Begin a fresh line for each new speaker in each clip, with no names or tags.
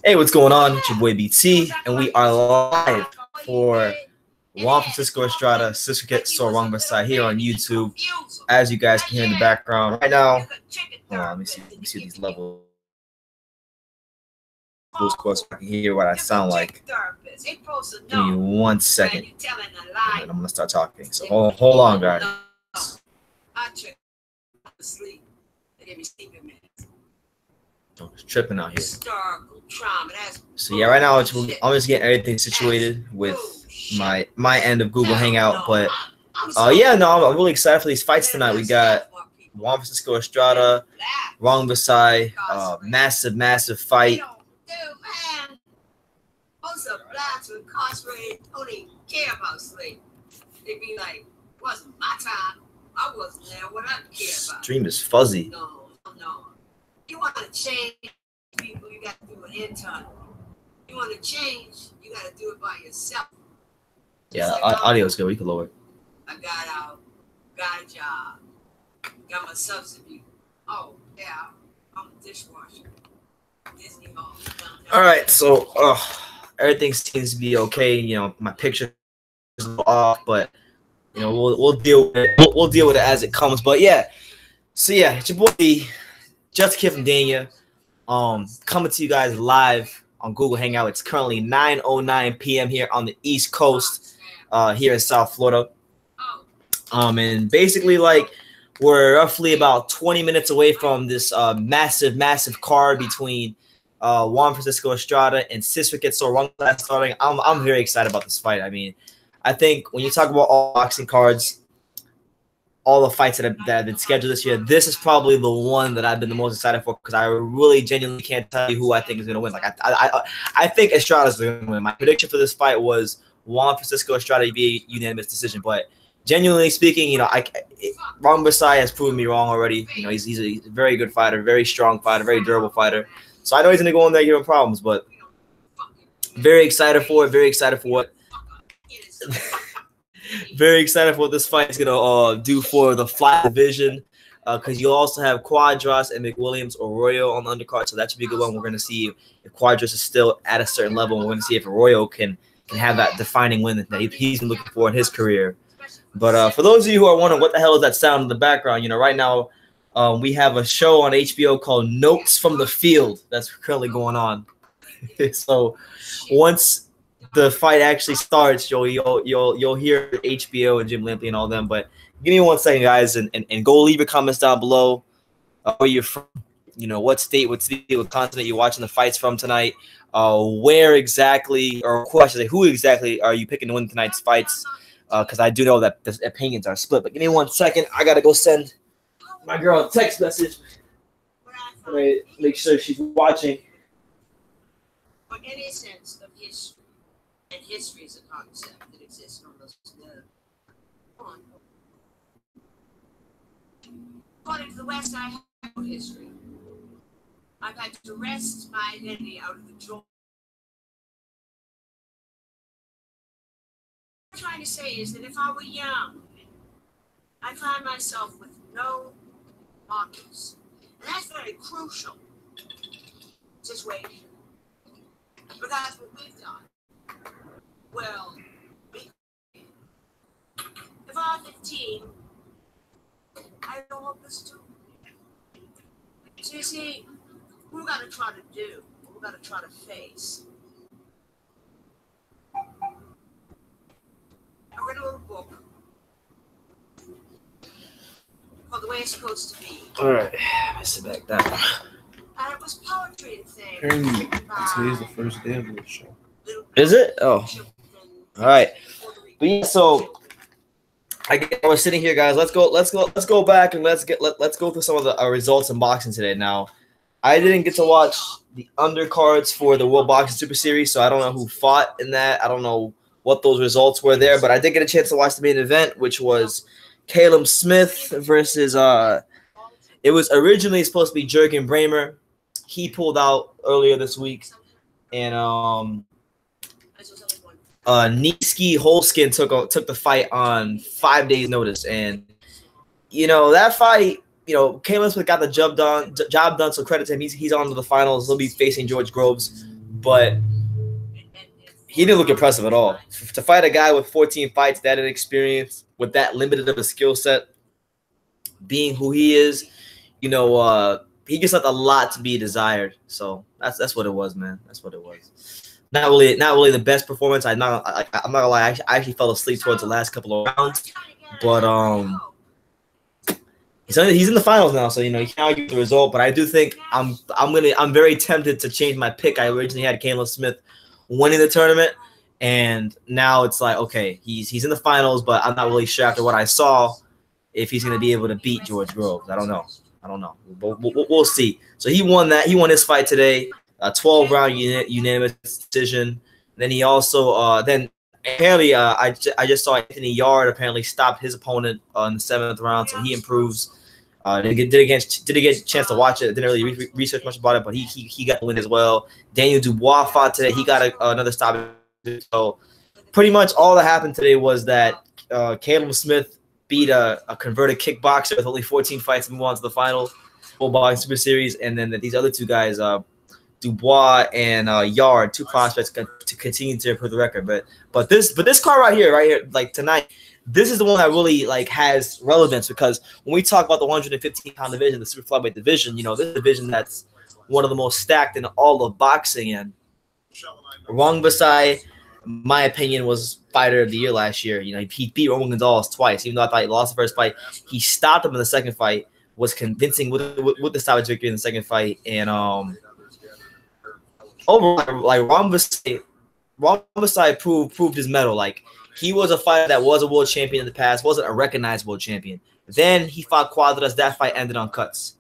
Hey, what's going on? It's your boy BT, and we are live for Juan Francisco Estrada, Srisaket Sor Rungvisai here on YouTube. As you guys can hear in the background right now, let me see these levels. Of course, I can hear what I sound like. Give me 1 second, and I'm gonna start talking. So hold on, guys. I'm just tripping out here. So yeah, right now I'm just getting everything situated with my end of Google Hangout. But yeah, no, I'm really excited for these fights tonight. We got Juan Francisco Estrada, Rungvisai, massive fight.
Most of blacks were incarcerated don't even care about slavery. They be like, wasn't my time. I wasn't there. What I care about.
Stream is fuzzy.
No. You want to change people, you got to do an intern. You want to change, you got to do it by yourself.
Yeah, like, audio is good. We can lower it.
I got out, got a job, got my subsidy. Oh, yeah, I'm a dishwasher. Disney Hall.
All right, so everything seems to be okay. You know, my picture is off, but you know we'll deal with it. We'll deal with it as it comes. But yeah, so yeah, it's your boy Just a Kid from Dania, coming to you guys live on Google Hangout. It's currently 9:09 p.m. here on the East Coast, here in South Florida. And basically, like, we're roughly about 20 minutes away from this massive card between Juan Francisco Estrada and Srisaket Sor Rungvisai starting. I'm very excited about this fight. I mean, I think when you talk about all boxing cards, all the fights that have been scheduled this year, this is probably the one that I've been the most excited for because I really genuinely can't tell you who I think is going to win. Like I think Estrada's going to win. My prediction for this fight was Juan Francisco Estrada via unanimous decision, but genuinely speaking, you know, Rungvisai has proven me wrong already. You know, he's a very good fighter, very strong fighter, very durable fighter. So I know he's going to go in there giving problems, but very excited for it. Very excited for what. Very excited for what this fight is gonna do for the fly division, because you also have Cuadras and McWilliams Arroyo on the undercard, so that should be a good one. We're gonna see if Cuadras is still at a certain level. We're gonna see if Arroyo can have that defining win that he's been looking for in his career. But for those of you who are wondering what the hell is that sound in the background, you know, right now we have a show on HBO called Notes from the Field that's currently going on. So once the fight actually starts, you'll hear HBO and Jim Lampley and all them. But give me 1 second, guys, and go leave your comments down below. Where you're from, you know, what state, what city, what continent you're watching the fights from tonight. Where exactly, or who exactly are you picking to win tonight's fights? Because I do know that the opinions are split. But give me 1 second. I gotta go send my girl a text message. Make sure she's watching.
For any sense of history. And history is a concept that exists on those on. According to the West, I have no history. I've had to wrest my identity out of the drawer. What I'm trying to say is that if I were young, I find myself with no markers. And that's very crucial situation. But that's what we've done. Well, if I'm 15, I don't want this too. So you see, we're going to try to do, we're going to try to face. I read a little book called The Way It's Supposed to Be.
All right, I sit back down.
And it was poetry and things.
Today's the first day of the show.
Is it? Oh. All right. But yeah, so I was sitting here, guys. Let's go back and let's go through some of the results in boxing today. Now, I didn't get to watch the undercards for the World Boxing Super Series, so I don't know who fought in that. I don't know what those results were there, but I did get a chance to watch the main event, which was Caleb Smith versus it was originally supposed to be Jurgen Bramer. He pulled out earlier this week, and Niski Holskin took the fight on 5 days' notice, and you know that fight Caleb Smith got the job done. So credit to him. He's on to the finals. He'll be facing George Groves, but he didn't look impressive at all. To fight a guy with 14 fights, that inexperience, with that limited of a skill set, being who he is, he just left a lot to be desired. So that's what it was, man. That's what it was. Not really the best performance. I'm not gonna lie. I actually fell asleep towards the last couple of rounds, but he's in the finals now, so you can't argue with the result. But I do think I'm very tempted to change my pick. I originally had Caleb Smith winning the tournament, and now it's like, okay, he's in the finals, but I'm not really sure after what I saw if he's going to be able to beat George Groves. I don't know. We'll see. So he won that. He won his fight today, a 12-round unanimous decision. Then he also then apparently I just saw Anthony Yard apparently stopped his opponent in the 7th round, so he improves. Did get a chance to watch it. Didn't really research much about it, but he got the win as well. Daniel Dubois fought today. He got another stop. So pretty much all that happened today was that Caleb Smith beat a converted kickboxer with only 14 fights to move on to the final full boxing super series, and then these other two guys, Dubois and Yard, two prospects to continue to improve the record. But this card right here, like tonight. This is the one that really has relevance, because when we talk about the 115-pound division, the super flyweight division, this division that's one of the most stacked in all of boxing. And Rungvisai, in my opinion, was fighter of the year last year. He beat Roman Gonzalez twice, even though I thought he lost the first fight. He stopped him in the second fight, was convincing with the stoppage victory in the second fight, and overall, Rungvisai proved his mettle. He was a fighter that was a world champion in the past, wasn't a recognized world champion. Then he fought Cuadras. That fight ended on cuts.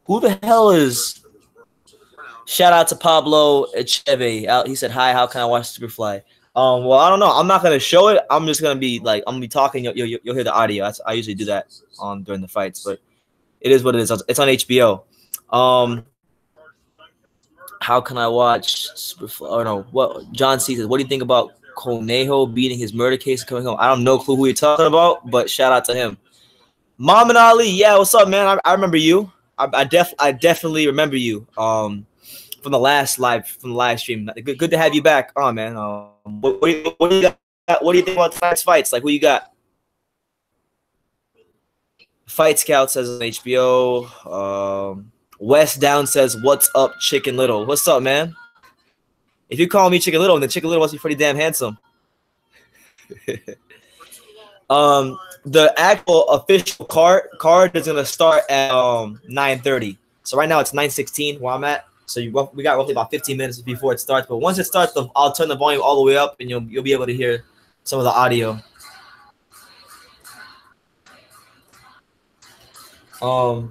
Who the hell is? Shout out to Pablo Echeve. He said, "Hi, how can I watch Superfly?" Well, I don't know. I'm not gonna show it. I'm just gonna be I'm gonna be talking. You'll hear the audio. I usually do that during the fights, but it is what it is. It's on HBO. How can I watch Superfly? Oh no, what John C says. What do you think about Conejo beating his murder case and coming home? I don't know who you're talking about, but shout out to him. Muhammad Ali, yeah, what's up, man? I remember you. I definitely remember you. From the live stream. Good to have you back on, man. What do you got? What do you think about tonight's fights? Who you got? Fight Scout says on HBO. Wes Down says, "What's up, Chicken Little?" What's up, man? If you call me Chicken Little, then Chicken Little must be pretty damn handsome. The actual official card is gonna start at 9:30. So right now it's 9:16 where I'm at. So we got roughly about 15 minutes before it starts. But once it starts, I'll turn the volume all the way up, and you'll be able to hear some of the audio. But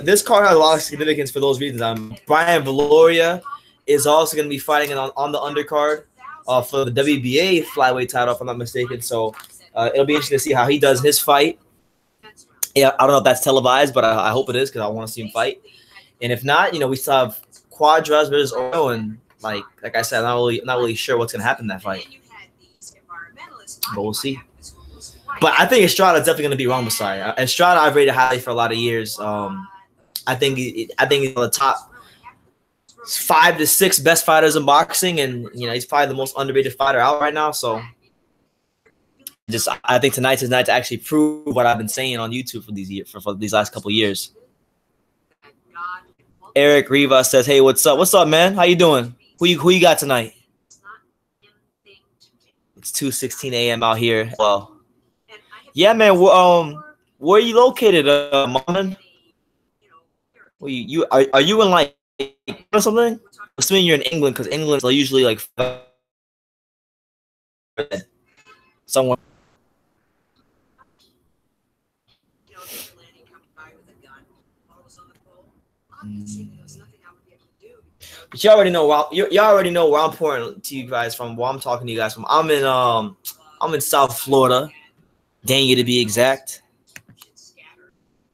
this card has a lot of significance for those reasons. Brian Valoria is also going to be fighting on the undercard for the WBA flyweight title, if I'm not mistaken. So it'll be interesting to see how he does his fight. Yeah, I don't know if that's televised, but I hope it is, because I want to see him fight. And if not, we still have Cuadras versus Arroyo, and like I said, I'm not really sure what's going to happen in that fight. But we'll see. But I think Estrada is definitely going to be Rungvisai. Estrada I've rated highly for a lot of years. I think he's on the top 5 to 6 best fighters in boxing, and he's probably the most underrated fighter out right now. So I think tonight's his night to actually prove what I've been saying on YouTube for these last couple of years. Eric Riva says, "Hey, what's up? What's up, man? How you doing? Who you got tonight?" It's 2:16 a.m. out here. Well, yeah, man. Where are you located, Marlon? Are you in or something? I'm assuming you're in England, because England's usually somewhere. But you already know where I'm pouring to you guys from. Where I'm talking to you guys from. I'm in South Florida, Dania to be exact.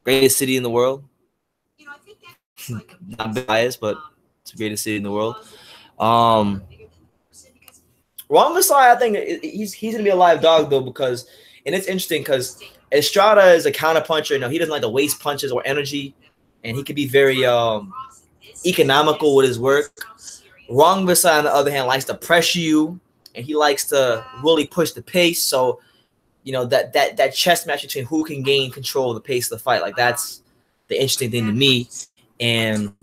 Greatest city in the world. Not biased, but it's the greatest city in the world. Rungvisai, I think he's gonna be a live dog though, because and it's interesting because Estrada is a counterpuncher. You know, he doesn't like to waste punches or energy, and he can be very economical with his work. Rungvisai, on the other hand, likes to pressure you, and he likes to really push the pace. So, you know, that chess match between who can gain control of the pace of the fight, like that's the interesting thing to me. And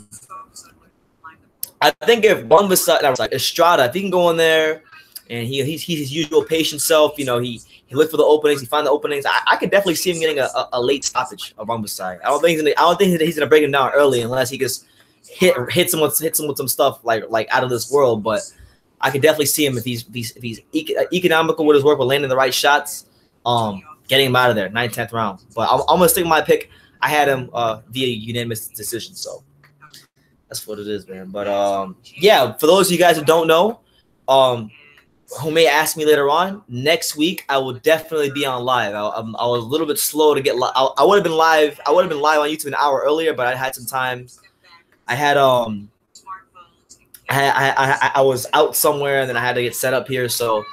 I think if Rungvisai, like Estrada, if he can go in there and he's his usual patient self, you know, he look for the openings, he find the openings. I could definitely see him getting a late stoppage of Rungvisai. I don't think that he's gonna break him down early unless he gets hits him with some stuff like out of this world. But I could definitely see him if he's economical with his work, but landing the right shots, getting him out of there, 9th, 10th round. But I'm gonna stick with my pick. I had him via unanimous decision, so that's what it is, man. But yeah, for those of you guys who don't know, who may ask me later on, next week I will definitely be on live. I was a little bit slow to get live. I would have been live. I would have been live on YouTube an hour earlier, but I had some time. I had I was out somewhere and then I had to get set up here. So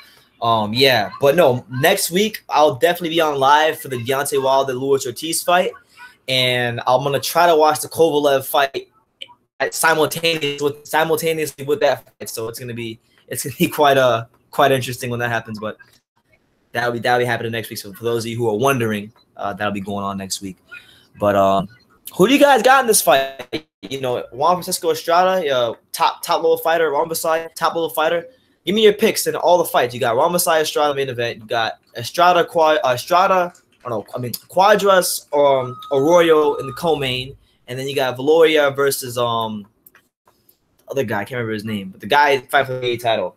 yeah, but no, next week I'll definitely be on live for the Deontay Wilder Luis Ortiz fight, and I'm gonna try to watch the Kovalev fight simultaneously with that fight. So it's gonna be quite interesting when that happens. But that'll be happening next week. So for those of you who are wondering, that'll be going on next week. But who do you guys got in this fight? You know, Juan Francisco Estrada, top level fighter. Rungvisai, top level fighter. Give me your picks in all the fights. You got Rungvisai, Estrada main event. You got Cuadras, Arroyo in the co-main, and then you got Valoria versus other guy. I can't remember his name, but the guy fight for the title.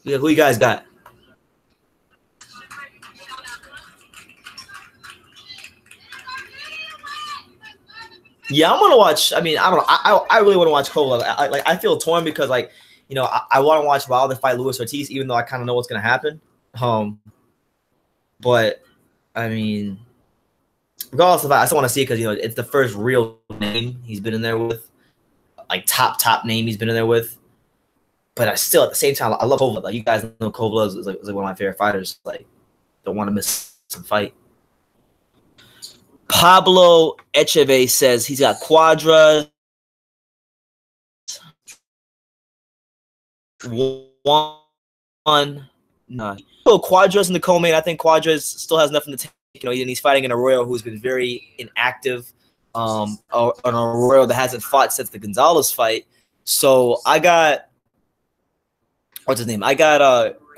Yeah, who you guys got? Yeah, I'm gonna watch. I mean, I don't know. I really want to watch Kovalev. I feel torn because, like, you know, I want to watch Wilder fight Luis Ortiz, even though I kind of know what's gonna happen. But I mean, regardless of that, I still want to see it because, you know, it's the first real name he's been in there with, like top name he's been in there with. But I still, at the same time, I love Kovalev. Like, you guys know Kovalev is like one of my favorite fighters. Like, don't want to miss some fight. Pablo Echeve says he's got Cuadras, one. No. So Cuadras in the co-main. I think Cuadras still has nothing to take. You know, he's fighting an Arroyo who's been very inactive. An Arroyo that hasn't fought since the Gonzalez fight. So I got, what's his name? I got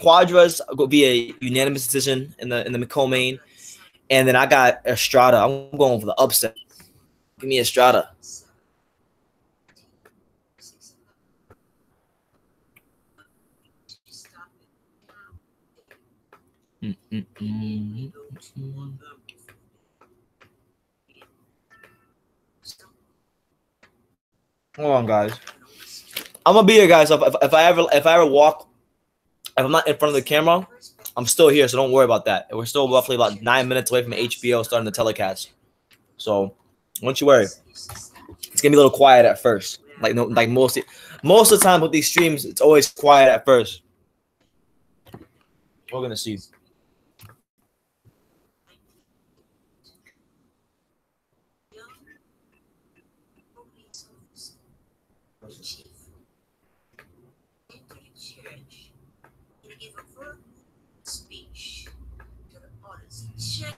Cuadras via unanimous decision in the co-main. And then I got Estrada. I'm going for the upset. Give me Estrada. Hold on, guys. I'm gonna be here, guys. So if I ever walk, if I'm not in front of the camera, I'm still here, so don't worry about that. We're still roughly about 9 minutes away from HBO starting the telecast. So don't you worry. It's gonna be a little quiet at first. Like most of the time with these streams, it's always quiet at first. We're gonna see.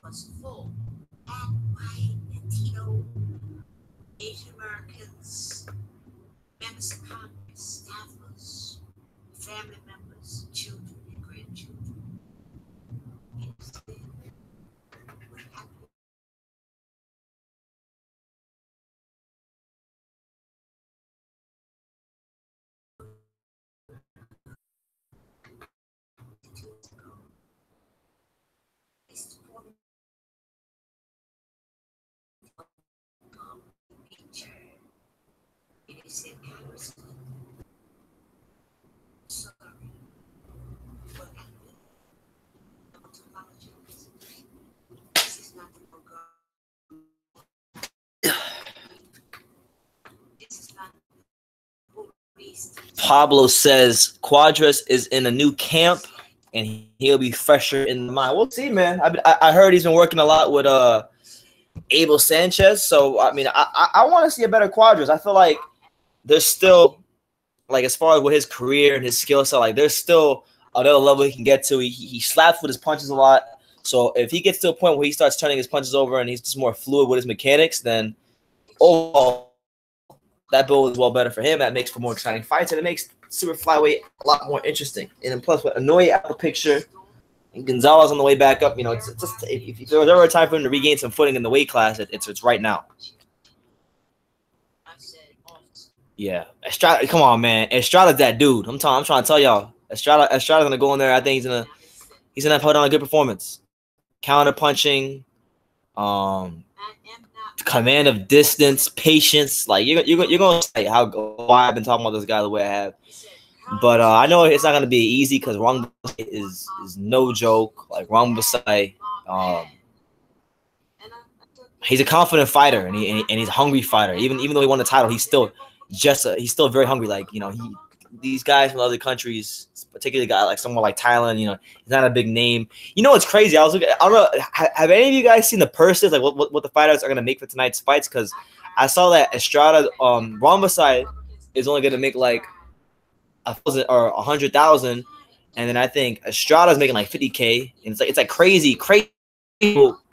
Was full and white, Latino, Asian Americans, members of Congress, staffers, family members, children, and grandchildren. What happened?
Pablo says Cuadras is in a new camp. and he'll be fresher in the mind. We'll see, man. I heard he's been working a lot with Abel Sanchez. So I mean, I want to see a better Cuadras. I feel like there's still, like, as far as with his career and his skill set, like there's still another level he can get to. He slaps with his punches a lot. So if he gets to a point where he starts turning his punches over and he's just more fluid with his mechanics, then overall that build is well better for him. That makes for more exciting fights, and it makes super flyweight a lot more interesting. And then plus with Arroyo out of the picture and Gonzalez on the way back up, it's just, if there was ever a time for him to regain some footing in the weight class, it's right now. Yeah, Estrada, come on, man. Estrada's that dude. I'm trying to tell y'all. Estrada's gonna go in there. I think he's gonna put on a good performance. Counter punching, command of distance, patience. Like you're gonna say why I've been talking about this guy the way I have. But I know it's not gonna be easy because Rungvisai is no joke. Like Rungvisai, he's a confident fighter and he's a hungry fighter. Even though he won the title, he's still very hungry. Like these guys from other countries, particularly a guy like someone like Thailand, he's not a big name. It's crazy. I don't know. Have any of you guys seen the purses, like what the fighters are gonna make for tonight's fights? Because I saw that Estrada, Rungvisai is only gonna make like 1,000 or 100,000, and then I think Estrada's making like 50K, and it's like crazy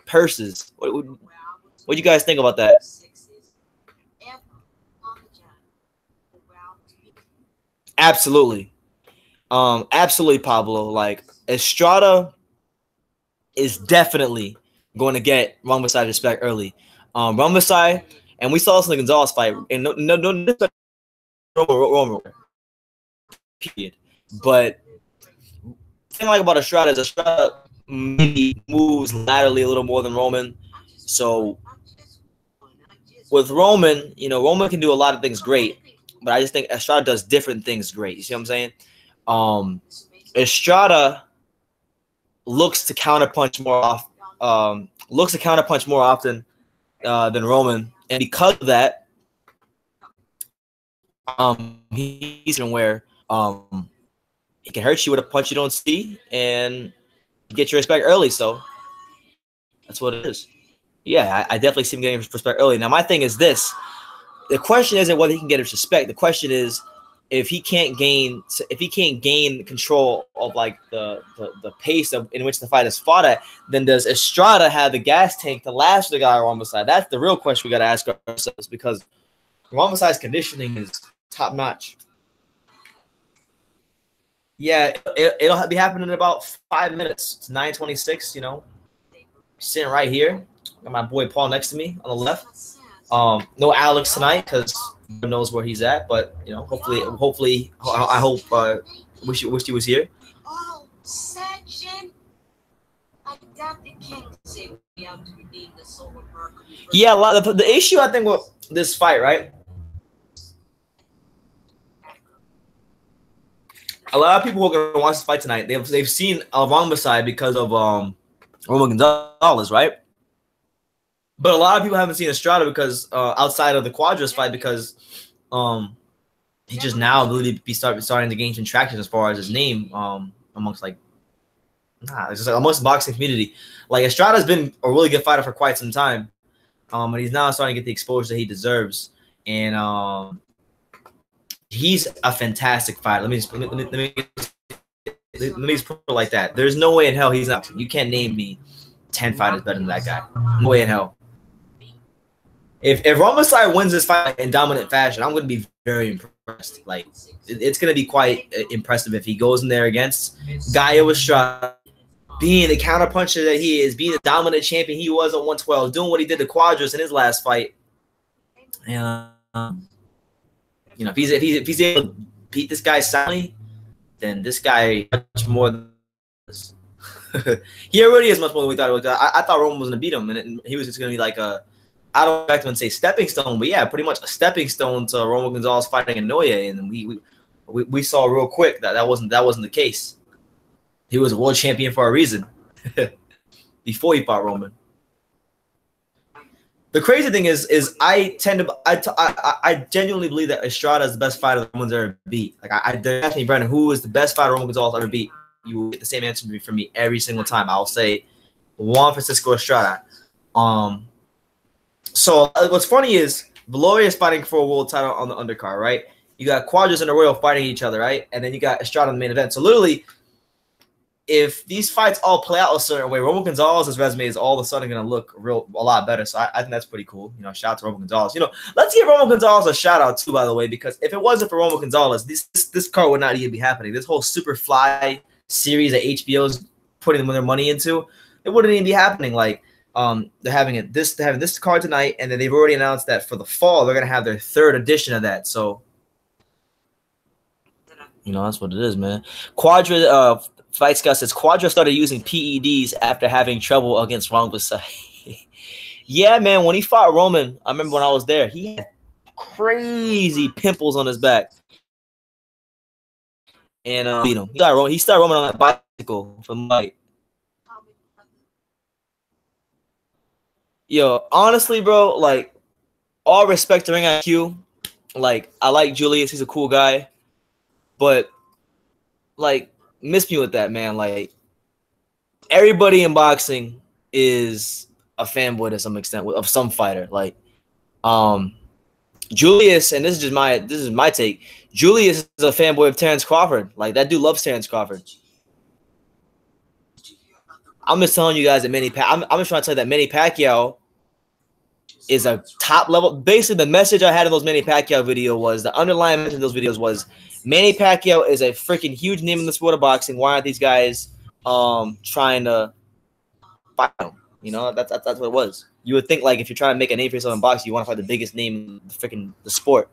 purses. What do you guys think about that? Absolutely. Absolutely, Pablo. Like Estrada is definitely going to get Rungvisai respect early. Rungvisai, and we saw this in the Gonzalez fight, and no period. But the thing like about Estrada is Estrada maybe moves laterally a little more than Roman. So with Roman, Roman can do a lot of things great, but I just think Estrada does different things great. You see what I'm saying? Estrada looks to counterpunch more often than Roman, and because of that, he's where he can hurt you with a punch you don't see and get your respect early. So that's what it is. Yeah, I definitely see him getting respect early. Now my thing is this: the question isn't whether he can get his respect. The question is if he can't gain control of like the pace in which the fight is fought at, then does Estrada have the gas tank to last the guy on Rungvisai? That's the real question we got to ask ourselves, because Rungvisai's conditioning is top notch. Yeah, it'll be happening in about 5 minutes. It's 9:26. Sitting right here. Got my boy Paul next to me on the left. No Alex tonight because no one knows where he's at, but hopefully, I hope wish he was here.
Oh, section. I doubt the king say we have to redeem the solar miracle.
Yeah, the issue I think with this fight, right? A lot of people who are going to watch this fight tonight, they've seen Rungvisai because of Roman Gonzalez, right? But a lot of people haven't seen Estrada because outside of the Cuadras fight, because he just now really starting to gain some traction as far as his name amongst it's just amongst the boxing community. Like Estrada's been a really good fighter for quite some time, and he's now starting to get the exposure that he deserves. And he's a fantastic fighter. Let me just put it like that. There's no way in hell he's not. You can't name me 10 fighters better than that guy. No way in hell. If Rungvisai wins this fight in dominant fashion, I'm going to be very impressed. Like, it's going to be quite impressive if he goes in there against Gallo Estrada, being the counterpuncher that he is, being the dominant champion he was at 112, doing what he did to Cuadras in his last fight. And if he's able to beat this guy soundly, then this guy much more than this. He already is much more than we thought he was. I thought Roman was going to beat him, and he was just going to be like I don't expect him to say stepping stone, but yeah, pretty much a stepping stone to Roman Gonzalez fighting Arroyo, and we saw real quick that wasn't the case. He was a world champion for a reason before he fought Roman. The crazy thing is I genuinely believe that Estrada is the best fighter that Roman's ever beat. Like I asked me, Brandon, who is the best fighter Roman Gonzalez ever beat? you will get the same answer from me every single time. I'll say Juan Francisco Estrada. So what's funny is Valoria is fighting for a world title on the undercard, right? You got Cuadras and Arroyo fighting each other, right? And then you got Estrada in the main event. So literally, if these fights all play out a certain way, Roman Gonzalez's resume is all of a sudden going to look a lot better. So I think that's pretty cool. You know, shout out to Roman Gonzalez. You know, let's give Roman Gonzalez a shout out too, by the way, because if it wasn't for Roman Gonzalez, this card would not even be happening. This whole Superfly series that HBO's putting their money into, it wouldn't even be happening. Like, they're having this card tonight, and then they've already announced that for the fall they're going to have their 3rd edition of that. So, you know, that's what it is, man. Quadra. Fight Scott says Cuadras started using PEDs after having trouble against Rungvisai. Yeah, man. When he fought Roman, I remember when I was there, he had crazy pimples on his back, and beat him. He started Roman on that bicycle from Mike. Yo, honestly, bro, like, all respect to ring IQ. Like, I like Julius. He's a cool guy, but like, miss me with that, man. Like, everybody in boxing is a fanboy to some extent of some fighter. Like, Julius, and this is my take. Julius is a fanboy of Terrence Crawford. Like, that dude loves Terrence Crawford. I'm just telling you guys that I'm just trying to tell you that Manny Pacquiao is a top level. Basically, the message I had in those Manny Pacquiao video was, the underlying message in those videos was, Manny Pacquiao is a freaking huge name in the sport of boxing. Why aren't these guys trying to fight him? You know, that's what it was. You would think, like, if you're trying to make a name for yourself in boxing, you want to fight the biggest name in the sport.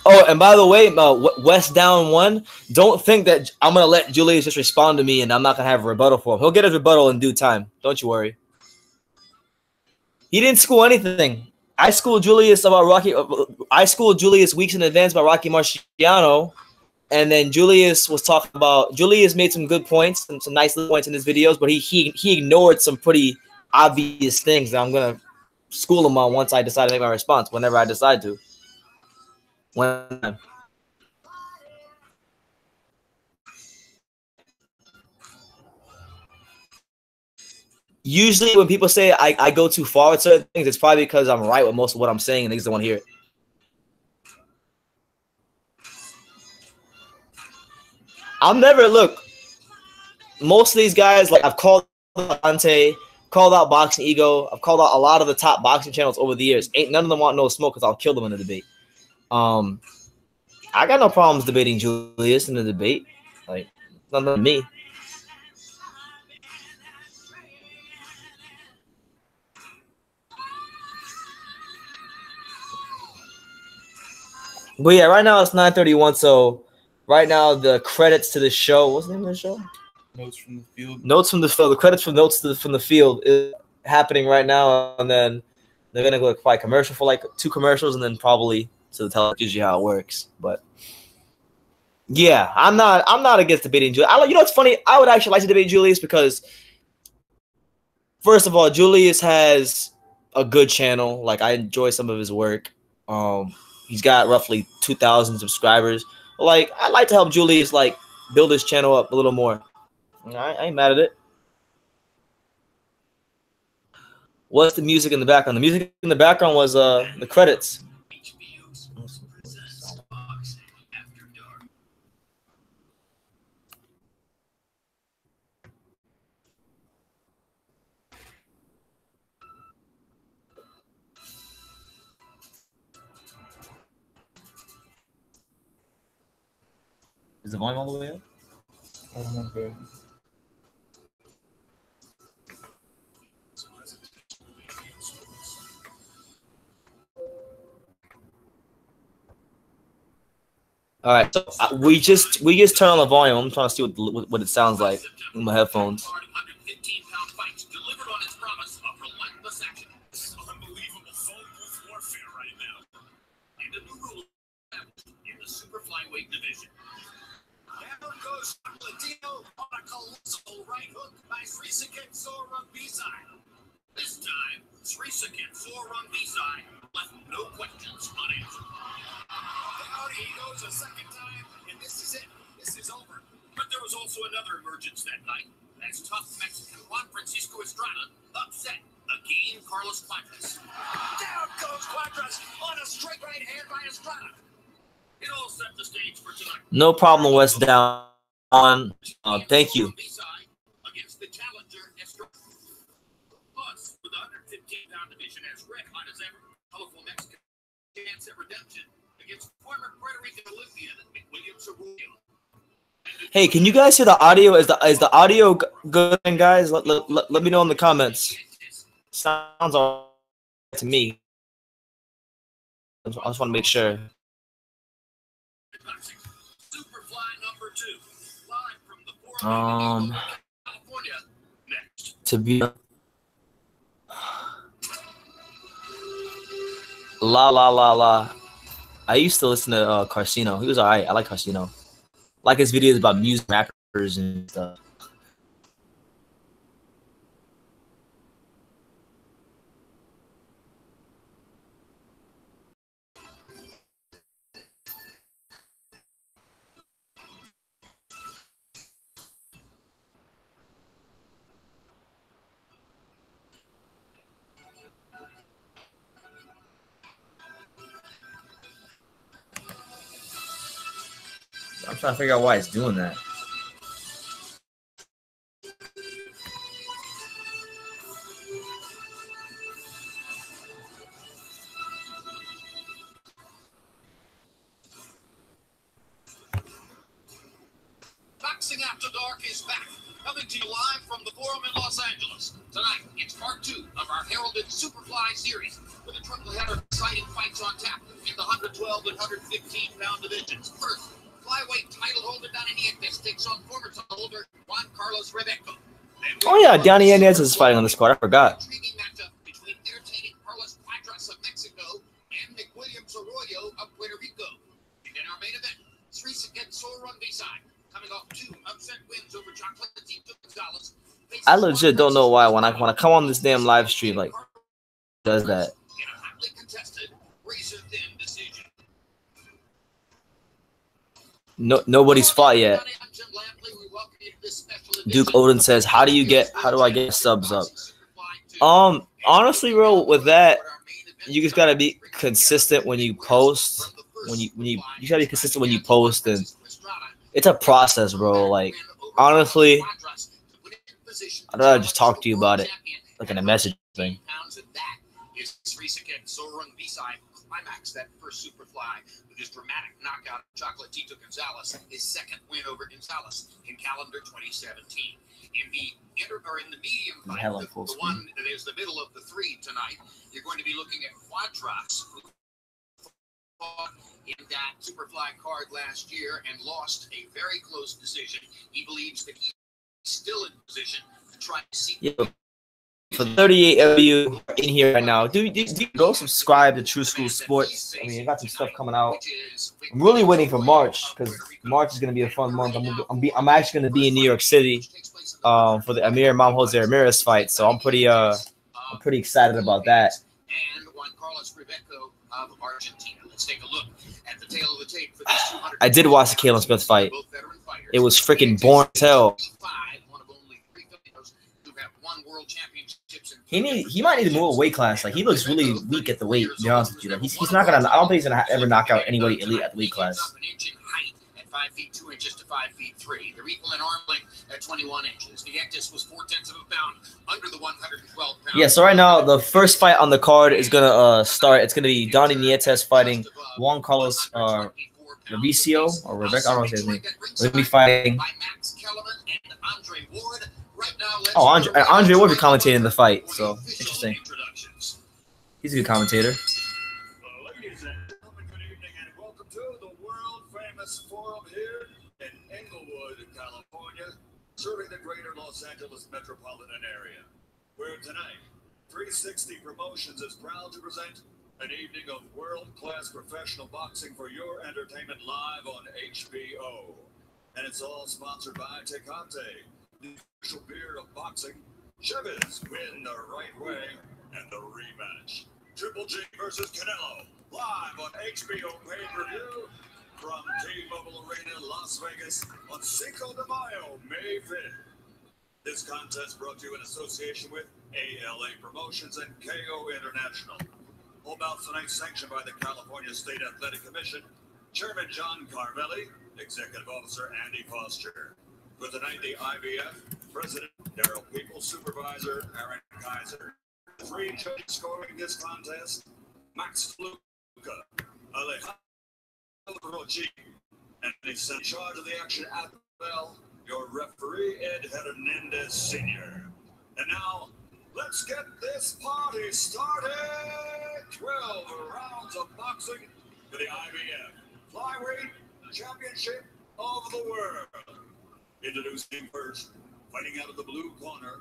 Oh, and by the way, West down 1. Don't think that I'm going to let Julius just respond to me and I'm not going to have a rebuttal for him. He'll get his rebuttal in due time. Don't you worry. He didn't school anything. I schooled Julius weeks in advance about Rocky Marciano. And then Julius made some good points and some nice little points in his videos, but he ignored some pretty obvious things that I'm going to school him on once I decide to make my response, whenever I decide to. Usually when people say I go too far with certain things, it's probably because I'm right with most of what I'm saying and they just don't want to hear it. Most of these guys, like, I've called Dante, called out Boxing Ego, I've called out a lot of the top boxing channels over the years. Ain't none of them want no smoke because I'll kill them in a debate. I got no problems debating Julius in the debate. Like, nothing to me. But yeah, right now it's 9:31. So right now the credits to the show. What's the name of the show?
Notes from the Field.
Notes from the Field. The credits from Notes from the Field is happening right now, and then they're gonna go fight commercial for like 2 commercials, and then probably to tell you how it works. But yeah, I'm not against debating Julius. You know what's funny? I would actually like to debate Julius because, first of all, Julius has a good channel. Like, I enjoy some of his work. He's got roughly 2,000 subscribers. Like, I'd like to help Julius, like, build his channel up a little more. I ain't mad at it. What's the music in the background? The music in the background was the credits. Is the volume all the way up?
Oh my God.
All right, so we just turned on the volume. I'm trying to see what it sounds like in my headphones.
Right hook by Srisaket Sor Rungvisai. This time, Srisaket Sor Rungvisai left no questions unanswered. Down he goes a second time, and this is it. This is over. But there was also another emergence that night. As tough Mexican Juan Estrada upset again Carlos Cuadras. Down goes Cuadras on a straight right hand by Estrada. It all set the stage for tonight.
No problem, West Down. Thank you.
Against the challenger Estrada. Plus, with the 115-pound division as red hot as ever, colorful Mexican chance at redemption against former Puerto Rican Olympian Arroyo.
Hey, can you guys hear the audio? Is the audio good, guys? Let me know in the comments. Sounds all right to me. I just want to make sure. To be la. I used to listen to Carcino. He was alright. I like Carcino. Like his videos about music, rappers, and stuff. I'm trying to figure out why it's doing that.
Boxing After Dark is back, coming to you live from the Forum in Los Angeles. Tonight, it's part 2 of our heralded Superfly series, with a triple header of exciting fights on tap in the 112 and 115-pound divisions. First, flyweight title holder Donnie Nietes takes on former title holder Juan Carlos Rebecco.
Oh yeah, Donnie Nietes is fighting on this card. I forgot.
Intriguing matchup between entertaining Carlos Cuadras of Mexico and Arroyo of Puerto Rico. And in our main event, Srisaket Sor Rungvisai, coming off 2 upset wins over Chocolate Gonzalez.
I legit don't know why when I come on this damn live stream, like, does that.
In a hotly contested, razor-thin decision.
Nobody's fought yet. Duke Odin says, "How do I get subs up?" Honestly, bro, with that, you just gotta be consistent when you post. You gotta be consistent when you post, and it's a process, bro. Like, honestly, I'd rather just talk to you about it, like in a message thing.
Srisaket Sor Rungvisai climax that first Superfly with his dramatic knockout of Chocolate Gonzalez, his second win over Gonzalez in calendar 2017. In the medium fight, the one that is the middle of the 3 tonight, you're going to be looking at Cuadras, who fought in that Superfly card last year and lost a very close decision. He believes that he's still in position to try to see.
Yeah. For 38 of you in here right now, do go subscribe to True School Sports. I mean, I got some stuff coming out. I'm really waiting for March, because March is going to be a fun month. I'm actually going to be in New York City for the Amir Imam Jose Ramirez fight, so I'm pretty excited about that.
And Juan Carlos Rebecco of Argentina. Let's take a look at the tail of the tape for this 200.
I did watch the Kalen Smith fight. It was freaking boring as hell. He might need to move a weight class. Like, he looks really weak at the weight, to be honest with you. Like, he's not gonna. I don't think he's gonna ever knock out anybody elite at the weight class.
At 5 feet 2 inches to 5 feet 3. They're equal in arm length at 21 inches. Nietes was 0.4 of a pound under the 112 pound.
Yeah. So right now, the first fight on the card is gonna start. It's gonna be Donnie Nietes fighting Juan Carlos Revicio or Rebecca. I don't know his name. We're gonna be fighting. Oh, Andre Ward be commentating the fight, so interesting. He's a good commentator.
Ladies and gentlemen, good evening and welcome to the world-famous forum here in Inglewood, California, serving the greater Los Angeles metropolitan area. Where tonight, 360 Promotions is proud to present an evening of world-class professional boxing for your entertainment live on HBO. And it's all sponsored by Tecate, the official beer of boxing. Chivas, win the right way.
And the rematch. Triple G versus Canelo. Live on HBO pay-per-view from T-Mobile Arena, Las Vegas on Cinco de Mayo, May 5th. This contest brought to you in association with ALA Promotions and KO International. All bouts tonight sanctioned by the California State Athletic Commission, Chairman John Carvelli, Executive Officer Andy Foster. For tonight, the IBF, President Daryl Peoples, Supervisor Aaron Kaiser. 3 judges scoring this contest, Max Luca, Alejandro G, and he's in charge of the action at the bell, your referee, Ed Hernandez Sr. And now, let's get this party started! 12 rounds of boxing for the IBF Flyweight Championship of the World. Introducing first, fighting out of the blue corner,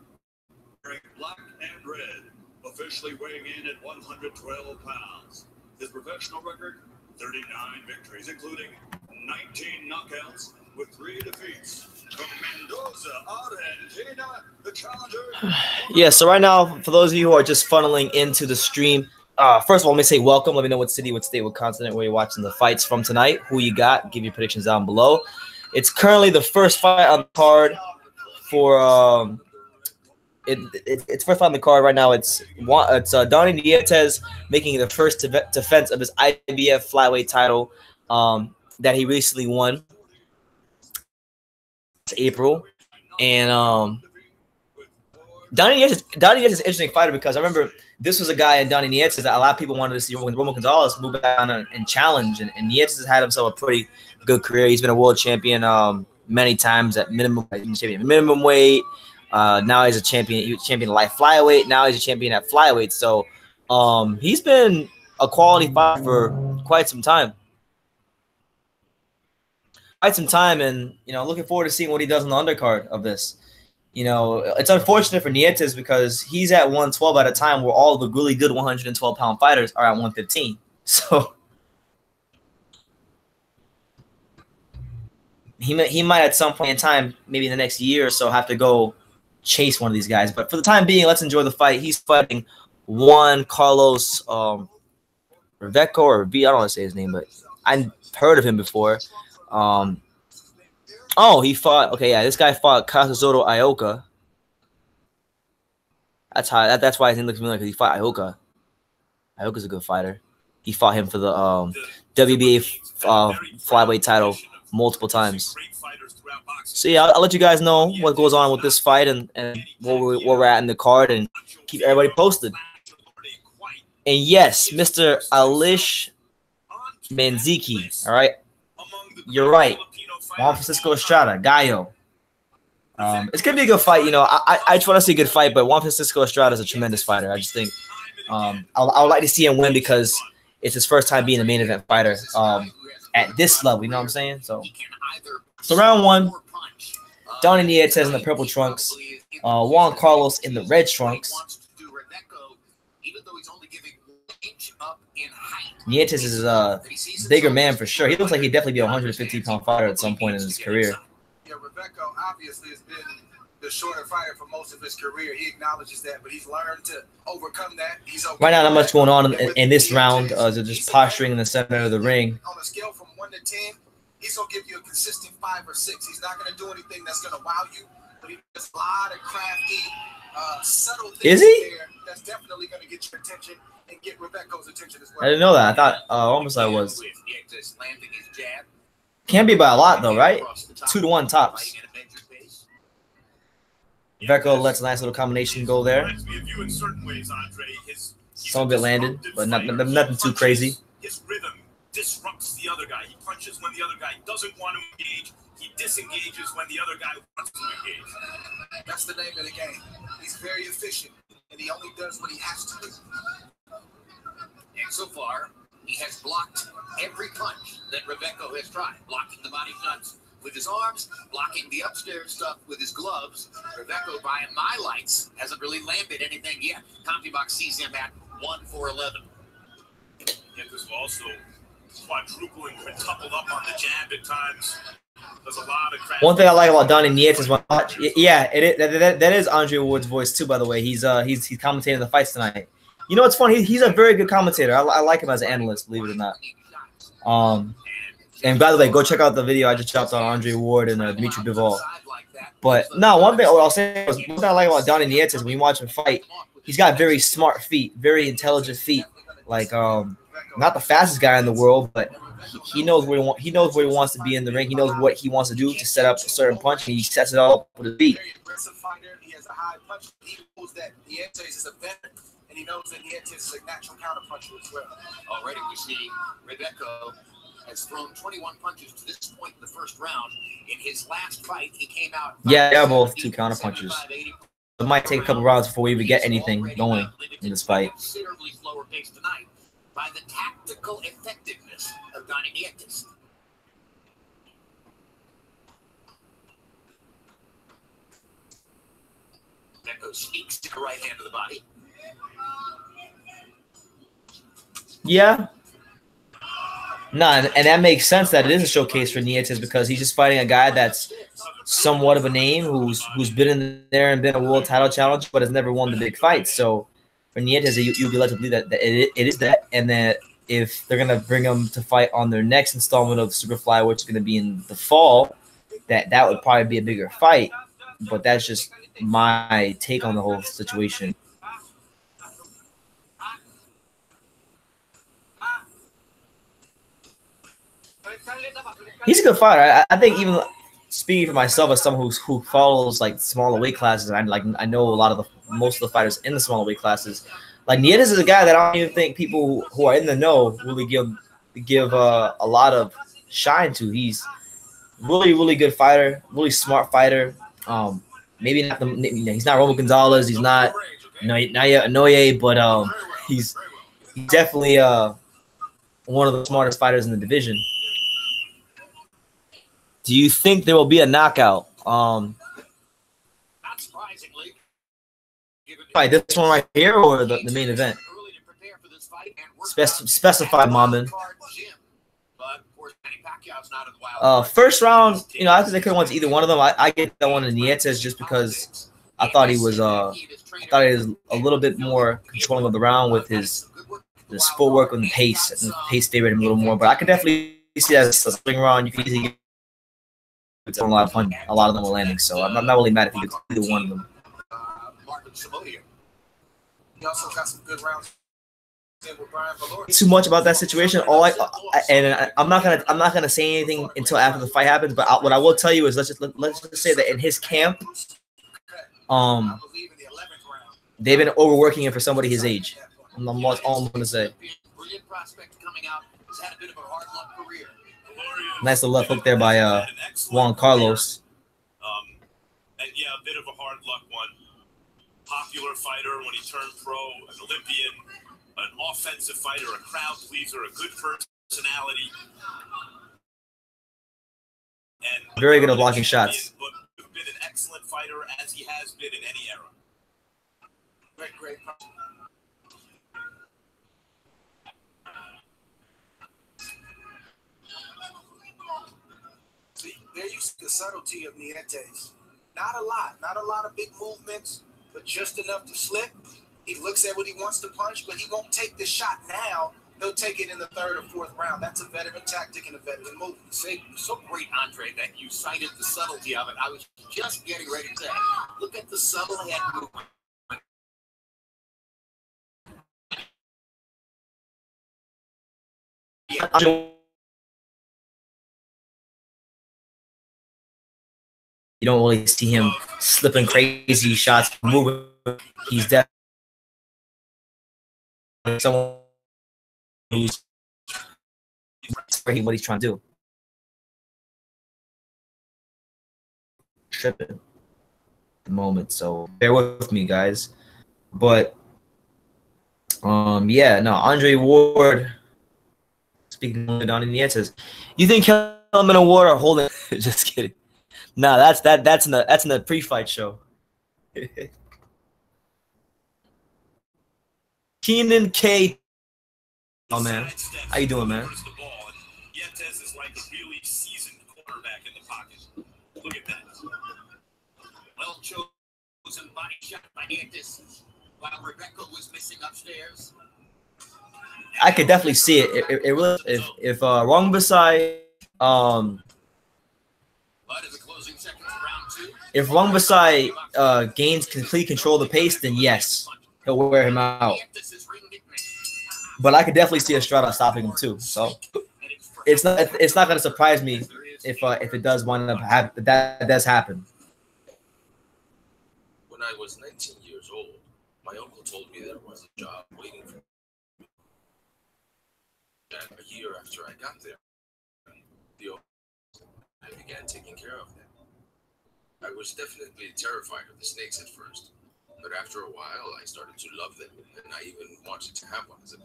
wearing black and red, officially weighing in at 112 pounds. His professional record, 39 victories, including 19 knockouts with 3 defeats. From Mendoza, Argentina, the challenger.
Yeah, so right now, for those of you who are just funneling into the stream, first of all, let me say welcome. Let me know what city, what state, what continent, where you're watching the fights from tonight, who you got. Give your predictions down below. It's currently the first fight on the card for it's first fight on the card right now. It's Donnie Nietes making the first defense of his IBF flyweight title that he recently won April. And Donnie Nietes is an interesting fighter because I remember this was a guy in Donnie Nietes that a lot of people wanted to see when Roman Gonzalez move back on and challenge. And Nietes has had himself a pretty good career. He's been a world champion many times at minimum weight. Now he's a champion light flyweight. Now he's a champion at flyweight. So he's been a quality fighter for quite some time. And looking forward to seeing what he does on the undercard of this. It's unfortunate for Nietes because he's at 112 at a time where all the really good 112-pound fighters are at 115. So he might at some point in time, maybe in the next year or so, have to go chase one of these guys. But for the time being, let's enjoy the fight. He's fighting Juan Carlos Reveco or V. I don't want to say his name, but I've heard of him before. He fought. Okay, yeah, this guy fought Kazuhiro Ioka. That's why his name looks familiar, because he fought Ioka. Ioka's a good fighter. He fought him for the WBA flyweight title multiple times. So yeah, I'll let you guys know what goes on with this fight and where we're at in the card, and keep everybody posted. And yes, Mr. Alish Manziki. All right, you're right. Juan Francisco Estrada, Gallo. It's gonna be a good fight. I just want to see a good fight, but Juan Francisco Estrada is a tremendous fighter. I just think I would like to see him win because it's his first time being a main event fighter at this level. You know what I'm saying? So round one, Donnie Nietes in the purple trunks, Juan Carlos in the red trunks. Nietes is a bigger man for sure. He looks like he'd definitely be a 150-pound fighter at some point in his career.
Yeah, Reveco obviously has been the shorter fighter for most of his career. He acknowledges that, but he's learned to overcome that. Right
now, not much going on in this round. They're just posturing in the center of the ring.
On a scale from 1 to 10, he's going to give you a consistent 5 or 6. He's not going to do anything that's going to wow you, but he does a lot of crafty, subtle things there that's definitely going to get your attention and get Reveco's attention as well.
I didn't know that. I thought almost I was. Can't be by a lot though, right? 2-1 tops. Reveco lets a nice little combination go there. Some of it landed, but nothing too crazy.
His rhythm disrupts the other guy. He punches when the other guy doesn't want to engage. He disengages when the other guy wants to engage.
That's the name of the game. He's very efficient, and he only does what he has to do.
And so far, he has blocked every punch that Reveco has tried. Blocking the body shots with his arms, blocking the upstairs stuff with his gloves. Reveco, by my lights, hasn't really landed anything yet. CompuBox sees him at 1 for 11.
Nietes will also quadruple and quintuple up on the jab at times. There's a lot of
one thing I like about Donnie Nietes is that is Andre Ward's voice too. By the way, he's commentating the fights tonight. You know, it's funny. He's a very good commentator. I like him as an analyst, believe it or not. And by the way, go check out the video I just chopped on Andre Ward and Dmitry Bivol. But no, one thing I'll say is one thing I like about Donnie Nietes is when you watch him fight, he's got very smart feet, very intelligent feet. Like not the fastest guy in the world, but he knows where he knows where he wants to be in the ring. He knows what he wants to do to set up a certain punch, and he sets it all up with his feet.
He has a high punch. He knows that Nietes is a veteran, and he knows that Nietes is a natural counter puncher as well.
Already we see Rebecca has thrown 21 punches to this point in the first round. In his last fight, he came out.
Yeah, they're both 2 counter punches. It might take a couple rounds before we even get anything going in this fight.
Considerably slower pace tonight by the tactical effectiveness of Donnie Nietes. Rebecca sneaks to the right hand of the body.
Yeah. No, and that makes sense that it is a showcase for Nietes because he's just fighting a guy that's somewhat of a name who's been in there and been a world title challenger but has never won the big fight. So for Nietes, you'd be led to believe that it is that, and that if they're gonna bring him to fight on their next installment of Superfly, which is gonna be in the fall, that would probably be a bigger fight. But that's just my take on the whole situation. He's a good fighter. I think even speaking for myself as someone who follows like smaller weight classes, and I know a lot of most of the fighters in the smaller weight classes. Like Nietes is a guy that I don't even think people who are in the know really give a lot of shine to. He's really good fighter, really smart fighter. Maybe not he's not Romo Gonzalez, he's not Naya Inoue, but he's definitely one of the smartest fighters in the division. Do you think there will be a knockout? Not surprisingly. Right, this one right here or the main event? Specify, Maman. First round, you know, I think they could have won either one of them. I get that one to Nietes just because I thought he was a little bit more controlling of the round with his footwork and the pace. And the pace favored him a little more, but I could definitely see that as a spring round. You can easily get a lot of fun. A lot of them were landing, so I'm not really mad if he gets either one of them.
He also got some good rounds.
Too much about that situation. I'm not gonna say anything until after the fight happens. But what I will tell you is let's just say that in his camp, they've been overworking him for somebody his age. That's all I'm gonna say. Nice little left hook there by Juan Carlos.
And yeah, a bit of a hard luck one. Popular fighter when he turned pro, an Olympian, an offensive fighter, a crowd pleaser, a good personality. And
very good at blocking shots.
But been an excellent fighter as he has been in any era.
Great. See, there you see the subtlety of Nietes. Not a lot of big movements, but just enough to slip. He looks at what he wants to punch, but he won't take the shot now. He'll take it in the 3rd or 4th round. That's a veteran tactic and a veteran move.
So great, Andre, that you cited the subtlety of it. I was just getting ready to say, look at the subtle head movement.
You don't really see him slipping crazy shots, moving. He's definitely someone who's what he's trying to do. Tripping at the moment, so bear with me, guys. But yeah, no, Andre Ward. Speaking of Donnie Nietes, you think Kellerman and Ward are holding? Just kidding. No, that's in the pre-fight show. Keenan K. Oh man, how you doing, man?
Nietes is like a really seasoned quarterback in the pocket. Look at that.
Well chosen body shot by Nietes. while Rebecca was missing upstairs.
I could definitely see it. It really, if Rungvisai, if Rungvisai gains complete control of the pace, then yes, he'll wear him out. But I could definitely see Estrada stopping him too. So it's not going to surprise me if it does wind up that does happen.
When I was 19 years old, my uncle told me there was a job waiting for me. And a year after I got there, I began taking care of them. I was definitely terrified of the snakes at first, but after a while, I started to love them, and I even wanted to have one as a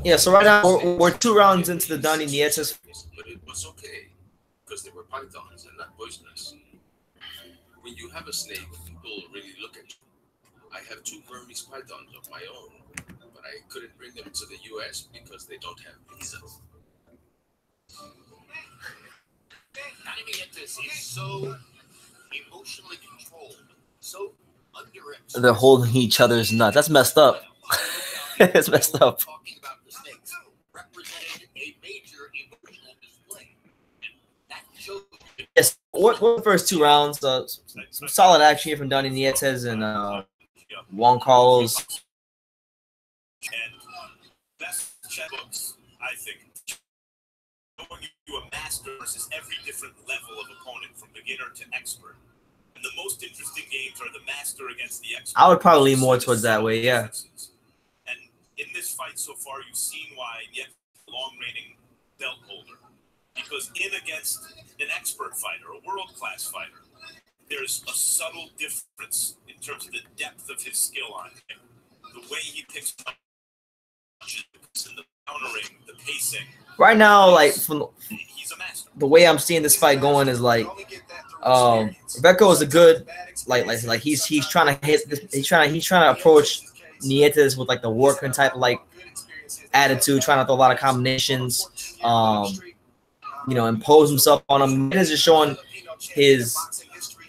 Yeah, so right now we're 2 rounds into the Donnie Nietes.
But it was okay, because they were pythons and not poisonous. When you have a snake, people really look at you. I have 2 Burmese pythons of my own, but I couldn't bring them to the U.S. because they don't have visas.
Donnie Nietes is so emotionally controlled, so underestimated.
They're holding each other's nuts. That's messed up. It's messed up.
Talking about the snakes represented a major emotional display. And that showed
Yes, what the first 2 rounds? Some solid action here from Donnie Nietes and Juan Carlos.
And best checkbooks, I think, showing you a master versus every different level of opponent, from beginner to expert. And the most interesting games are the master against the expert.
I would probably lean more towards that way, yeah.
And in this fight so far, you've seen why Nietes is a long-reigning belt holder. Because in against an expert fighter, a world-class fighter, there's a subtle difference in terms of the depth of his skill on him. The way he picks punches, the countering, the pacing.
Right now, like from
He's a master.
the way I'm seeing this fight going is like Rebecca is a good like he's trying to hit he's trying to approach Nietes with like the working type of like attitude, trying to throw a lot of combinations, impose himself on him. Nietes is showing his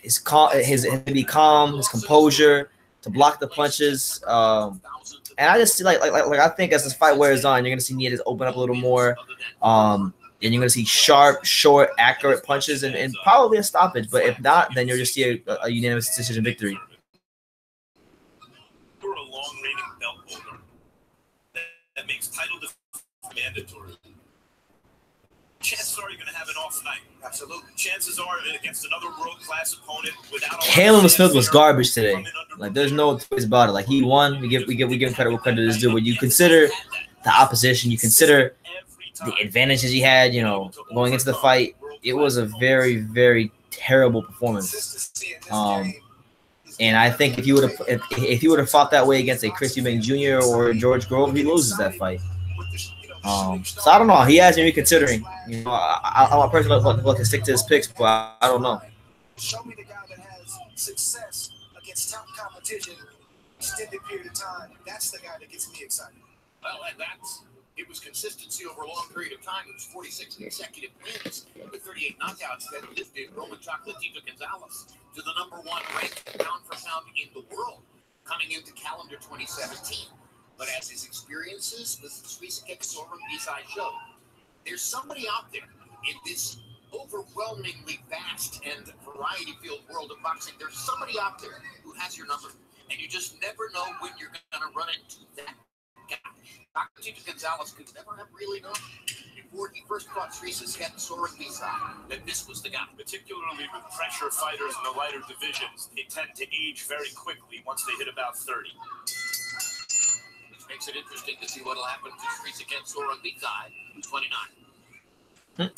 to be calm, his composure, to block the punches. And I just see like I think as this fight wears on, you're gonna see Nietes open up a little more. And you're gonna see sharp, short, accurate punches and probably a stoppage. But if not, then you'll just see a unanimous decision victory.
You're a long-reigning belt holder that makes title defense mandatory. Chances are you're going to have an off night. Absolutely. Chances are against another world-class opponent without.
Caleb Smith was garbage today. Like there's no ways about it. Like he won. We give credit where credit is due. But you consider the opposition. You consider the advantages he had. Going into the fight, it was a very, very terrible performance. And I think if you would have fought that way against a Chris Eubank Jr. or George Grove, he loses that fight. So I don't know. He has me reconsidering. I'm a person who can stick to his picks, but I don't know.
Show me the guy that has success against top competition, extended period of time. That's the guy that gets me excited.
Well, and it was consistency over a long period of time. It was 46 consecutive wins with 38 knockouts that lifted Roman Chocolatito Gonzalez to the #1 ranked pound for pound in the world coming into calendar 2017. But as his experiences with Srisaket Sor and Rungvisai showed, there's somebody out there in this overwhelmingly vast and variety-filled world of boxing. There's somebody out there who has your number, and you just never know when you're going to run into that guy. Chocolatito Gonzalez could never have really known before he first fought Srisaket Sor and Rungvisai that this was the guy.
Particularly with pressure fighters in the lighter divisions, they tend to age very quickly once they hit about 30.
Makes it interesting to see what'll happen to Srisaket Sor and Rungvisai, 29.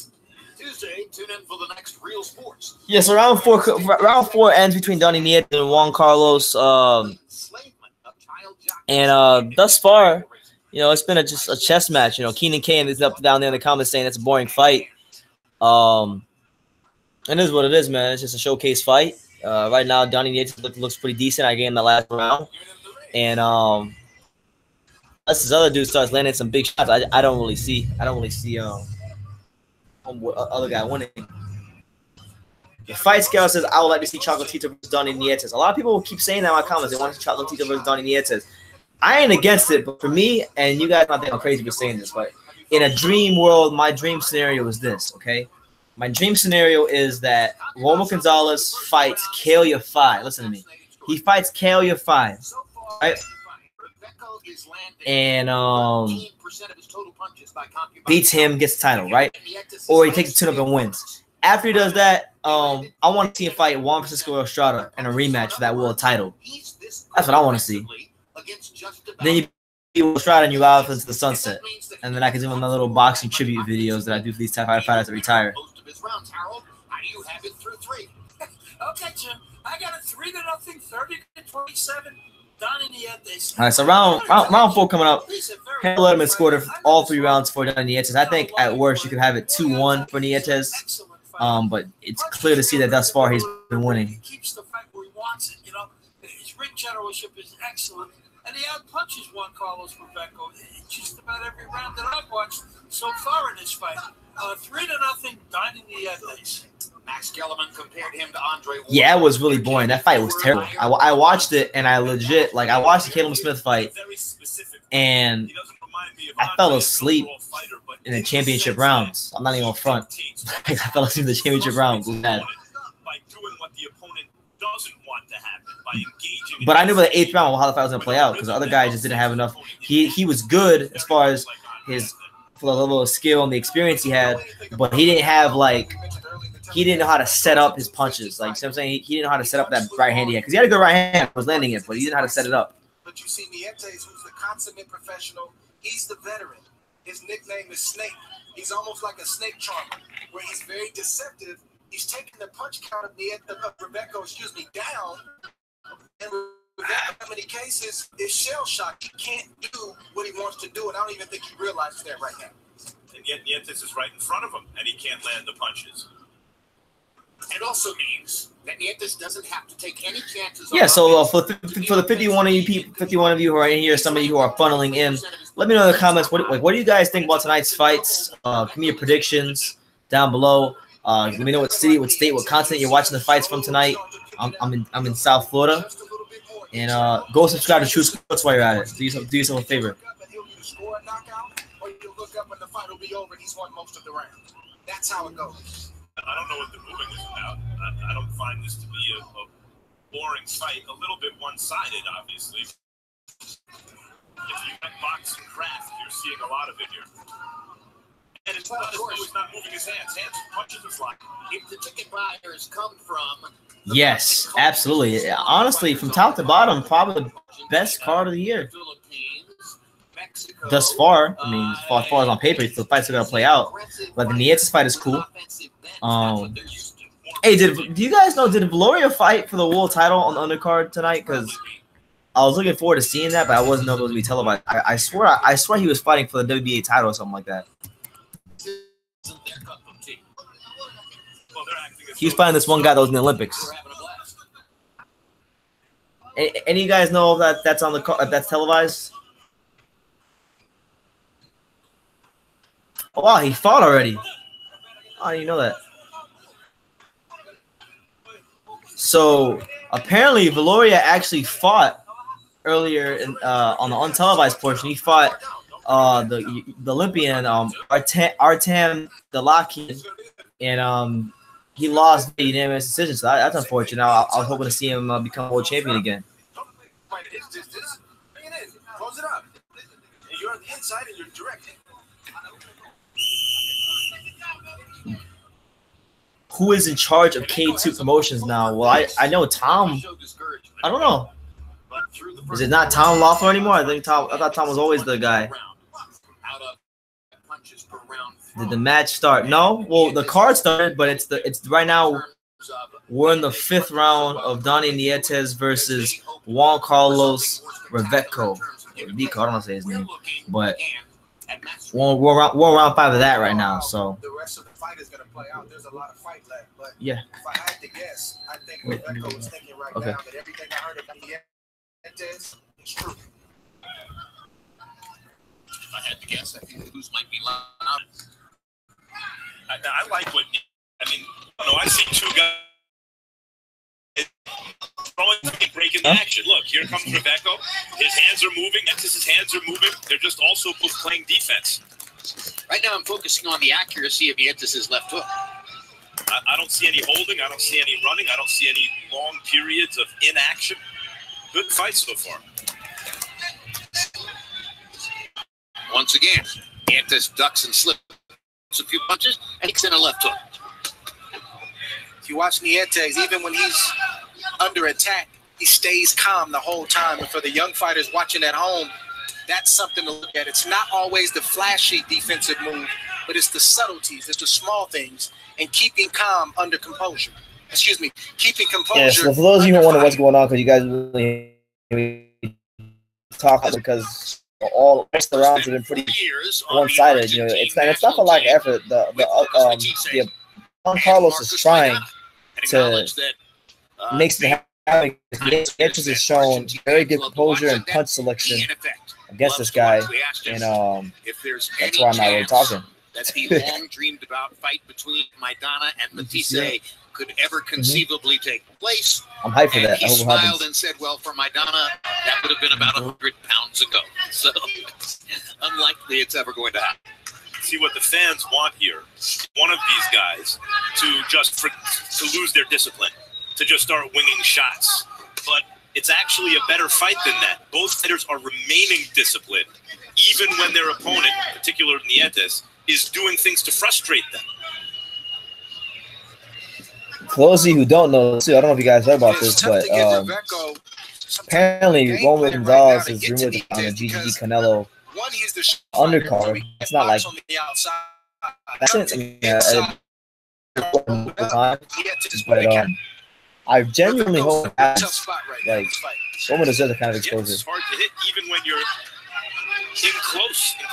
Tuesday, tune in for the next Real Sports.
Yes, so round four ends between Donnie Nietes and Juan Carlos. And thus far, it's been just a chess match. Keenan Kane is up down there in the comments saying it's a boring fight. It is what it is, man. It's just a showcase fight. Right now, Donnie Nietes looks pretty decent. I gave him the last round, and unless this other dude starts landing some big shots, I don't really see other guy winning. The Fight Scale says, I would like to see Chocolatito versus Donnie Nietes. A lot of people will keep saying that in my comments. They want to see Chocolatito versus Donnie Nietes. I ain't against it, but for me, and you guys might think I'm crazy for saying this, but in a dream world, my dream scenario is this, okay? My dream scenario is that Romo Gonzalez fights Kale Yafai. Listen to me. He fights Kale Yafai, right? And beats him, gets the title, right? Or he takes the tune-up and wins. After he does that, I want to see him fight Juan Francisco Estrada in a rematch for that world title. That's what I want to see. Then you beat Estrada and you out into the sunset. And then I can do my little boxing tribute videos that I do for these top 5 fighters that retire.
Okay, Jim. I got a 3-0, 30-27. Donnie Nietes.
All right, so round 4 coming up. Harold Letterman scored all 3 rounds for Donnie Nietes. I think at worst you could have it 2-1 for Nietes. But it's clear to see that thus far he's been winning.
He keeps the fight where he wants it, you know. His ring generalship is excellent. And he outpunches Juan Carlos Rebecco in just about every round that I've watched so far in this fight. 3-0, Donnie Nietes.
Max Kellerman compared him to Andre.
Yeah, it was really boring. That fight was terrible. I watched it, and I watched the Caleb Smith fight, and I fell asleep in the championship rounds. I'm not even on front. I fell asleep in the championship rounds. But I knew by the 8th round how the fight was going to play out because the other guy just didn't have enough. He was good as far as his for the level of skill and the experience he had, but he didn't have he didn't know how to set up his punches. Like, you know what I'm saying? He didn't know how to set up that right hand he had. Because he had a good right hand, was landing it, but he didn't know how to set it up.
But you see Nietes, who's the consummate professional, he's the veteran. His nickname is Snake. He's almost like a snake charmer, where he's very deceptive. He's taking the punch count of Rebecco, down. And Rebecco, in many cases, is shell-shocked. He can't do what he wants to do, and I don't even think he realizes that right now.
And yet Nietes is right in front of him, and he can't land the punches.
It also means that Nietes doesn't have to take any chances.
Yeah, so for the 51 of you who are in here, some of you who are funneling in, let me know in the comments what do you guys think about tonight's fights? Give me your predictions down below. Let me know what city, what state, what continent you're watching the fights from tonight. I'm in South Florida, and go subscribe to True Sports while you're at it. Do yourself a favor.
That's how it goes.
I don't know what the moving is about. I don't find this to be a boring fight. A little bit one-sided, obviously. If you like boxing craft, you're seeing a lot of it here. And it's not as though he's not moving his hands. Punches are flying.
If the ticket buyers come from...
Yes, absolutely. Honestly, from top to bottom, probably the best card of the year. Thus far, I mean, as far as on paper, the fights are going to play out. But the Nietes fight is cool. Hey, do you guys know, did Valoria fight for the world title on the undercard tonight? Because I was looking forward to seeing that, but I wasn't know if it was going to be televised. I swear he was fighting for the WBA title or something like that. He was fighting this one guy that was in the Olympics. Any of you guys know that that's on the that's televised? Oh, wow, he fought already. Oh, I didn't know that. So apparently, Valoria actually fought earlier on the untelevised portion. He fought the Olympian Artem Dalakian, and he lost the unanimous decision. So that's unfortunate. I was hoping to see him become world champion again.
Close it up. You're on the inside and you're directing.
Who is in charge of K2 Promotions now? Well, I know Tom. I don't know. Is it not Tom Loeffler anymore? I thought Tom was always the guy. Did the match start? No. Well, the card started, but it's right now. We're in the 5th round of Donnie Nietes versus Juan Carlos Rebecco. I don't want to say his name, but we're around 5 of that right now. So
the rest of the fight is going to play out. There's a lot of fight left, but
yeah.
If I had to guess, I think Rebecco was thinking right now that everything I heard about Nietes is true.
If I had to guess, I think the boost might be loud.
I like what I mean. I see two in the action. Look, here comes Rebecca. His hands are moving. Nietes' hands are moving. They're just also both playing defense.
Right now I'm focusing on the accuracy of Nietes' left hook.
I don't see any holding. I don't see any running. I don't see any long periods of inaction. Good fight so far.
Once again, Nietes ducks and slips a few punches and kicks in a left hook.
If you watch Nietes, even when he's under attack, he stays calm the whole time. And for the young fighters watching at home, that's something to look at. It's not always the flashy defensive move, but it's the subtleties, it's the small things, and keeping calm under composure. Excuse me, keeping composure.
Yeah, so for those of you who wonder what's going on, because you guys really talk because all the rounds have been pretty one-sided. You know, it's not a lack of effort. The Juan Carlos is trying to make some happen. Nietes has shown very good composure and punch selection against this guy, and that's why I'm not really talking.
That the long dreamed about fight between Maidana and Matisse could ever conceivably take place.
I'm hyped for that.
He smiled and said, well, for Maidana, that would have been about 100 pounds ago. So unlikely it's ever going to happen.
See what the fans want here. One of these guys to lose their discipline, to just start winging shots. But it's actually a better fight than that. Both fighters are remaining disciplined, even when their opponent, particularly Nietes, is doing things to frustrate them.
For those of you who don't know, too, I don't know if you guys heard about this, but apparently Roman Gonzalez is rumored on the GGG Canelo undercard. It's not like that's it. But I genuinely hope like Roman deserves a kind of exposure.
It's hard to hit even when you're in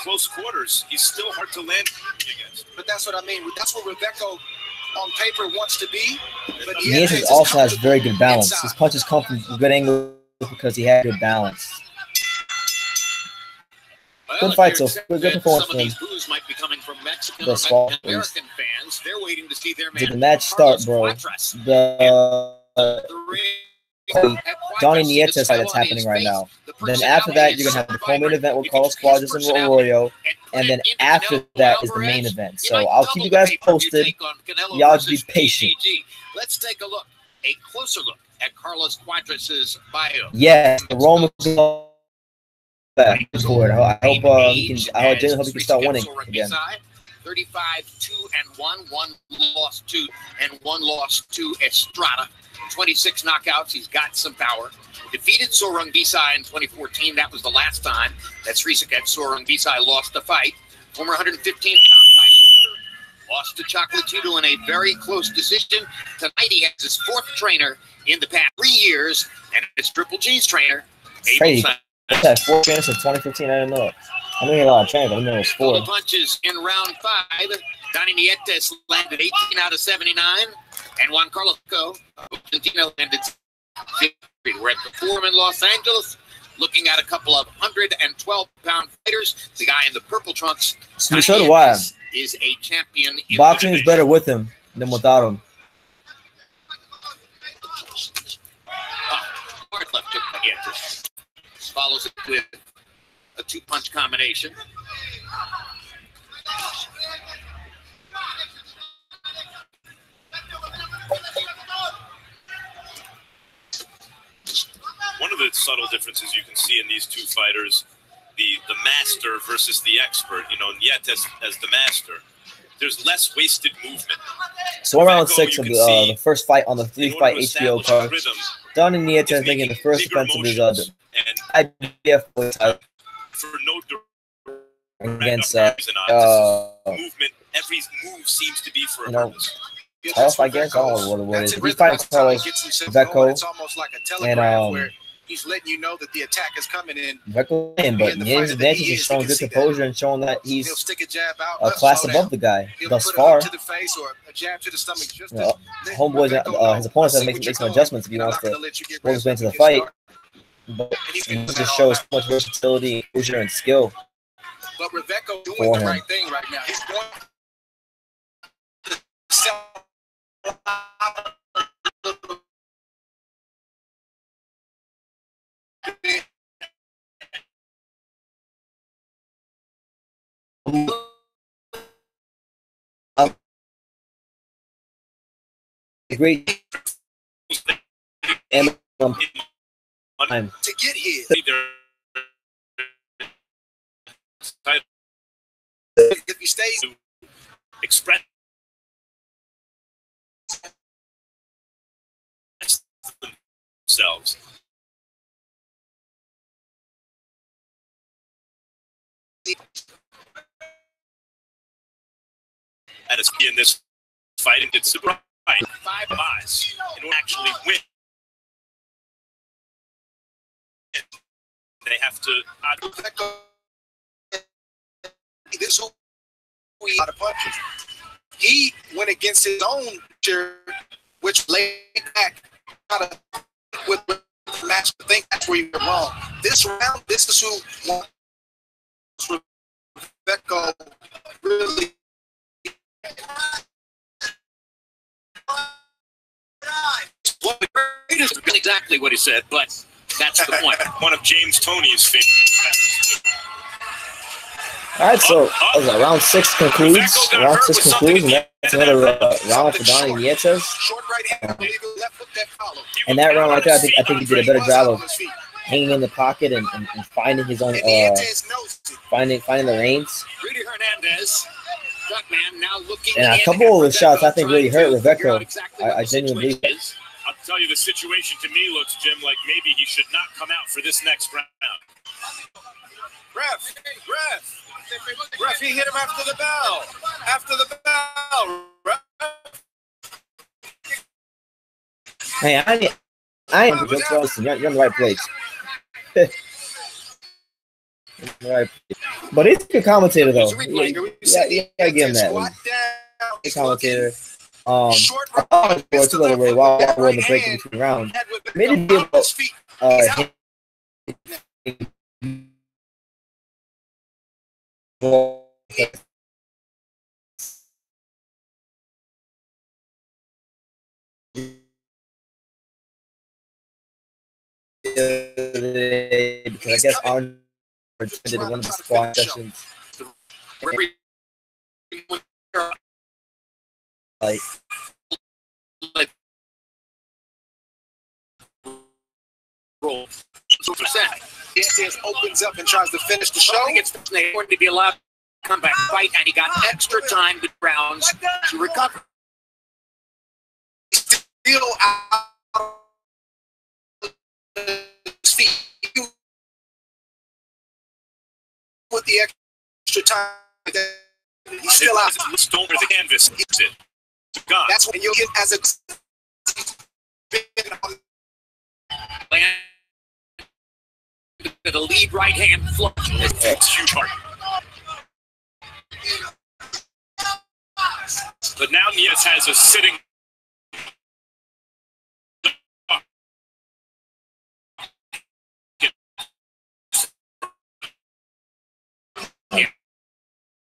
close quarters. He's still hard to land against.
But that's what I mean. That's what Rebecca on paper wants to be. But
Nietes also has very good balance. His punches come from good angles because he had good balance. Good fight, so good performance from him.
Might be coming from Mexican
thus far.
American fans. They're waiting to see their man.
Did the match start, bro? Donnie Nietes fight that's happening right now. Then after that, you're gonna have the co-main event with Carlos Cuadras and Arroyo, and then after that is the main event. So I'll keep you guys posted. Y'all just be patient.
Let's take a look, a closer look at Carlos Cuadras' bio.
Yeah, Roman. I hope he can. I genuinely hope he can start winning again.
35-2-1, one loss to and one loss to Estrada. 26 knockouts. He's got some power. Defeated Sor Rungvisai in 2014. That was the last time that Srisaket Sor Rungvisai lost a fight. Former 115-pound title holder lost to Chocolatito in a very close decision. Tonight he has his fourth trainer in the past 3 years, and it's Triple G's trainer.
Crazy. That's 4 trainers in 2015. I didn't know. I knew he had a lot of trainers. I didn't know it was 4.
Punches in round 5. Donnie Nietes landed 18 out of 79, and Juan Carlos Argentina landed 50. We're at the Forum in Los Angeles, looking at a couple of 112-pound fighters. The guy in the purple trunks,
So do I.
is a champion.
Boxing is better with him than without him.
Hard left hook by Nietes. Follows it with a 2-punch combination.
One of the subtle differences you can see in these two fighters, the master versus the expert, you know, Nietes as the master, there's less wasted movement.
So round 6 of the first fight on the 3-fight HBO card. Donnie Nietes making the first defense of his IBF
for no
against
movement. Every move seems to be for a purpose.
Carlos, I guess. I don't know what it is. He's fighting Carlos, Vecco,
It's almost like a telegram where he's letting you know that the attack is coming in.
Vecco, but Nietes is showing good composure and showing that he's
He'll stick a jab out,
a class above the guy
He'll
thus
put a
far.
hook to the face or a jab to the stomach. Just
Homeboys, his opponents have to make some adjustments if he wants to work his way into the fight. But he just shows so much versatility, composure, and skill.
But Rebecca doing the right thing right now. He's going to sell
great and time.
To get here, if he stays,
express themselves. And it's in this fight and it's surprise 5 eyes in order to actually win. They have to
this who we out of punches. He went against his own chair, which laid back with the match. I think that's where he went wrong. This round, this is who wants Rebecca really.
Exactly what he said, but that's the point.
One of James Toney's favorites.
All right, so round 6 concludes. Round 6 concludes, and that's another round for Donnie Nietes. And that round right there, I think he did a better job of hanging in the pocket and finding his own finding the reins. And a couple of the shots I think really hurt Rebecca. I genuinely believe.
I'll tell you, the situation to me looks, Jim, like maybe he should not come out for this next round.
Ref, he hit him after the bell. After the bell, ref.
Hey, I am just Wilson. You're in the right place. Right. But he's a good commentator, though. Yeah, give him that one. Good commentator. It's a little way while we're in the break in between rounds. Made him give because I guess Arnold attended one of the squad sessions. Like
roll.
Nietes opens up and tries to finish the show.
It's going to be allowed to come back fight, and he got extra time with rounds to recover.
Still out of his feet with the extra time. He's still out.
Don't over the canvas.
That's when you'll get as a
the lead right hand flush.
It's huge part. But now Nietes has a sitting.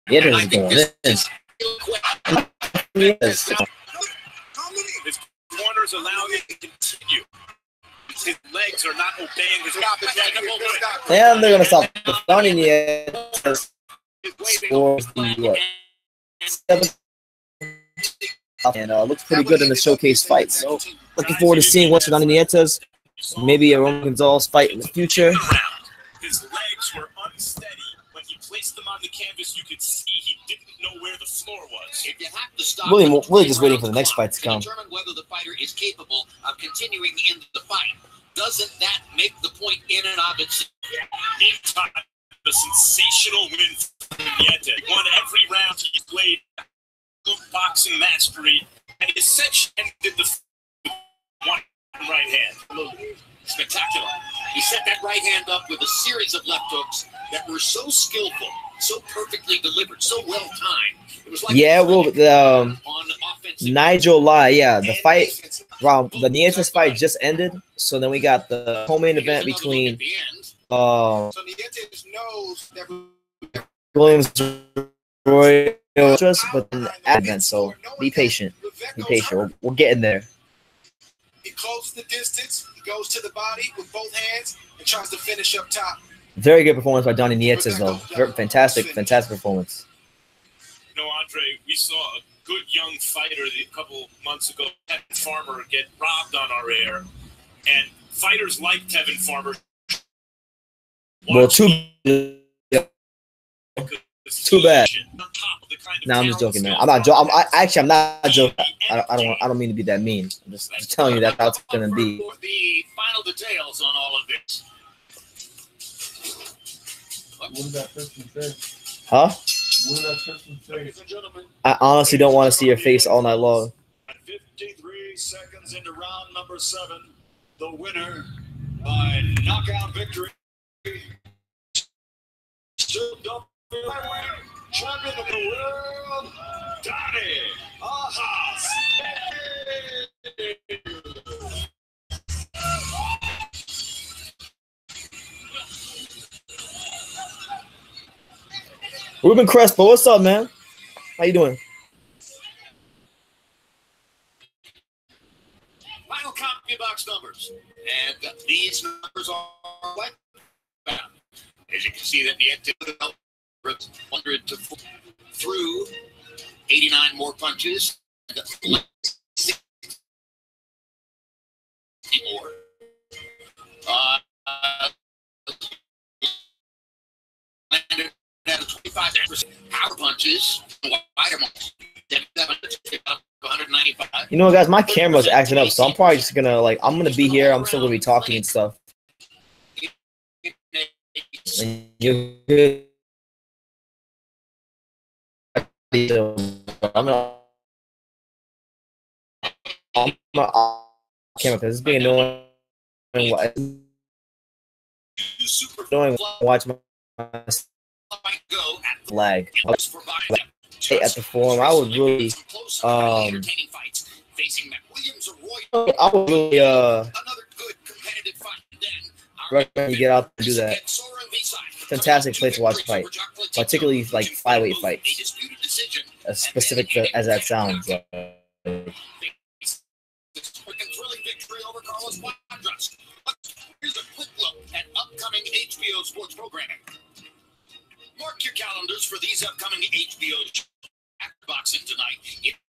It is going in. Yes.
His corners allow him to continue. His legs are not obeying his
And they're going to stop the Donnie Nietes scores the 7th. And looks pretty good in the showcase fight. So looking forward to seeing what's Donnie Nietes. Maybe a Roman Gonzalez fight in the future.
His legs were unsteady. When he placed them on the canvas, you could see he didn't know where the floor was.
If you have to stop
Really just waiting for the next fight to come.
Determine whether the fighter is capable of continuing in the fight. Doesn't that make the point in and of itself?
Meantime, the sensational win for Nietes. Won every round he played. Boxing mastery, and he essentially ended the with one right hand.
Spectacular. He set that right hand up with a series of left hooks that were so skillful, so perfectly delivered, so well timed. It was like
Nigel Lai, the fight, the Nietes fight just ended. So then we got the co-main event between Williams Roy. But then advent, so be patient. Be patient. We're getting there.
He closes the distance. He goes to the body with both hands and tries to finish up top.
Very good performance by Donnie Nietes, though. Fantastic performance.
You know, Andre, we saw a good young fighter a couple months ago, Tevin Farmer, get robbed on our air. And fighters like Tevin Farmer.
Well, too bad. No, I'm just joking, man. I'm not joking. I'm not joking. I don't mean to be that mean. I'm just telling you that's how it's gonna be.
The final details on all of this.
What did that person say?
Huh?
What did that person say?
Ladies and gentlemen,
I honestly don't want to see your face all night long.
at 53 seconds into round number 7, the winner by knockout victory, still double champion of the world, Donnie Nietes.
Ruben Crespo, what's up, man? How you doing?
Final copy box numbers. And these numbers are what? As you can see, that Nietes 100 to 4 through 89 more punches. 60 more. Landed at a 25% power punches. Wider marks. 195.
You know, guys, my camera's acting up, so I'm probably just gonna I'm gonna be here. I'm still gonna be talking and stuff. And you're good. I'm gonna camera because it's being annoying. Annoying. Watch my lag. At the forum, I would really I would really recommend you get out and do that. Fantastic place to watch fight, particularly like flyweight fights, as specific as that sounds.
Here's a quick look at upcoming HBO sports programming. Mark your calendars for these upcoming HBO boxing tonight.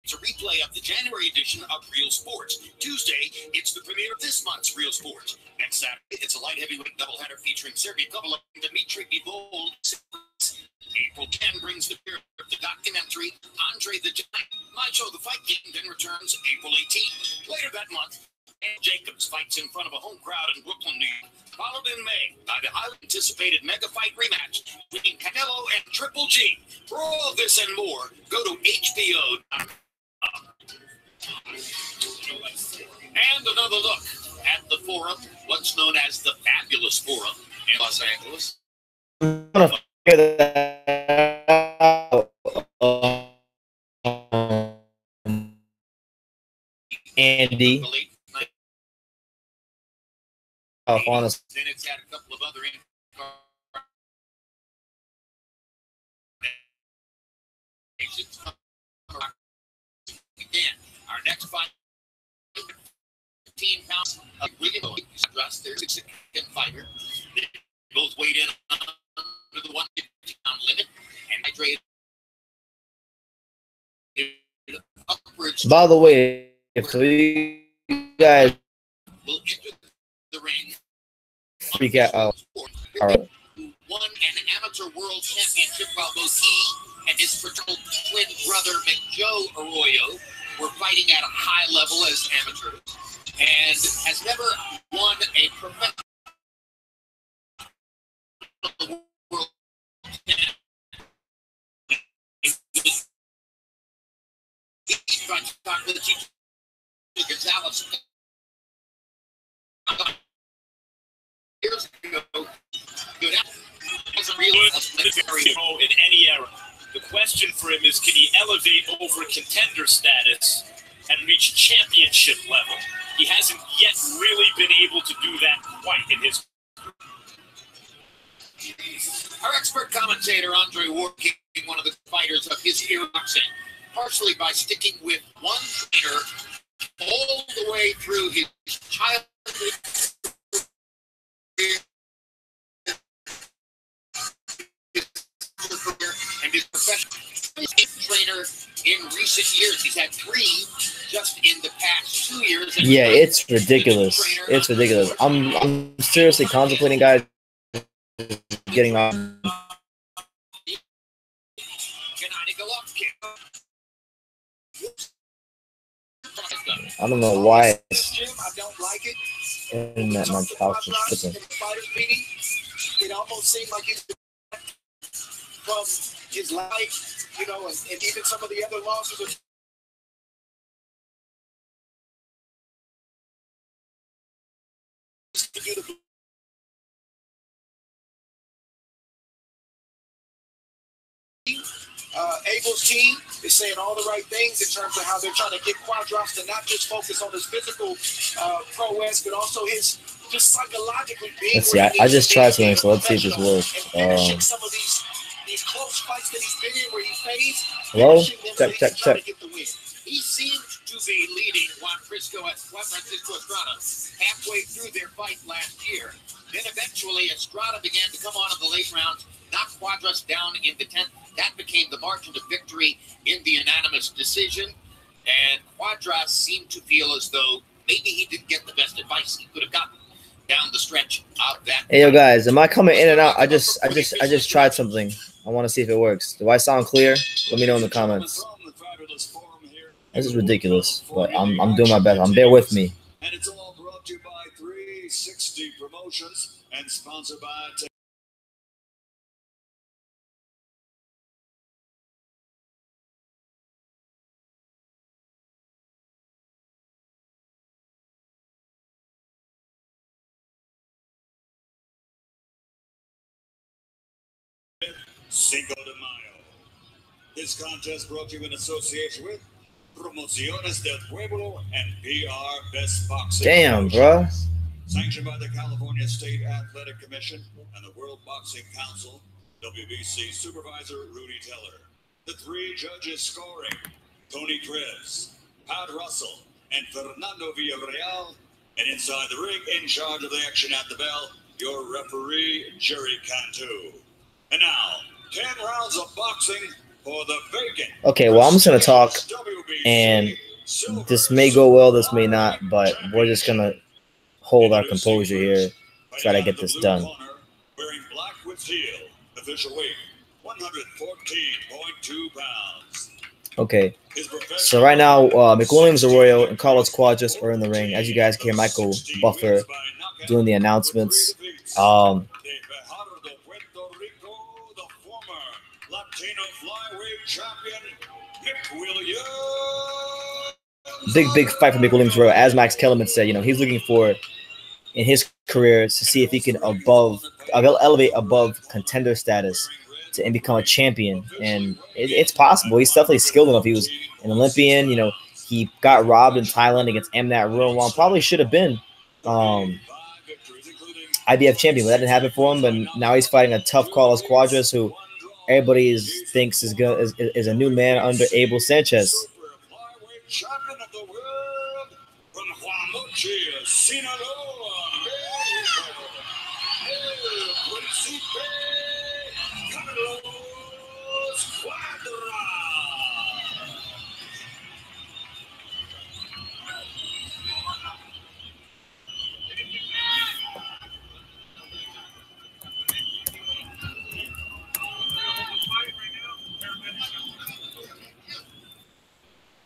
It's a replay of the January edition of Real Sports. Tuesday, it's the premiere of this month's Real Sports. And Saturday, it's a light heavyweight doubleheader featuring Sergey Kovalev and Dmitry Bivol. April 10 brings the premiere of the documentary Andre the Giant. My show, The Fight Game, then returns April 18. Later that month, Ed Jacobs fights in front of a home crowd in Brooklyn, New York. Followed in May by the highly anticipated mega fight rematch between Canelo and Triple G. For all of this and more, go to HBO.com. And another look at the forum, what's known as the Fabulous Forum in Los Angeles.
I'm gonna figure that out. Andy. Honest.
Then it's had a couple of other again, our next fight, 15 pounds of William there's a second fighter. They both weighed in under the 150-pound limit and hydrated upwards.
By the way, if you guys
will enter the ring.
Speak out. All right.
Won an amateur world championship while both he and his fraternal twin brother McJoe Arroyo were fighting at a high level as amateurs, and has never won a professional world championship. Gonzalez. Years ago, good as a real
in any era. The question for him is, can he elevate over contender status and reach championship level? He hasn't yet really been able to do that quite in his.
Our expert commentator Andre Ward became one of the fighters of his era boxing, partially by sticking with one trainer all the way through his childhood and his professional trainer in recent years. He's had 3 just in the past 2 years.
Yeah, it's ridiculous. It's ridiculous. I'm seriously contemplating, guys, getting on. I don't know why internet my house is tripping.
It almost seemed like he's from his life, you know, and even some of the other losses. Abel's team is saying all the right things in terms of how they're trying to get Cuadras to not just focus on his physical prowess, but also his just psychologically being.
Let's see. I just tried something, so let's see if this works.
Some of these close fights that he's been in where he fades.
Hello? Check.
He seemed to be leading Juan Francisco Estrada halfway through their fight last year. Then eventually Estrada began to come on in the late rounds, knocked Cuadras down in the 10th. That became the margin of victory in the unanimous decision. And Cuadras seemed to feel as though maybe he didn't get the best advice he could have gotten down the stretch of that.
Hey, yo, guys, am I coming in and out? I just tried something. I want to see if it works. Do I sound clear? Let me know in the comments. This is ridiculous, but I'm doing my best. Bear with me.
And it's all brought to you by 360 Promotions and sponsored by Cinco de Mayo. This contest brought to you in association with Promociones del Pueblo and PR Best Boxing.
Damn, bro.
Sanctioned by the California State Athletic Commission and the World Boxing Council, WBC Supervisor Rudy Teller. The 3 judges scoring, Tony Krebs, Pat Russell, and Fernando Villarreal. And inside the ring, in charge of the action at the bell, your referee, Jerry Cantu. And now, 10 rounds of boxing for the vacant.
Okay, well, I'm just going to talk, and this may go well, this may not, but we're just going to hold our composure here, try to get this done.
Wearing black with steel, official weight, 114.2 pounds.
Okay, so right now, McWilliams, Arroyo, and Carlos Cuadras are in the ring. As you guys can hear, Michael Buffer doing the announcements. Big fight for McWilliams Arroyo. As Max Kellerman said, he's looking for in his career to see if he can elevate above contender status and become a champion. And it's possible. He's definitely skilled enough. He was an Olympian. He got robbed in Thailand against Amnat Ruwan. Probably should have been IBF champion, but that didn't happen for him. But now he's fighting a tough Carlos Cuadras, who everybody thinks is a new man under Abel Sanchez.
Champion of the world from Juan, Sinaloa.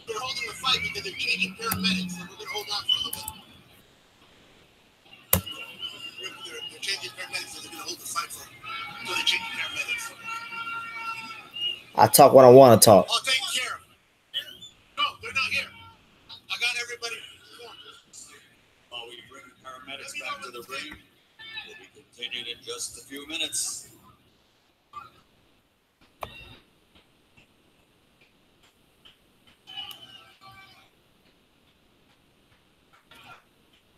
They're holding the fight because they're changing paramedics, so we're going to hold on for a little bit. They're changing paramedics, so they're going to hold the fight for until they change paramedics.
I talk what I want to talk.
I'll take care of them. No, they're not here. I got everybody.
While we bring paramedics back to the ring, will be continued in just a few minutes.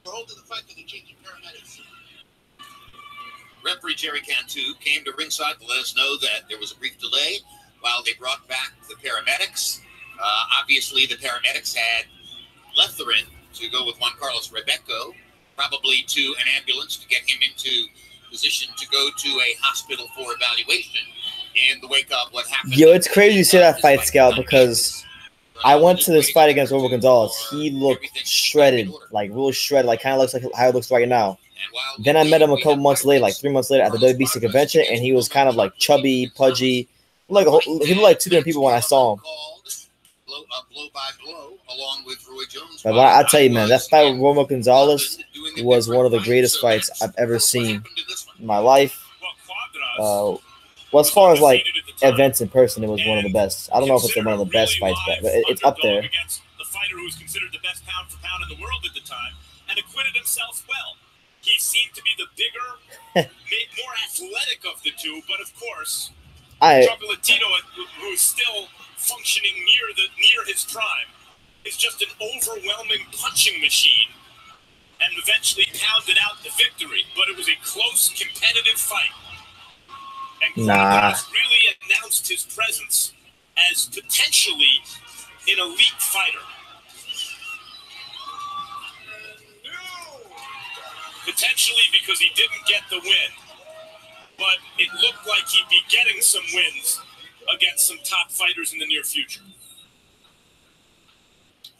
We're holding the fight because they're changing paramedics. Referee Jerry Cantu came to ringside to let us know that there was a brief delay while they brought back the paramedics. Obviously, the paramedics had left the ring to go with Juan Carlos Rebeco, probably to an ambulance to get him into position to go to a hospital for evaluation. In the wake of what happened.
Yo, it's crazy you say that, Fight Scout, because I went to this fight against Robo Gonzalez. He looked shredded, like real shredded, like kind of looks like how he looks right now. Then I met him a couple months later, like 3 months later at the WBC convention, and he was kind of like chubby, pudgy. He looked like two different people when I saw him. But I tell you, man, that fight with Romo Gonzalez was one of the greatest fights I've ever seen in my life. Well, as far as like events in person, it was one of the best. I don't know if it's one of the best fights, but it's up there.
The fighter who was considered the best pound for pound in the world at the time and acquitted himself well. He seemed to be the bigger, more athletic of the two, but of course, Chocolatito, who is still functioning near his prime, is just an overwhelming punching machine, and eventually pounded out the victory. But it was a close, competitive fight. And Cuadras really announced his presence as potentially an elite fighter. Potentially because he didn't get the win, but it looked like he'd be getting some wins against some top fighters in the near future.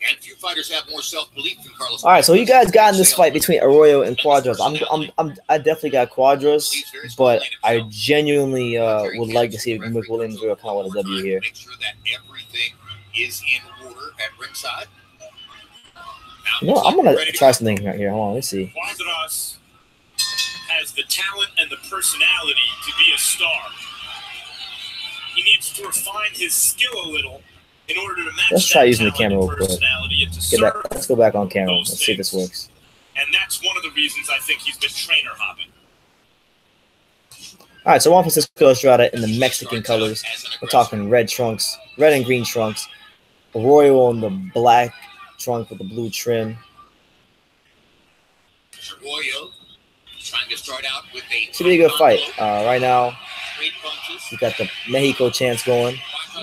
And few fighters have more self-belief than Carlos.
All right, so you guys got in this fight between Arroyo and Cuadras. I definitely got Cuadras, but I genuinely would like to see if Mick Williams will come with a W here.
Make sure that everything is in order at ringside.
You know, I'm gonna try something right here. Hold on, let's see.
Cuadras has the talent and the personality to be a star. He needs to refine his skill a little in order to match.
Let's try using the camera real quick. Let's go back on camera. Let's see if this works.
And that's one of the reasons I think he's been trainer hopping.
All right, so Juan Francisco Estrada in the Mexican colors. We're talking red trunks, red and green trunks. Arroyo on the black trunk with the blue trim.
Arroyo trying to start out with a
it's a pretty good fight. Right now, you got the Mexico chants going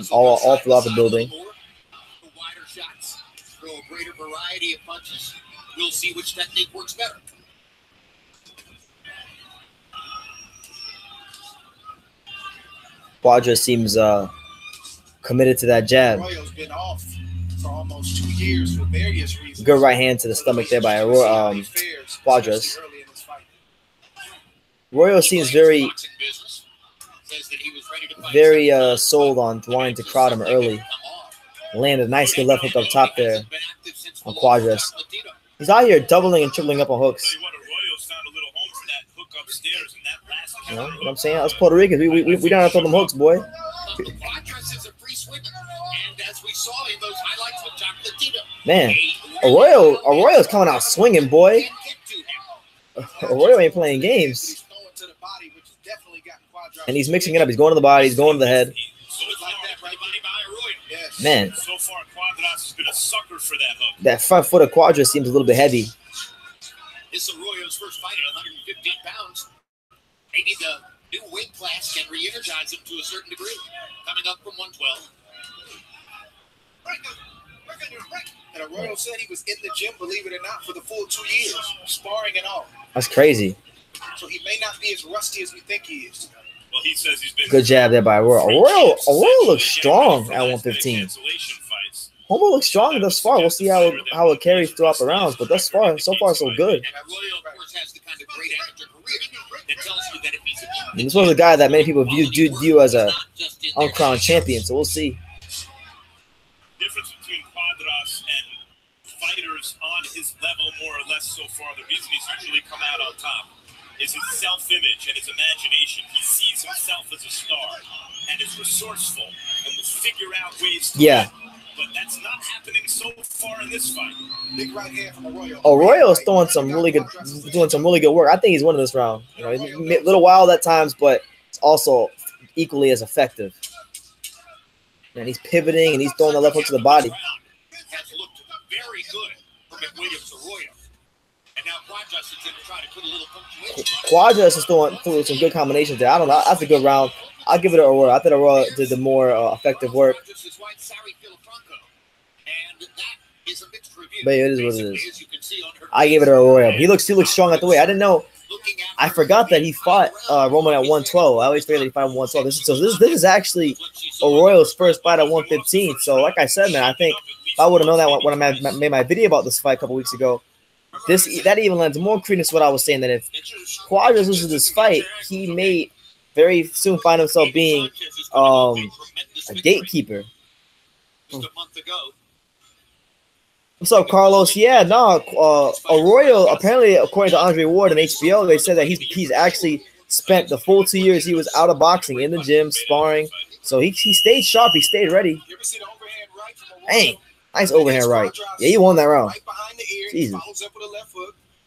all throughout the building.
Wider shots, throw a greater variety of punches. We'll see which technique works better.
Cuadras seems committed to that jab.
Arroyo's been off for almost 2 years for various reasons.
Good right hand to the stomach there by Cuadras. Arroyo seems very sold on wanting to crowd him early. Landed a nice good left hook up top there on Cuadras. He's out here doubling and tripling up on hooks. You know what I'm saying? Us Puerto Ricans, we don't have to throw them hooks, boy. Man, Arroyo's coming out swinging, boy. Arroyo ain't playing games. And he's mixing it up. He's going to the body. He's going to the head. Man.
So far, Cuadras has been a sucker for that hook.
That front foot of Cuadras seems a little bit heavy.
This is Arroyo's first fight at 115 pounds. Maybe the new weight class can re-energize him to a certain degree. Coming up from 112.
And Arroyo said he was in the gym, believe it or not, for the full 2 years, sparring and all.
That's crazy.
So he may not be as rusty as we think he is.
Well, he says he's been
good jab there by Arroyo. Arroyo looks strong at 115. Homo looks strong thus far. We'll see how it carries throughout the rounds, but thus far, so good. And this was a guy that many people view as a uncrowned champion, so we'll see.
Difference between Cuadras and fighters on his level, more or less, so far. The reason he's usually come out on top is his self-image and his imagination. He sees himself as a star and is resourceful and will figure out ways to win. But that's not happening so far in this fight.
Big right hand from Arroyo.
Arroyo is doing some really good work. I think he's winning this round. You know, he's a little wild at times, but it's also equally as effective. Man, he's pivoting and he's throwing the left hook to the body.
Has looked very good from McWilliams Arroyo. And now Cuadras is going to try to put a little punctuation.
Cuadras is throwing some good combinations there. I don't know. That's a good round. I'll give it to Arroyo. I think Arroyo did the more effective work. But it is what it is. I gave it to Arroyo. He looks strong at the weight. I didn't know I forgot that he fought Roman at 112. I always forget that he fought at 112. This is actually Arroyo's first fight at 115. So, like I said, man, I think if I would have known that when I made my video about this fight a couple weeks ago, that even lends more credence to what I was saying, that if Cuadras loses this fight, he may very soon find himself being a gatekeeper. What's up, Carlos? Yeah, no, Arroyo, apparently, according to Andre Ward and HBO, they said that he's actually spent the full 2 years he was out of boxing, in the gym, sparring. So he stayed sharp, he stayed ready. Dang, nice overhand right. Yeah, he won that round. Jesus.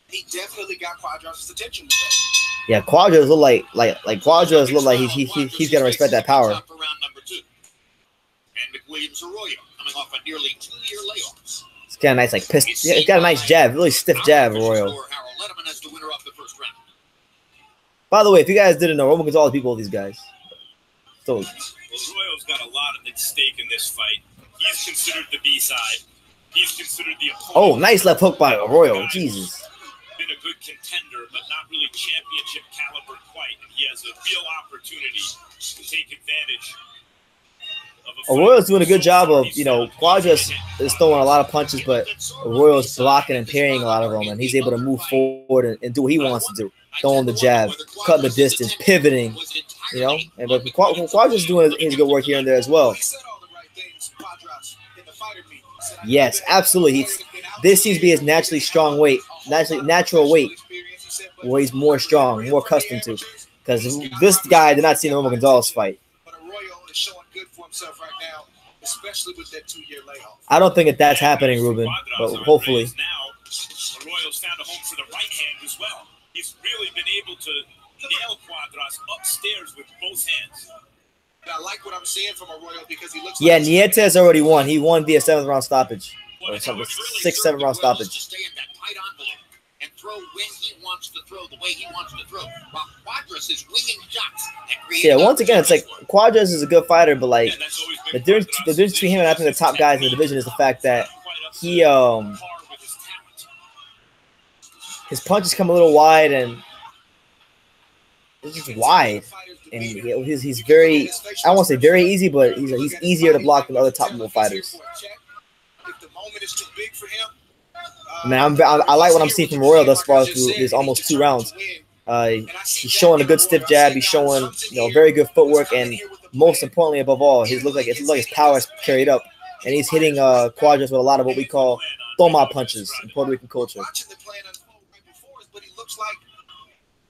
He definitely got Cuadras' attention.
Yeah, Cuadras look like Cuadras look like he's gonna respect that power.
And McWilliams Arroyo coming off a nearly 2-year layoff.
He's got a nice he's got a nice jab, really stiff jab, Arroyo. By the way, if you guys didn't know, Roman Gonzalez beat both these guys. So
Arroyo's got a lot at stake in this fight. He's considered the B-side. He's considered the opponent.
Oh, nice left hook by Arroyo. Jesus.
Been a good contender, but not really championship caliber quite. And he has a real opportunity to take advantage of a fight.
Arroyo's doing a good job of, Cuadras is throwing a lot of punches, but Arroyo's blocking and parrying a lot of them, and he's able to move forward and do what he wants to do. Throwing the jab, cutting the distance, pivoting, And but Cuadras is doing his good work here and there as well. Yes, absolutely. This seems to be his naturally strong weight, natural weight, where he's more strong, more accustomed to. Because this guy did not see the Roman Gonzalez fight.
But Arroyo is showing good for himself right now, especially with that 2-year layoff.
I don't think that's happening, Ruben, but hopefully.
Arroyo's found a home for the right hand as well. He's really been able to nail Cuadras upstairs with both hands.
And I like what I'm seeing from Arroyo because he looks.
Yeah, Nietes already won. He won via 7th round stoppage, or something, 6th, 7th round stoppage.
And throw when he wants to throw, the way he wants to throw. While Cuadras is winging shots.
Yeah, once again, it's like Cuadras is a good fighter, but like the difference between him and I think the top guys in the division is the fact that his punches come a little wide and it's just wide. And he's very, I don't want to say very easy, but he's easier to block than other top level fighters. Man, I like what I'm seeing from Arroyo thus far through these almost 2 rounds. He's showing a good stiff jab. He's showing very good footwork, and most importantly, above all, it looks like his power is carried up, and he's hitting Cuadras with a lot of what we call toma punches in Puerto Rican culture.
But he looks like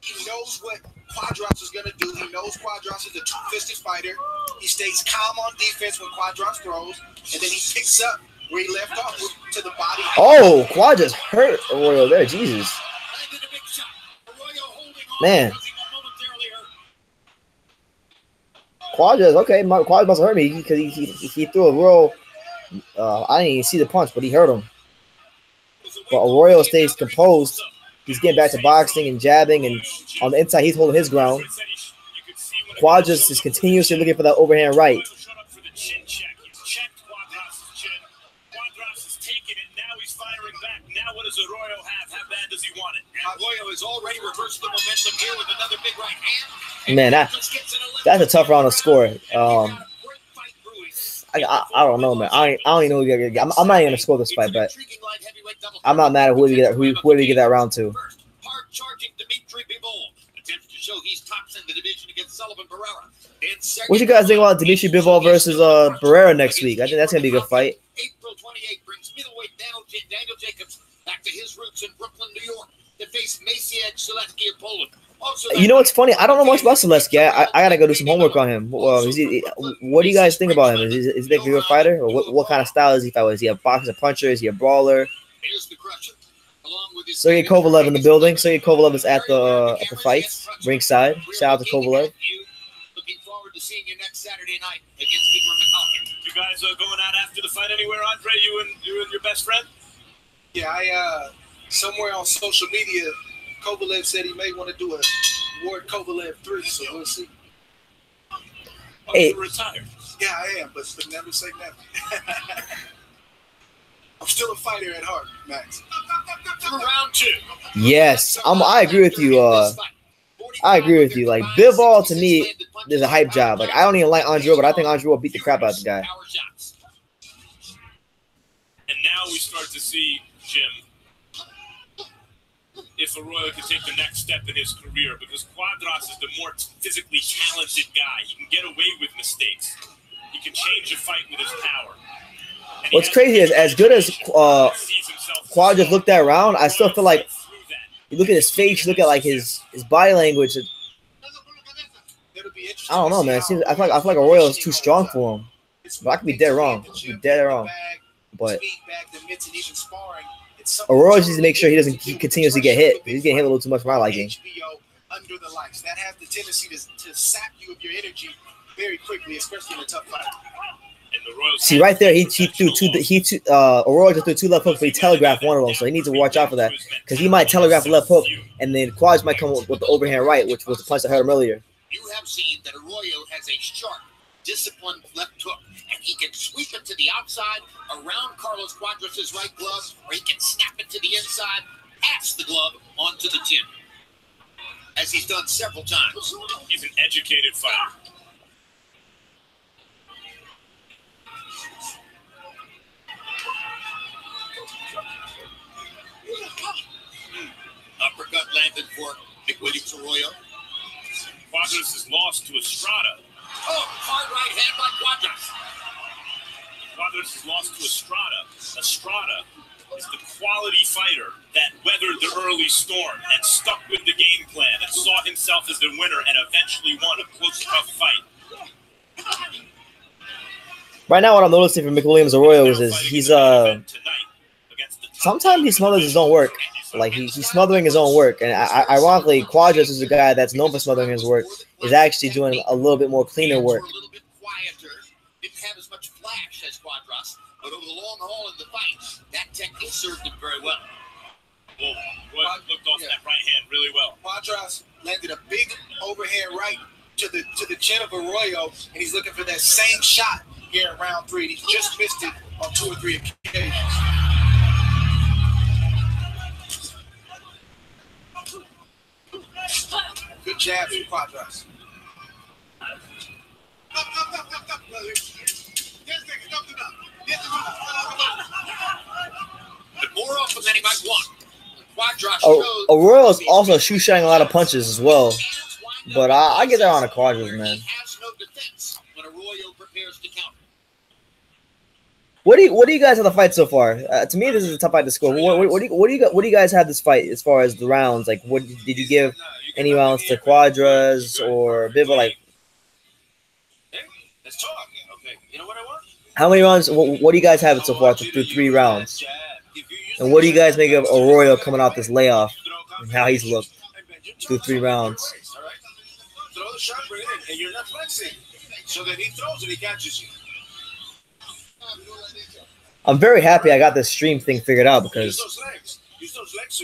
he knows what Cuadras is going to do. He knows Cuadras is a two-fisted fighter. He stays calm on defense when Cuadras throws, and then he picks up where he left off to the body.
Oh, Cuadras hurt Arroyo there. Jesus. Man. Cuadras, okay. Cuadras must have hurt me because he threw a real, I didn't even see the punch, but he hurt him. But Arroyo stays composed. He's getting back to boxing and jabbing, and on the inside, he's holding his ground. Cuadras is continuously looking for that overhand right.
Now what does Arroyo have? How bad does he want it?
Arroyo has already reversed the momentum here with another big right hand.
Man, that's a tough round to score. I don't know, man. I don't even know who you're gonna get. I'm not even gonna score this fight, but I'm not mad at who we get that round to. What do you guys think about Dimitri Bivol versus Barrera next week? I think that's gonna be a good fight.
April 28 brings middleweight Daniel Jacobs back to his roots in Brooklyn, New York, to face Maciej Silecki of Poland.
You know what's funny? I don't know much about Silecki. I gotta go do some homework on him. What do you guys think about him? Is he a good fighter, or what kind of style is he fight with? Is he a boxer, puncher? Is he a brawler? Sergey Kovalev in the building. Sergey Kovalev is at the fights, ringside. Shout out to Kovalev.
Looking forward to seeing you next Saturday night against Igor Mikhalkin.
You guys are going out after the fight anywhere, Andre? You and your best friend?
Yeah, somewhere on social media, Kovalev said he may want to do a Ward Kovalev 3, so we'll see.
Hey, you're retired.
Yeah, I am, but never say never. I'm still a fighter at heart, Max.
Round 2.
Yes, I agree with you. I agree with you. Like Bivol to me is a hype job. Like I don't even like Arroyo, but I think Arroyo will beat the crap out of the guy.
And now we start to see, Jim, if Arroyo can take the next step in his career, because Cuadras is the more physically talented guy. He can get away with mistakes. He can change a fight with his power.
What's crazy is, as good as Cuadras looked that round, I still feel like you look at his face, you look at like his body language. I don't know, man. I feel like Arroyo is too strong for him. But I could be dead wrong. But Arroyo needs to make sure he doesn't continuously get hit. He's getting hit a little too much for my liking.
Under the lights, that has the tendency to sap you of your energy very quickly, especially in a tough fight.
See right there, Arroyo just threw 2 left hooks, but he telegraphed one of them, so he needs to watch out for that because he might telegraph a left hook, and then Quads might come with the overhand right, which was the punch that hurt him earlier.
You have seen that Arroyo has a sharp, disciplined left hook, and he can sweep it to the outside around Carlos Cuadras' right glove, or he can snap it to the inside, pass the glove onto the chin, as he's done several times.
He's an educated fighter.
Uppercut landed for McWilliams Arroyo.
Cuadras has lost to Estrada.
Oh, hard right hand by Cuadras.
Cuadras has lost to Estrada. Estrada is the quality fighter that weathered the early storm and stuck with the game plan and saw himself as the winner and eventually won a close, tough fight.
Right now, what I'm noticing from McWilliams Arroyo is he's sometimes he smothers his own work. Like he's smothering his own work, and ironically, Cuadras is a guy that's known for smothering his work. Is actually doing a little bit more cleaner work.
A little bit quieter, didn't have as much flash as Cuadras, but over the long haul in the fight, that technique served him very well.
Well, looked off that right hand really well.
Cuadras landed a big overhand right to the chin of Arroyo, and he's looking for that same shot here in round 3. He's just missed it on 2 or 3 occasions. Good jab from Cuadras.
But more often than he might want, Cuadras
Arroyo is also shoe-shining a lot of punches as well. But I get that on a Cuadras, man.
He has no defense when Arroyo prepares to counter.
What do you guys have the fight so far? To me, this is a tough fight to score. What do you guys have this fight as far as the rounds? Like, what did you give any rounds to Cuadras or Bivol? Like,
Let's talk. Okay, you know what I want?
how many rounds? What do you guys have it so far through 3 rounds? And what do you guys make of Arroyo coming off this layoff and how he's looked through 3 rounds?
All right. Throw the shot right in, and you're not flexing. So that he throws and he catches you.
I'm very happy I got this stream thing figured out because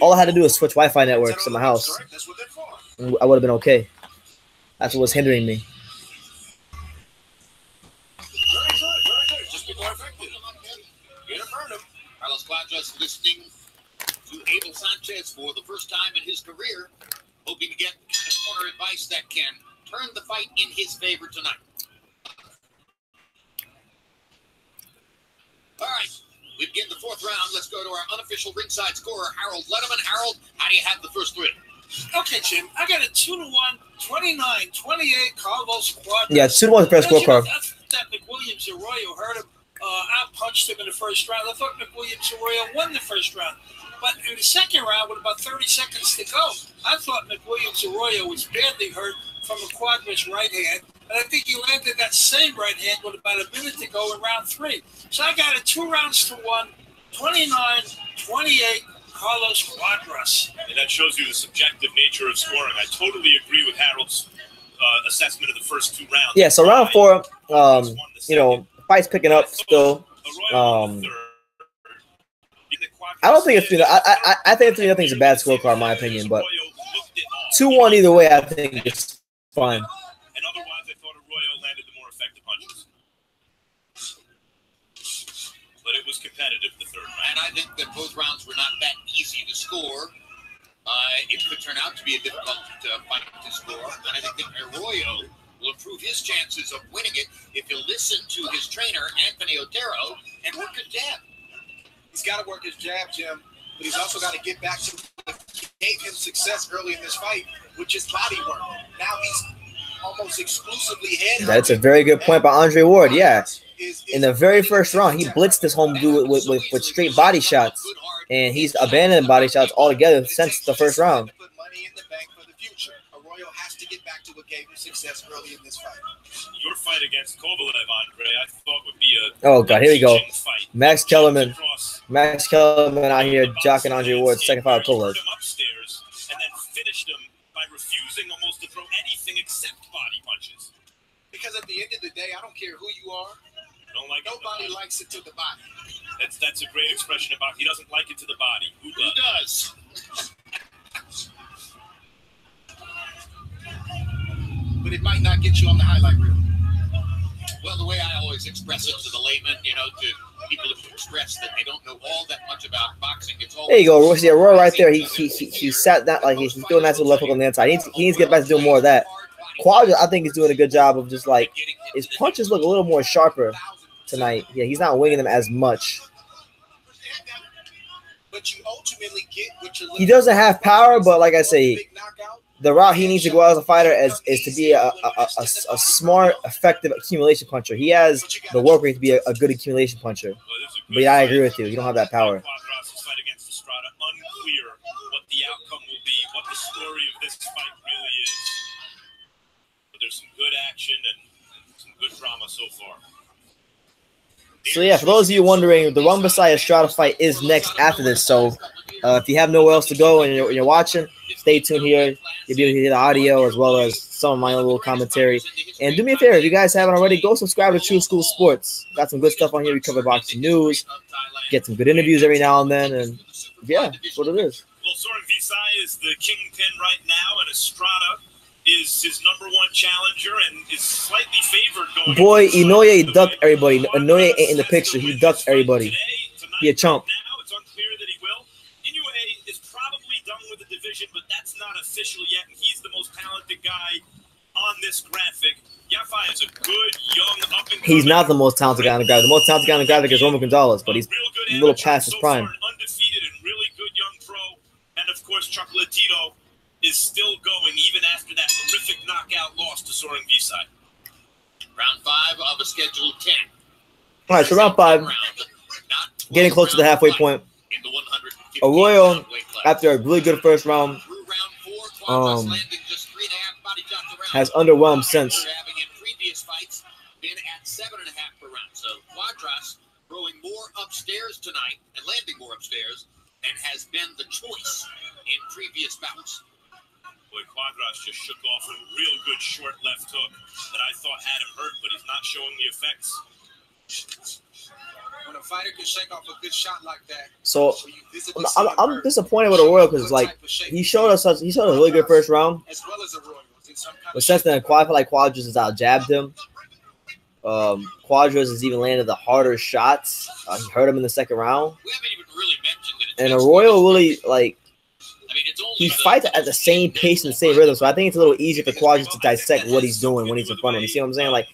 all I had to do was switch Wi-Fi networks in my house. I would have been okay. That's what was hindering me.
Very good. Just be more effective. You're gonna burn him.
Carlos Cuadras listening to Abel Sanchez for the first time in his career, hoping to get corner advice that can turn the fight in his favor tonight. All right, we begin the 4th round. Let's go to our unofficial ringside scorer, Harold Letterman. Harold, how do you have the first 3?
Okay, Jim, I got a 2-1, 29-28, Carlos Cuadras.
Yeah, 2-1 first scorecard.
That's that McWilliams Arroyo hurt him, out-punched him in the first round. I thought McWilliams Arroyo won the first round. But in the second round, with about 30 seconds to go, I thought McWilliams Arroyo was badly hurt from a Cuadras right hand. And I think he landed that same right hand with about a minute to go in round 3. So I got it 2-1, 29-28, Carlos Cuadras.
And that shows you the subjective nature of scoring. I totally agree with Harold's assessment of the first 2 rounds.
Yeah, so round 4, fight's picking up still. I don't think it's I think 3-0 is a bad scorecard in my opinion, but 2-1 either way, I think it's fine.
And otherwise, I thought Arroyo landed the more effective punches. but it was competitive the third round.
And I think that both rounds were not that easy to score. It could turn out to be a difficult fight to score. And I think that Arroyo will improve his chances of winning it if he'll listen to his trainer, Anthony Otero, and work his jab.
He's got to work his jab, Jim, but he's also got to get back to what gave him success early in this fight, which is body work. Now he's almost exclusively head.
That's a very good point by Andre Ward. Yeah. In the very first round, he blitzed this home dude with straight body shots, and he's abandoned body shots altogether since the first round.
Put money in the bank for the future. Arroyo has to get back to what gave him success early in this fight.
Your fight against Kovalev, Andre, I thought would be a
Oh god, here we go.
fight.
Max Kellerman out here jocking Andre Ward's second fight of Kovalev.
Him upstairs and then finished him by refusing almost to throw anything except body punches.
Because at the end of the day, I don't care who you are.
Don't like
Nobody likes it to the body.
That's a great expression about he doesn't like it to the body. Who does?
But it might not get you on the highlight reel.
Well, the way I always express it to the layman, you know, to people who express that they don't know all that much about boxing, it's all.
There you go. See Aurora right there. He sat down like he's doing that to the left hook on the inside. He needs to get back to doing more of that. Quadras, I think, is doing a good job of just like his punches look a little more sharper tonight. Yeah, he's not winging them as much.
But you ultimately get what you're
He doesn't have power, but like I say, the route he needs to go out as a fighter is to be a smart, effective accumulation puncher. He has the work rate to be a good accumulation puncher. But yeah, I agree with you. You don't have that power.
Cuadras' fight against Estrada, unclear what the outcome will be, what the story of this fight really is. But there's some good action and some good drama so far.
So yeah, for those of you wondering, the Rungvisai Estrada fight is next after this. So if you have nowhere else to go and you're watching, stay tuned here. You'll be able to hear the audio as well as some of my own little commentary. And do me a favor, if you guys haven't already, go subscribe to True School Sports. Got some good stuff on here. We cover boxing news, get some good interviews every now and then, and yeah, that's what it is.
Well, Rungvisai is the kingpin right now, and Estrada is his #1 challenger and is slightly favored going.
Boy, Inoue ducked everybody. Inoue ain't in the picture. He ducked everybody. He a chump.
Now it's unclear that he will. Inoue is probably done with the division, but that's not official yet, and he's the most talented guy on this graphic. Yafai is a good, young, up-and-coming.
He's not the most talented guy on the graphic. The most talented guy on the graphic is Roman Gonzalez, but he's a little past his prime.
Undefeated and really good young pro. And, of course, Chocolatito is still going even after that horrific knockout loss to Rungvisai.
Round 5 of a scheduled 10.
All right, so round 5, getting close to the halfway point. Arroyo, after a really good first round, has underwhelmed since.
Previous fights been at 7.5 per round. So Cuadras throwing more upstairs tonight and landing more upstairs, and has been the choice in previous bouts.
Boy, Cuadras just shook off a real good short left hook that I thought had him hurt, but he's not showing the effects.
When a fighter can shake off a good shot like that,
so I'm disappointed with Arroyo because like he showed a really good first round.
as well as Arroyo.
But since then, I feel like Cuadras has out jabbed him. Cuadras has even landed the harder shots. He hurt him in the second round.
We haven't even really mentioned that.
And Arroyo really like he fights at the same pace and the same rhythm. So I think it's a little easier for Cuadras to dissect what he's doing when he's in front of him. You see what I'm saying? Like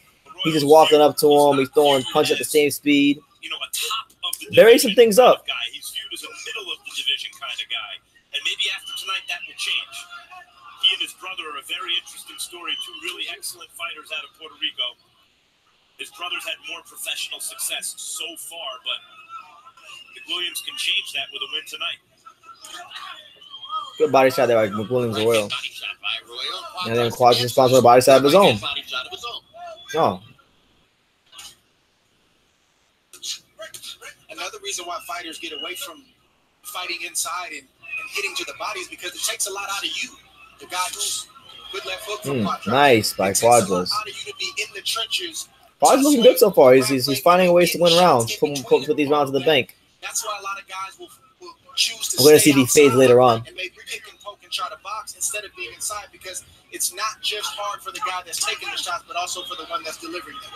he's just walking up to him, he's throwing punches at the same speed.
You know, a top of the
Vary some things up.
guy. He's viewed as a middle of the division kind of guy. And maybe after tonight that will change. He and his brother are a very interesting story. Two really excellent fighters out of Puerto Rico. His brothers had more professional success so far, but McWilliams can change that with a win tonight.
Good body shot there by McWilliams Arroyo. And then Cuadras responds with a body shot of his own. Oh.
Another reason why fighters get away from fighting inside and hitting to the body is because it takes a lot out of you. The guy who's good left hook from Cuadras.
Nice by Cuadras.
Out of you to be in the trenches.
Cuadras looking good so far. He's finding ways to win rounds. Put these rounds in the bank.
That's why a lot of guys will choose to
We're going to see if he fades later on.
and maybe pick and poke and try to box instead of being inside, because it's not just hard for the guy that's taking the shots, but also for the one that's delivering them.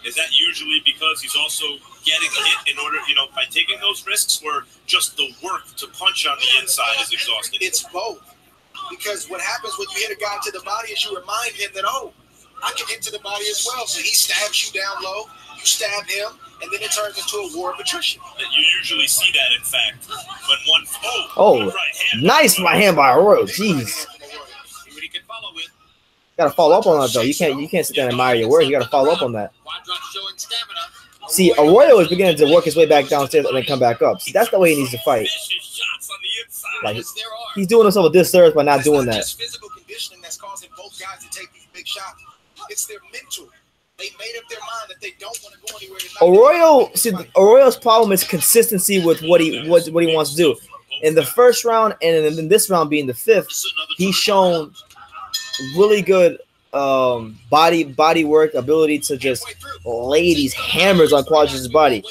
Is that usually because he's also getting hit in order, by taking those risks, or just the work to punch on the inside is exhausting?
It's both. Because what happens when you hit a guy to the body is you remind him that, oh, I can hit to the body as well. So he stabs you down low, you stab him, and then it turns into a war of attrition.
You usually see that, in fact, when one...
Oh, nice right hand by Arroyo. Jeez. Gotta follow up on that, though. You can't sit there and admire your work. You gotta follow up on that. See, Arroyo is beginning to work his way back downstairs and then come back up. See, that's the way he needs to fight. Like, he's doing himself a disservice by not doing that.
It's physical conditioning that's causing both guys to take these big shots. It's their mental. They made up their mind that they don't want to go anywhere tonight.
Arroyo's problem is consistency with what he wants to do. In the first round and in this round being the fifth, he's shown really good body work, ability to just lay these hammers on Cuadras' body.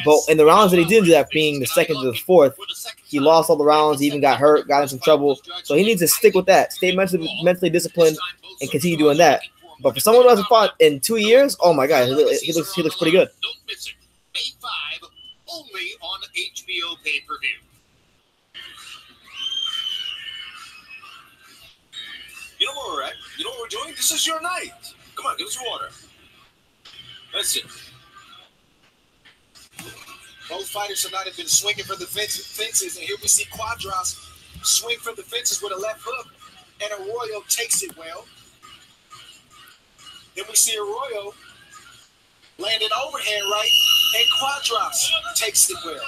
But in the rounds that he didn't do that, being the second to the fourth, he lost all the rounds. He even got hurt, got in some trouble. So he needs to stick with that, stay mentally disciplined, and continue doing that. But for someone who hasn't fought in 2 years, oh my God, he looks pretty good.
Don't miss it. May 5, only on HBO pay-per-view.
You know where we're at? You know what we're doing? This is your night. Come on, give us your water. That's it.
Both fighters tonight have been swinging for the fences, and here we see Cuadras swing for the fences with a left hook, and Arroyo takes it well. Then we see Arroyo land an overhand right, and Cuadras takes it well.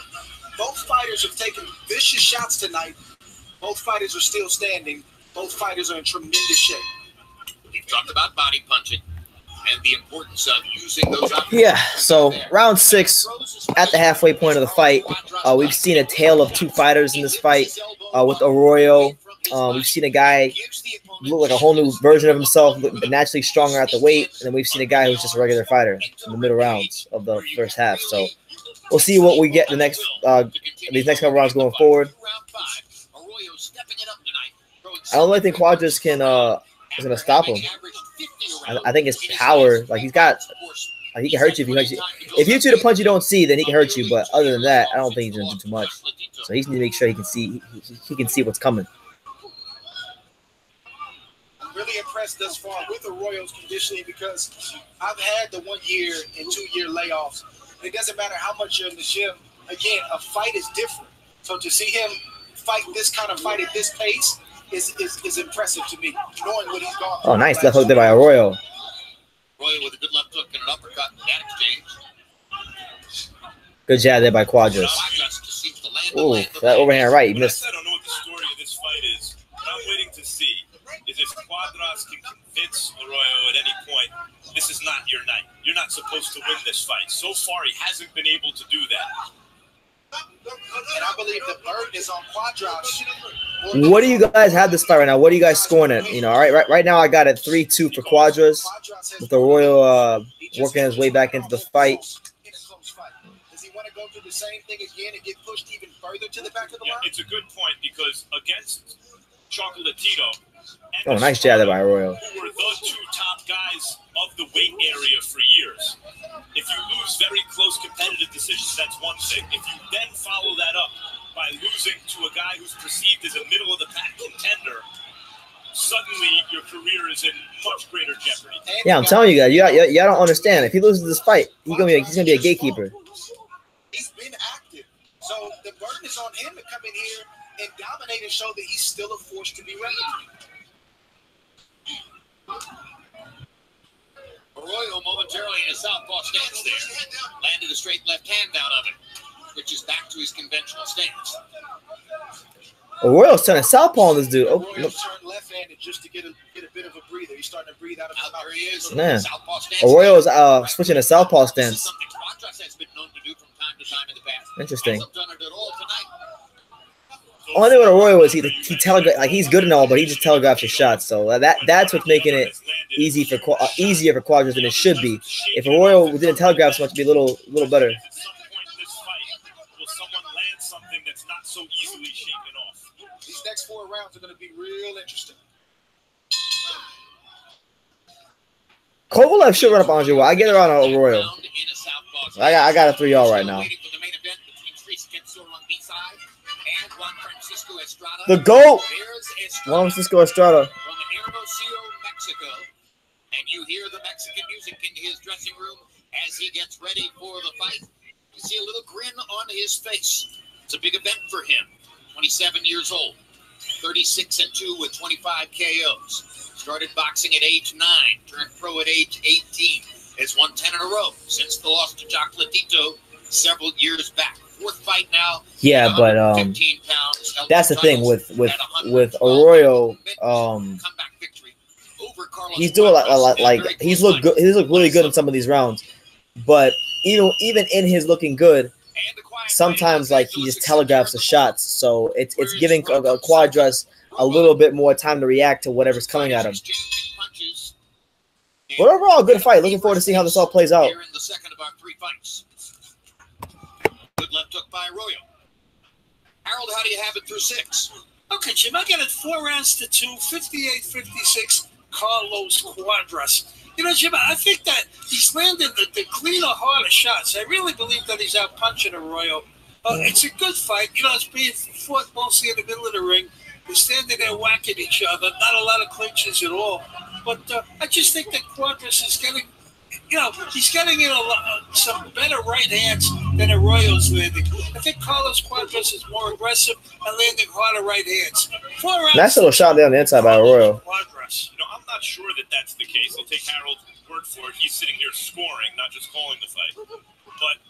Both fighters have taken vicious shots tonight. Both fighters are still standing. Both fighters are in tremendous shape.
We've talked about body punching and the importance of using those.
Yeah, so round 6, at the halfway point of the fight, we've seen a tale of two fighters in this fight with Arroyo. We've seen a guy look like a whole new version of himself, naturally stronger at the weight, and then we've seen a guy who's just a regular fighter in the middle rounds of the first half. So we'll see what we get in the next these next couple rounds going forward. I don't really think Cuadras is gonna stop him. I think his power, like he can hurt you if he hurts you. If you do the punch you don't see, then he can hurt you. But other than that, I don't think he's gonna do too much. So he needs to make sure he can see what's coming.
I'm really impressed thus far with Arroyo's conditioning because I've had the 1 year and 2 year layoffs. It doesn't matter how much you're in the gym. Again, a fight is different. So to see him fight this kind of fight at this pace is impressive to me, knowing what he's gone through.
Oh, nice left hook there by Arroyo.
Arroyo with a good left hook and an uppercut in that exchange.
Good jab there by Cuadras. Ooh, that overhand right, he missed.
I don't know what the story of this fight is. What I'm waiting to see is if Cuadras can convince Arroyo at any point, this is not your night. You're not supposed to win this fight. So far, he hasn't been able to do that.
And I believe the burden is on Cuadras.
What do you guys have this fight right now? What are you guys scoring at? All right now I got it 3-2 for Cuadras, with Arroyo working his way back into the fight.
Does he want to go through the same thing again and get pushed even further to the back of the line?
It's a good point because against Chocolatito,
oh, nice jab there by Arroyo.
who were the two top guys of the weight area for years. If you lose very close competitive decisions, that's one thing. If you then follow that up by losing to a guy who's perceived as a middle-of-the-pack contender, suddenly your career is in much greater jeopardy.
Yeah, I'm telling you guys, y'all don't understand. If he loses this fight, he's gonna be a gatekeeper.
He's been active, so the burden is on him to come in here and dominate and show that he's still a force to be reckoned with.
Arroyo momentarily in a southpaw stance there. Landed a straight left hand out of it, which is back to his conventional stance.
Arroyo's turning southpaw on this dude. Oh,
Arroyo's turned left-handed just to get a bit of a breather. He's starting to breathe out of his mouth.
There he is.
Man,
Southpaw stance.
Arroyo's switching to southpaw stance.
Something Cuadras has been known to do from time to time in the past.
Interesting.
Hasn't done it at all tonight.
Only thing with Arroyo is he telegraph, like he's good and all, but he just telegraphs his shots. So that's what's making it easier for Cuadras than it should be. If Arroyo didn't telegraph so much, it'd be a little better.
At some point in this fight, will someone land something that's not so easily shaken off?
These next 4 rounds are going to be real interesting.
Kovalev should run up on Juan. I get around Arroyo. I got a 3-0 right now. The GOAT, Juan Francisco Estrada.
From Hermosillo, Mexico. And you hear the Mexican music in his dressing room as he gets ready for the fight. You see a little grin on his face. It's a big event for him. 27 years old, 36-2 with 25 KOs. Started boxing at age 9, turned pro at age 18. Has won 10 in a row since the loss to Chocolatito several years back. Fourth fight now.
Yeah, but that's the thing with Arroyo. He's doing like he's looked good. He's looked really good in some of these rounds, but even in his looking good, sometimes like he just telegraphs the shots. So it's giving Cuadras a little bit more time to react to whatever's coming at him. But overall, good fight. Looking forward to seeing how this all plays out.
Here in the second of our 3 fights. Good left hook by Arroyo. Harold, how do you have it through 6?
Okay, Jim, I got it 4 rounds to 2, 58-56, Carlos Cuadras. You know, Jim, I think that he's landed the cleaner, harder shots. I really believe that he's out punching Arroyo. It's a good fight. You know, it's being fought mostly in the middle of the ring. We're standing there whacking each other. Not a lot of clinches at all. But I just think that Cuadras is getting, he's getting in some better right hands than Arroyo's landing. I think Carlos Cuadras is more aggressive and landing harder right hands. 4 rounds.
Nice little shot down the inside by Arroyo.
I'm not sure that that's the case. I'll take Harold's word for it. He's sitting here scoring, not just calling the fight. But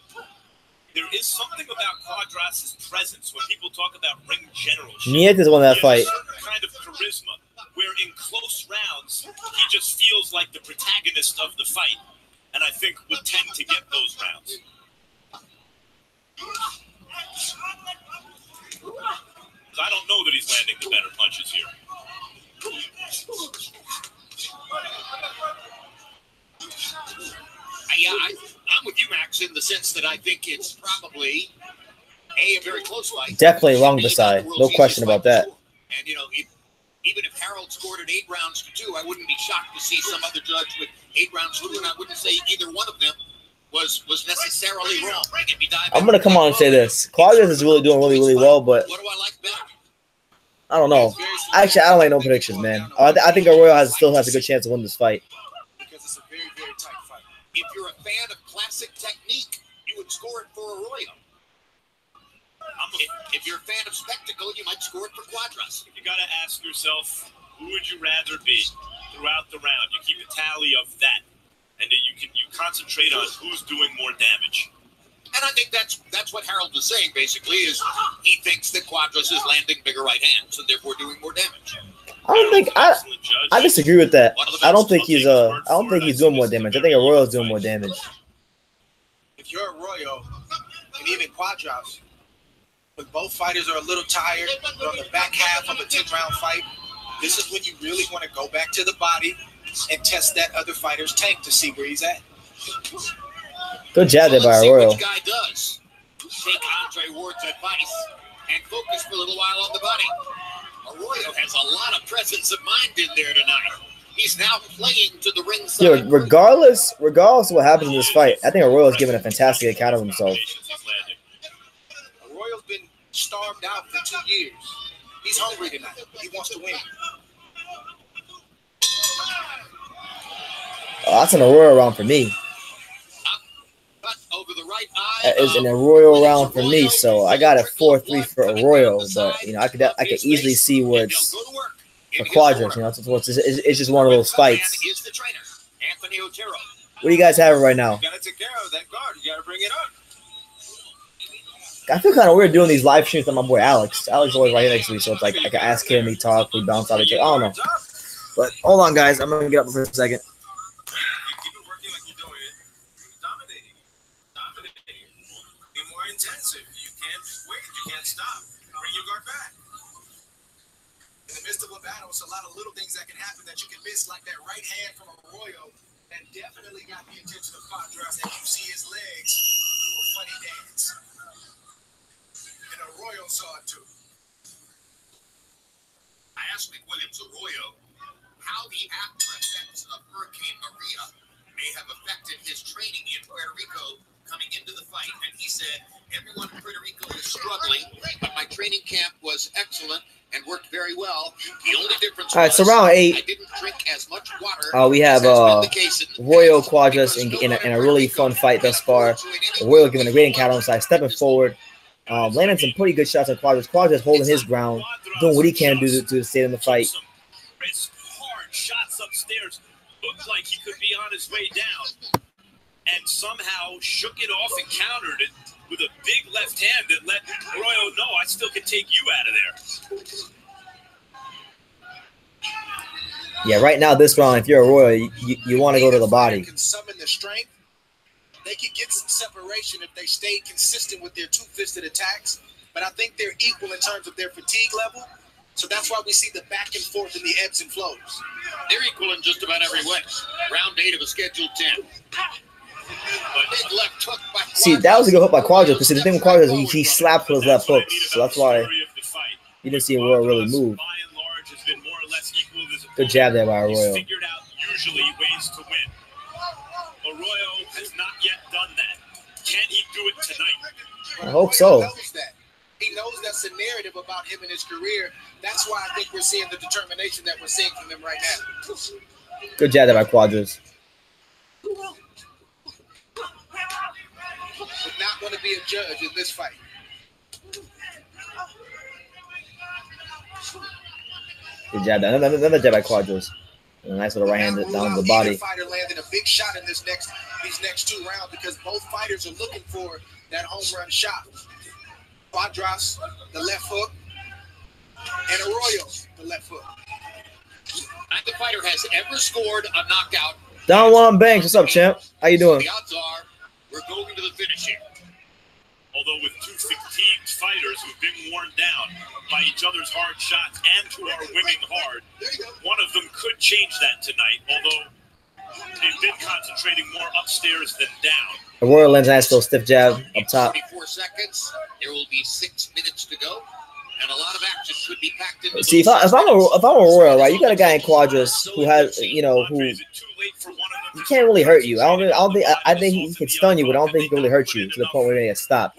there is something about Cuadras' presence when people talk about ring generalship.
Nietes won that fight.
He has a certain kind of charisma where in close rounds, he just feels like the protagonist of the fight. And I think would tend to get those rounds. I don't know that he's landing the better punches here.
I'm with you, Max, in the sense that I think it's probably a very close fight.
Definitely Rungvisai. No question about that.
And, even if Harold scored it 8 rounds to 2, I wouldn't be shocked to see some other judge with 8 rounds to 2, and I wouldn't say either one of them was necessarily wrong.
I'm going to come on and say this. Cuadras is really doing really well, but
what do I like better?
I don't know. Actually, I don't like no predictions, man. I think Arroyo still has a good chance to win this fight.
Because it's a very, very tight fight.
If you're a fan of classic technique, you would score it for Arroyo. If you're a fan of spectacle, you might score it for Cuadras.
You got to ask yourself, who would you rather be throughout the round? You keep a tally of that, and you concentrate on who's doing more damage.
And I think that's what Harold was saying, basically, is he thinks that Cuadras is landing bigger right hands and therefore doing more damage.
I disagree with that. I don't think he's doing more damage. I think Arroyo's doing more damage.
If you're Arroyo and even Cuadras, when both fighters are a little tired, they're on the back half of a 10-round fight, this is when you really want to go back to the body and test that other fighter's tank to see where he's at.
Good jab there by Arroyo.
Which guy does take Andre Ward's advice and focus for a little while on the body. Arroyo has a lot of presence of mind in there tonight. He's now playing to the ringside.
Yeah, regardless of what happens in this fight, I think Arroyo's giving a fantastic account of himself.
Arroyo's been starved out for 2 years. He's hungry tonight. He wants to win.
Oh, that's an Arroyo round for me.
Over the right eye.
That is an Arroyo round for me, so I got a 4-3 for Arroyo, but I could easily see where it's for Cuadras. It's just one of those fights. What do you guys have right now?
You gotta take care of that guard. You gotta bring it up.
I feel kind of weird doing these live streams with my boy Alex. Alex is always right next to me, so it's like I can ask him, he talk, we bounce out each other. I don't know. But hold on, guys. I'm gonna get up for a second.
Intensive. You can't wait. You can't stop. Bring your guard back. In the midst of a battle, it's a lot of little things that can happen that you can miss, like that right hand from Arroyo that definitely got the attention of Cuadras, and you see his legs do a funny dance. And Arroyo saw it too.
I asked McWilliams Arroyo how the after effects of Hurricane Maria may have affected his training in Puerto Rico coming into the fight. And he said, everyone in Puerto Rico is struggling, but my training camp was excellent and worked very well. The only difference
All right, so round 8.
I didn't drink as much water.
We have Arroyo Cuadras in a really fun fight thus far. Arroyo giving a great encounter on side, stepping forward, landing some pretty good shots on Cuadras. Cuadras holding his ground, doing what he can do to stay in the fight.
Hard shots upstairs. Looked like he could be on his way down, and somehow shook it off and countered it with a big left hand that let Arroyo know I still can take you out of there.
Yeah, right now this round, if you're Arroyo, you want to go to the body.
Can summon the strength. They could get some separation if they stay consistent with their two-fisted attacks. But I think they're equal in terms of their fatigue level. So that's why we see the back and forth and the ebbs and flows.
They're equal in just about every way. Round 8 of a scheduled 10. Big left hook by
See, that was a good hook by Cuadras, because the thing with Cuadras is he slapped with his left hook. So that's why you didn't see Arroyo really move. Good jab there by Arroyo.
Figured out usually ways to win. Arroyo has not yet done that. Can he do it tonight?
I hope so.
He knows that's a narrative about him and his career. That's why I think we're seeing the determination that we're seeing from him right now.
Good jab there by Cuadras.
Would not want to be a judge in this fight.
Good jab there. Another jab by Cuadras. A nice little right hand down the body.
Fighter landed a big shot in these next 2 rounds because both fighters are looking for that home run shot. Cuadras, the left hook, and Arroyo, the left hook.
Neither fighter has ever scored a knockout.
Don Juan Banks, what's up, champ? How you doing?
The odds are we're going to the finish here.
Although with 2 fatigued fighters who've been worn down by each other's hard shots and who are winging hard, one of them could change that tonight, although they've been concentrating more upstairs than down.
Arroyo lands a nice little stiff jab up top.
44 seconds. There will be 6 minutes to go, and a lot of action could be packed into.
See, if I'm Arroyo, right, you got a guy in Cuadras who has, who he can't really hurt you. I think he can stun you, but I don't think he can really hurt you to the point where you get stopped.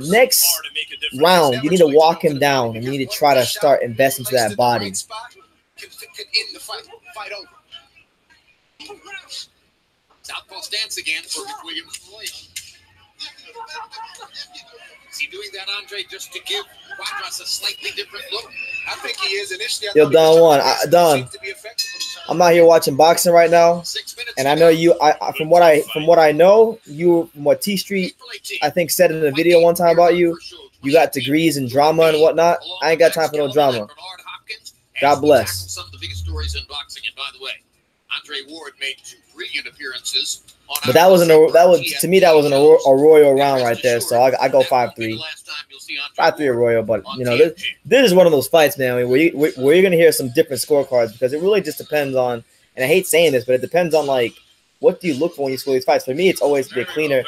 Next round, you need to walk him down, and you need to try to start investing into that body.
Southpaw stance again for McWilliams. Is he doing that, Andre, just to give Cuadras a slightly different look?
I think he is. Initially,
Yo, Don Juan, Don, I'm out here watching boxing right now, and I know you. From what I know, you from what T Street, I think, said in a video one time about you. You got degrees in drama and whatnot. I ain't got time for no drama. God bless.
Some of the biggest stories in boxing, and by the way, Andre Ward made 2 brilliant appearances.
But that was to me that was an Arroyo round right there. So I go 5-3, 5-3 Arroyo. But this is one of those fights, man, where you're gonna hear some different scorecards because it really just depends on. And I hate saying this, but it depends on like what do you look for when you score these fights. For me, it's always to be a cleaner,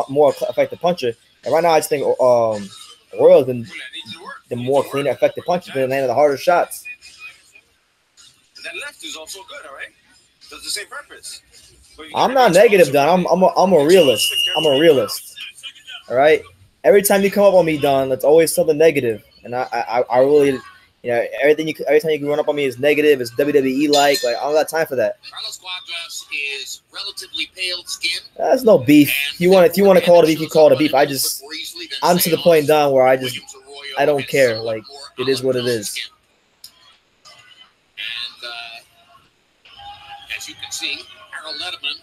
more effective puncher. And right now, I just think Arroyo's been the more cleaner, effective puncher, been landing the harder shots.
And that left is also good, all right? Does the same purpose.
I'm not negative, Don. I'm a realist. I'm a realist. All right. Every time you come up on me, Don, that's always something negative, and I really, every time you can run up on me is negative. It's WWE like I don't got time for that.
Carlos Cuadras is relatively pale skin.
That's no beef. If you want to call it a beef, you call it a beef. I'm to the point, Don, where I don't care. Like it is what it is.
And as you can see, Harold Letterman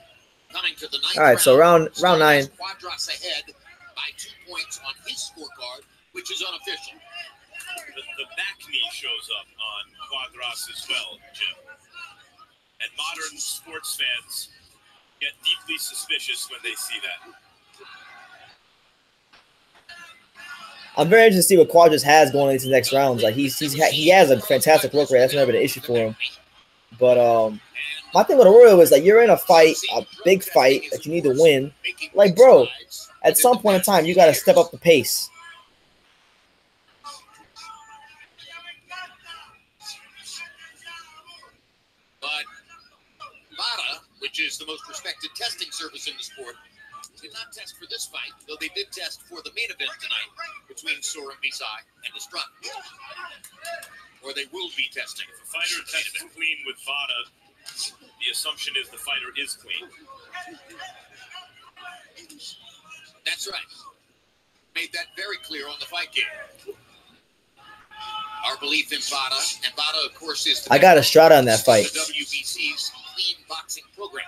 coming to the 9th
All right, so round 9.
Cuadras ahead by 2 points on his scorecard, which is unofficial.
The back knee shows up on Cuadras as well, Jim. And modern sports fans get deeply suspicious when they see that.
I'm very interested to see what Cuadras has going into the next rounds. Like he has a fantastic work rate. That's never been an issue for him. But my thing with Arroyo is like you're in a fight, a big fight that you need to win. Like, bro, at some point in time, you got to step up the pace.
But Mata, which which is the most respected testing service in the sport, did not test for this fight, though they did test for the main event tonight between Sor and Rungvisai and Estrada. Or they will be testing.
If a fighter tests clean with Vada, the assumption is the fighter is clean.
That's right. Made that very clear on the fight game. Our belief in Vada, and Vada, of course, is
I got Estrada on that fight.
The WBC's clean boxing program.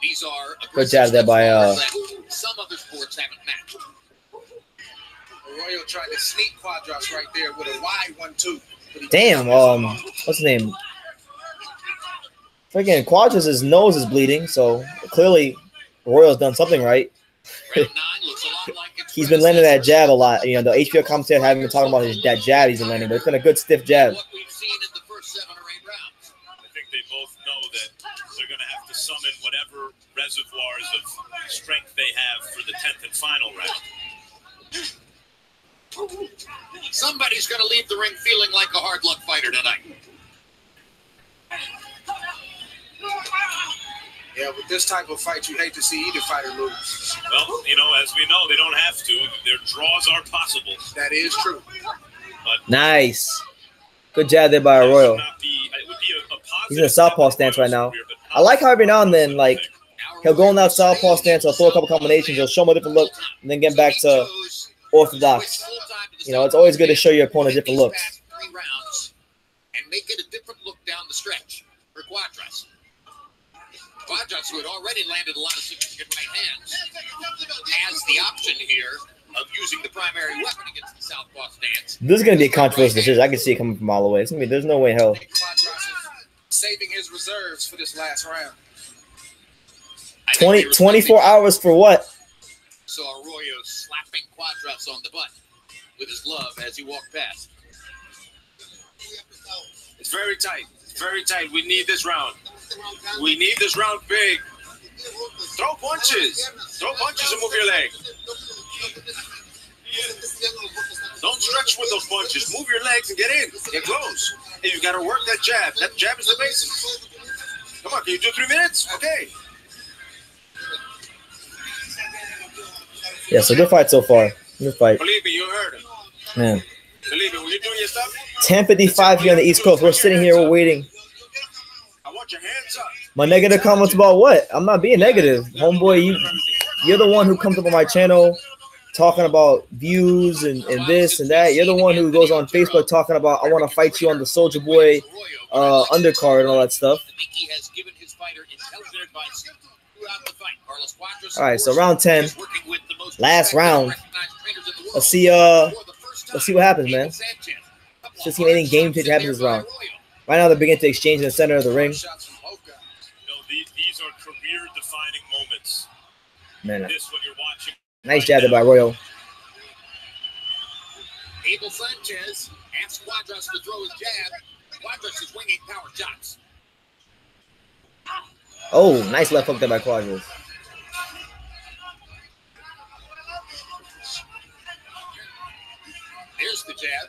These are
good job there by
some other sports haven't matched.
Arroyo tried to sneak Cuadras right there with a wide 1-2.
Damn, what's his name? Freaking Cuadras' nose is bleeding, so clearly Arroyo's done something right. He's been landing that jab a lot. You know, the HBO commentator haven't been talking about that jab he's been landing, but it's been a good stiff jab.
What we've seen in the first 7 or 8 rounds.
I think they both know that they're going to have to summon whatever reservoirs of strength they have for the 10th and final round.
Somebody's going to leave the ring feeling like a hard luck fighter tonight.
Yeah, with this type of fight, you hate to see either fighter lose.
Well, you know, as we know, they don't have to. Their draws are possible.
That is true.
But
Nice. Good jab there by Arroyo. He's in a southpaw stance right now. I like how every now and then, like, he'll go in that southpaw stance, he'll throw a couple combinations, he'll show him a different look, and then get back to orthodox. You know, it's always good to show your opponent different looks.
3 rounds and make it a different look down the stretch for Cuadras. Cuadras, who had already landed a lot of significant right hands, has the option here of using the primary weapon against the southpaw stance.
This is going to be a controversial decision. I can see it coming from all the way. It's gonna be, there's no way in hell.
Saving his reserves for this last round.
24 hours for what?
So Arroyo slapping Cuadras on the butt with his glove as he walked past.
It's very tight. It's very tight. We need this round. We need this round big. Throw punches. Throw punches and move your leg. Don't stretch with those punches. Move your legs and get in. Get close. And you got to work that jab. That jab is the basis. Come on, can you do 3 minutes? Okay.
Yeah, so good fight so far. Good fight.
Believe me, you heard him.
Man.
Believe me, when you're doing your stuff.
10:55 here on the East Coast. We're sitting here, we're waiting.
I want your hands up.
My negative comments about what? I'm not being negative. Homeboy, you're the one who comes up on my channel talking about views and this and that. You're the one who goes on Facebook talking about, I want to fight you on the Soldier Boy undercard and all that stuff. All right, so round 10, last round. Let's see what happens, man. Let's just see anything game changer happens this round. Right now, they're beginning to exchange in the center of the ring.
These are career-defining moments.
Man,
this what you're watching.
Nice jab there by Arroyo.
Abel Sanchez asks Cuadras to throw his jab. Cuadras is winging power shots.
Oh, nice left hook there by Cuadras.
Here's the jab.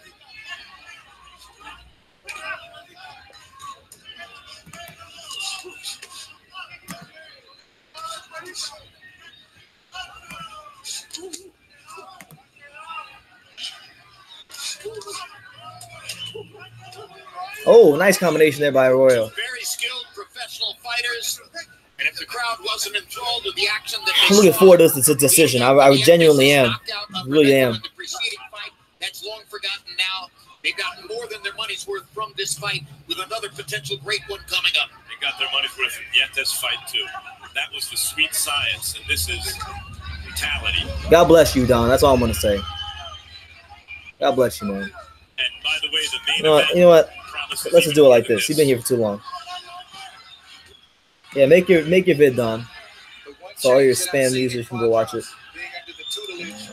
Oh, nice combination there by Arroyo.
Very skilled professional fighters. And if the crowd wasn't enthralled with the action that
I'm looking forward to this decision. I genuinely am. Really am.
The preceding fight, that's long forgotten now. They've gotten more than their money's worth from this fight with another potential great one coming up.
They got their money's worth from Nietes fight too. That was the sweet science, and this is brutality.
God bless you, Don. That's all I'm gonna say. God bless you, man.
And by the way, the main
you know what? Let's just do it like this. You've been here for too long. Yeah, make your vid, Don. So all your spam users can go watch it.
Being under the tutelage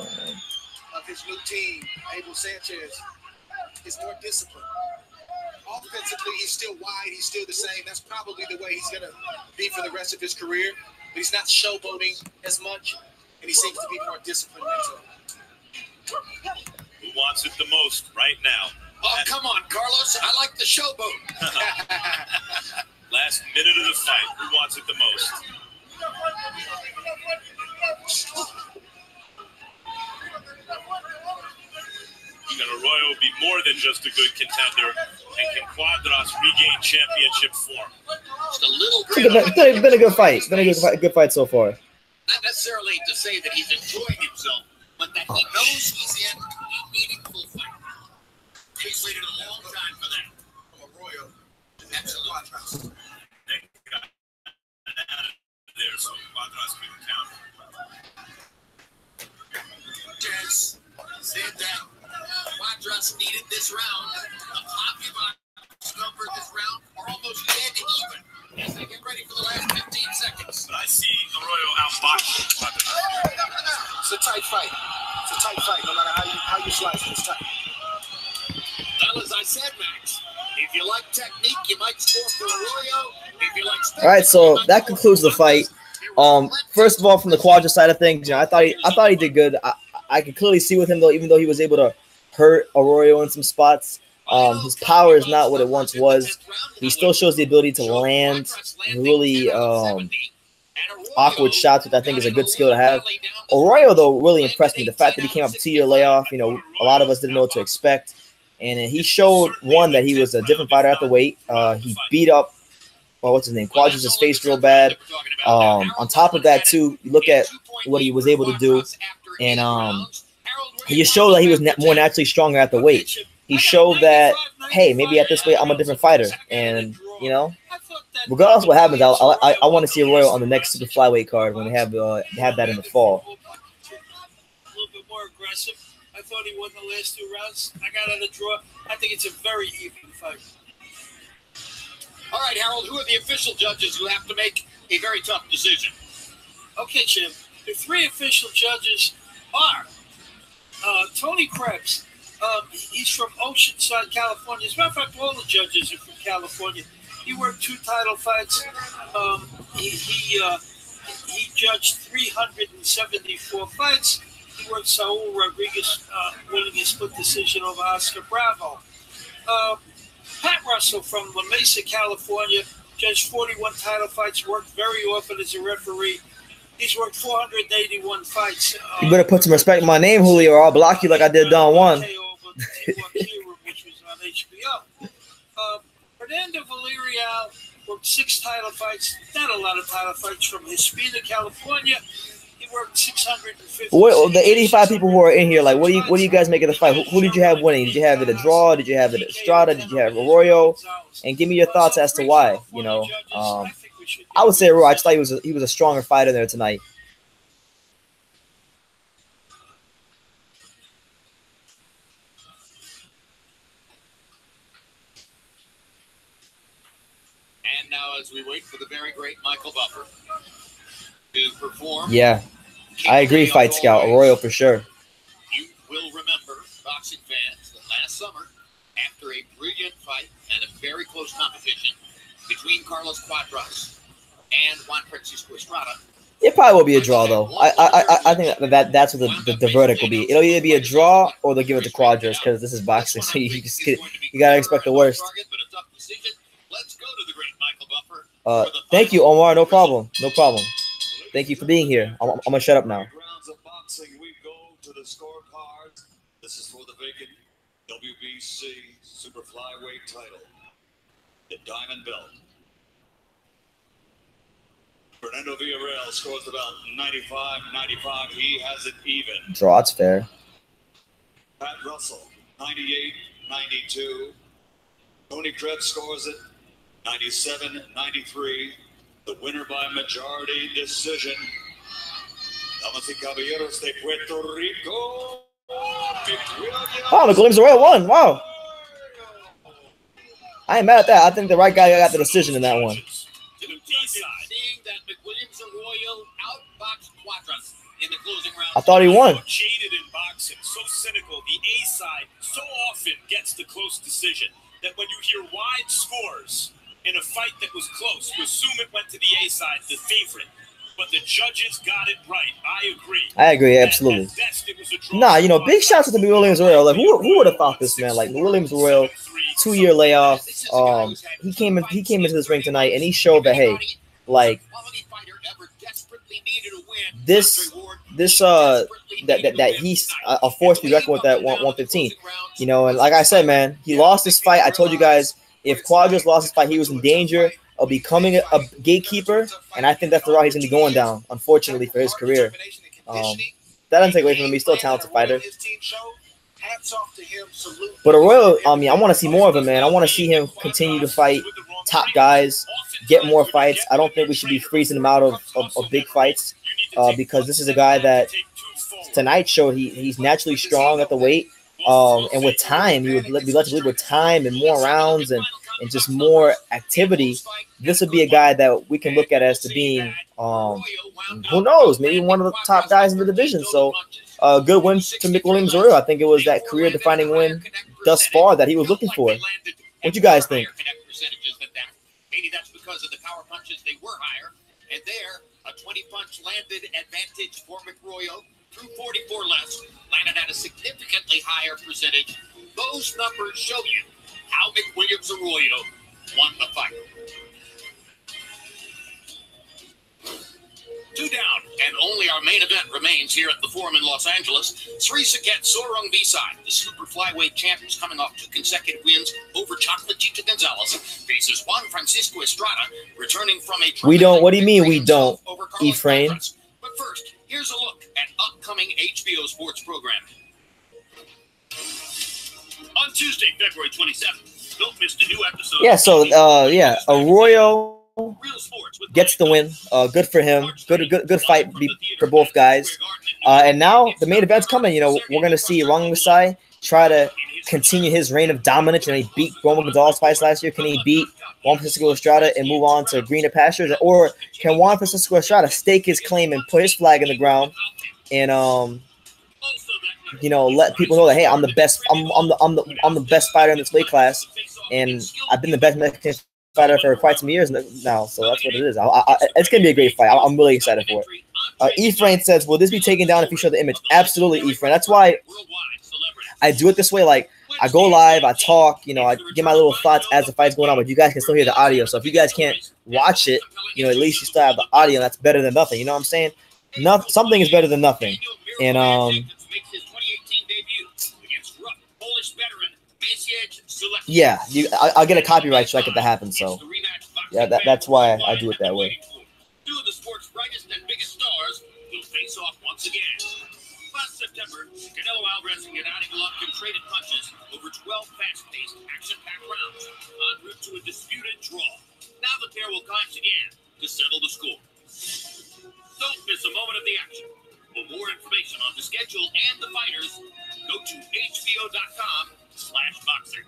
of his new team, Abel Sanchez, is more disciplined. Offensively, he's still wide. He's still the same. That's probably the way he's going to be for the rest of his career. But he's not showboating as much, and he seems to be more disciplined mentally.
Who wants it the most right now?
Oh, come on, Carlos. I like the showboat.
Last minute of the fight. Who wants it the most? Can Arroyo be more than just a good contender? And can Cuadras regain championship form?
Just a little
It's been a good fight. It's been a good fight so far.
Not necessarily to say that he's enjoying himself, but that he knows he's in a meaningful fight. He's waited a long time for that. From Arroyo. Absolutely.
They got out of there, so Cuadras couldn't count.
Chance said that Cuadras needed this round. The pocket box covered this round are almost dead even as they get ready for the last 15 seconds.
But I see Arroyo outboxing Cuadras.
It's a tight fight. It's a tight fight, no matter how you slice it. It's tight.
Well, as I said, Max, if you like technique, you might score for Arroyo. If you like
all right, so that concludes the fight. First of all, from the Cuadras side of things, you know, I thought he did good. I could clearly see with him though, even though he was able to hurt Arroyo in some spots. His power is not what it once was. He still shows the ability to land really awkward shots, which I think is a good skill to have. Arroyo, though, really impressed me. The fact that he came off a 2-year layoff, you know, a lot of us didn't know what to expect. And he showed, one, that he was a different fighter at the weight. He beat up, well, what's his name? Cuadras' face real bad. On top of that, too, you look at what he was able to do. And he just showed that he was more naturally stronger at the weight. He showed that, hey, maybe at this weight I'm a different fighter. And, you know, regardless of what happens, I want to see Arroyo on the next super flyweight card when they have that in the fall.
A little bit more aggressive. I thought he won the last 2 rounds. I got on a draw. I think it's a very even fight.
All right, Harold, who are the official judges who have to make a very tough decision?
Okay, Jim. The 3 official judges are Tony Krebs. He's from Oceanside, California. As a matter of fact, all the judges are from California. He worked 2 title fights. He judged 374 fights. He worked Saul Rodriguez winning a split decision over Oscar Bravo. Pat Russell from La Mesa, California, judged 41 title fights, worked very often as a referee. He's worked 481 fights.
You better put some respect in my name, Julio, or I'll block you like I did Don Juan.
Which was on HBO. Fernando Villarreal worked 6 title fights. Not a lot of title fights from Hispania, California. He worked 650.
What, the 85 people who are in here, like, what do you guys make of the fight? Who did you have winning? Did you have it a draw? Did you have it Estrada? Did you have Arroyo? And give me your thoughts as to why. You know, I would say Arroyo. I just thought he was a stronger fighter there tonight.
And now, as we wait for the very great Michael Buffer to perform.
Yeah, I agree, Fight Scout. Arroyo for sure.
You will remember, boxing fans, that last summer, after a brilliant fight and a very close competition between Carlos Cuadras and Juan Francisco Estrada.
It probably will be a draw, though. I think that's what the verdict will be. It'll either be a draw or they'll give it to Cuadras because this is boxing, so you gotta expect the worst.
Let's go to the great Michael Buffer.
Thank you, Omar. No problem. No problem. Thank you for being here. I'm gonna shut up now.
Rounds of boxing, we go to the scorecards. This is for the vacant WBC super flyweight title, the Diamond Belt. Fernando Villarreal scores about 95. He has it even.
Draw, it's fair.
Pat Russell, 98-92. Tony Krebs scores it 97-93. The winner by majority decision. Damas y caballeros de Puerto Rico.
Oh, McWilliams Arroyo won. Wow. I ain't mad at that. I think the right guy got the decision in that one.
Seeing that McWilliams Arroyo outboxed Cuadras in the closing round.
I thought he won.
Cheated in boxing, so cynical. The A side so often gets the close decision that when you hear wide scores in a fight that was close, you assume it went to the A side, the favorite. But the judges got it right. I agree, absolutely.
Nah, you know, big shouts to the Williams Arroyo. Like, who would have thought this, man? Like, Williams Arroyo 2-year layoff. He came into this ring tonight, and he showed that, hey, like, that he's a force to be reckoned with at 115. You know, and like I said, man, he lost this fight. I told you guys, if Cuadras lost this fight, he was in danger of becoming a gatekeeper, and I think that's the route he's going to be going down, unfortunately, for his career. That doesn't take away from him. He's still a talented fighter. But Arroyo, I want to see more of him, man. I want to see him continue to fight top guys, get more fights. I don't think we should be freezing him out of big fights because this is a guy that tonight showed he's naturally strong at the weight. And with time, he would be led to believe with time and more rounds and just more activity, this would be a guy that we can look at as to being, who knows, maybe one of the top guys in the division. So good win to McWilliams Arroyo. I think it was that career-defining win thus far that he was looking for. What you guys think?
Maybe that's because of the power punches, they were higher. And there, a 20-punch landed advantage for McRoyo. 244 less, landed at a significantly higher percentage. Those numbers show you how McWilliams Arroyo won the fight. 2 down, and only our main event remains here at the Forum in Los Angeles. Srisaket Sor Rungvisai, the super flyweight champ, is coming off 2 consecutive wins over Chocolatito Gonzalez, faces Juan Francisco Estrada, returning from a...
We don't. What do you mean we don't, Ephraim?
But first, here's a look at upcoming HBO sports programming. On Tuesday, February 27th, don't miss the new episode.
Yeah, so Arroyo gets the win. Good for him. Good fight for both guys. And now the main event's coming. You know, we're gonna see Rungvisai try to continue his reign of dominance. And he beat Roman Gonzalez twice last year. Can he beat Juan Francisco Estrada and move on to greener pastures? Or can Juan Francisco Estrada stake his claim and put his flag in the ground and you know, let people know that, hey, I'm the best. I'm the best fighter in this weight class, and I've been the best Mexican fighter for quite some years now. So that's what it is. It's gonna be a great fight. I'm really excited for it. Ephraim says, "Will this be taken down if you show the image?" Absolutely, Ephraim. That's why I do it this way. Like, I go live, I talk, you know, I get my little thoughts as the fight's going on, but you guys can still hear the audio. So if you guys can't watch it, you know, at least you still have the audio. And that's better than nothing. You know what I'm saying? Something is better than nothing. And yeah, I'll get a copyright strike if that happens. So yeah, that's why I do it that way.
2 of the sport's brightest and biggest stars will face off once again. Last September, Canelo Alvarez and Gennady Golovkin traded punches over 12 fast-paced, action-packed rounds en route to a disputed draw. Now the pair will clash again to settle the score. Don't miss a moment of the action. For more information on the schedule and the fighters, go to hbo.com/boxing.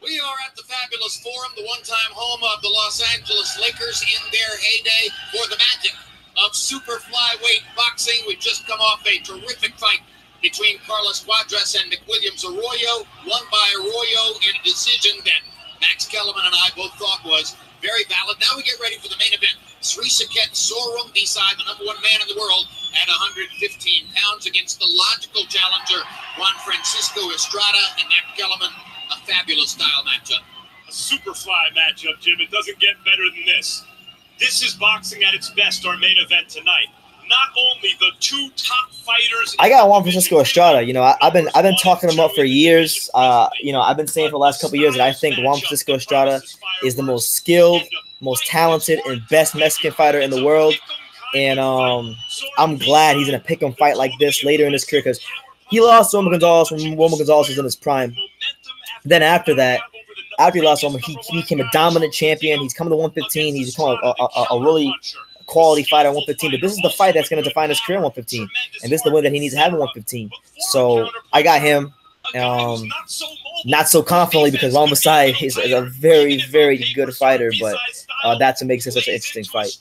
We are at the fabulous Forum, the one-time home of the Los Angeles Lakers in their heyday, for the magic of super flyweight boxing. We've just come off a terrific fight between Carlos Cuadras and McWilliams Arroyo, won by Arroyo in a decision that Max Kellerman and I both thought was very valid. Now we get ready for the main event. Srisaket Sor Rungvisai, the #1 man in the world, at 115 pounds against the logical challenger, Juan Francisco Estrada, and Max Kellerman. A fabulous style matchup.
A super fly matchup, Jim. It doesn't get better than this. This is boxing at its best, our main event tonight. Not only the 2 top fighters.
I got Juan Francisco Estrada. You know, I've been talking him up for years. You know, I've been saying for the last couple of years that I think Juan Francisco Estrada is the most skilled, most talented, and best Mexican fighter in the world. And I'm glad he's gonna pick him fight like this later in his career, because he lost Roman Gonzalez when Roman Gonzalez was in his prime. Then after that, after he lost Roman, he became a dominant champion. He's coming to 115. He's become a really quality fighter at 115. But this is the fight that's going to define his career at 115. And this is the win that he needs to have at 115. So I got him. Not so confidently, because Rungvisai is a very, very good fighter. But that's what makes it such an interesting fight.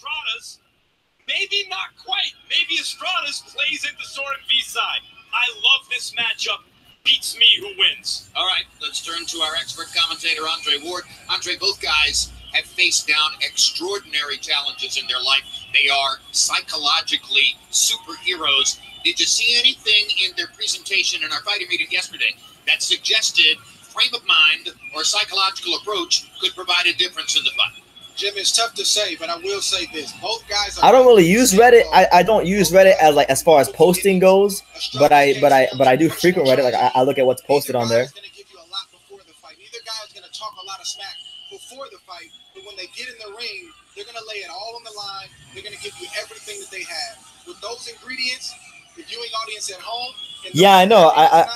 Maybe not quite. Maybe Estrada's plays into Sor Rungvisai. I love this matchup. Beats me who wins.
All right, let's turn to our expert commentator, Andre Ward. Andre, both guys have faced down extraordinary challenges in their life. They are psychologically superheroes Did you see anything in their presentation in our fighting meeting yesterday that suggested frame of mind or psychological approach could provide a difference in the fight?
Jim, it's tough to say, but I will say this: both guys are.
I don't really use Reddit. I don't use Reddit as far as posting goes, but I do frequent Reddit. Like I look at what's posted on there.
Going to give you a lot before the fight. Neither guy is going to talk a lot of smack before the fight, but when they get in the ring, they're going to lay it all on the line. They're going to give you everything that they have. With those ingredients, the viewing audience at home.
Yeah, I know. I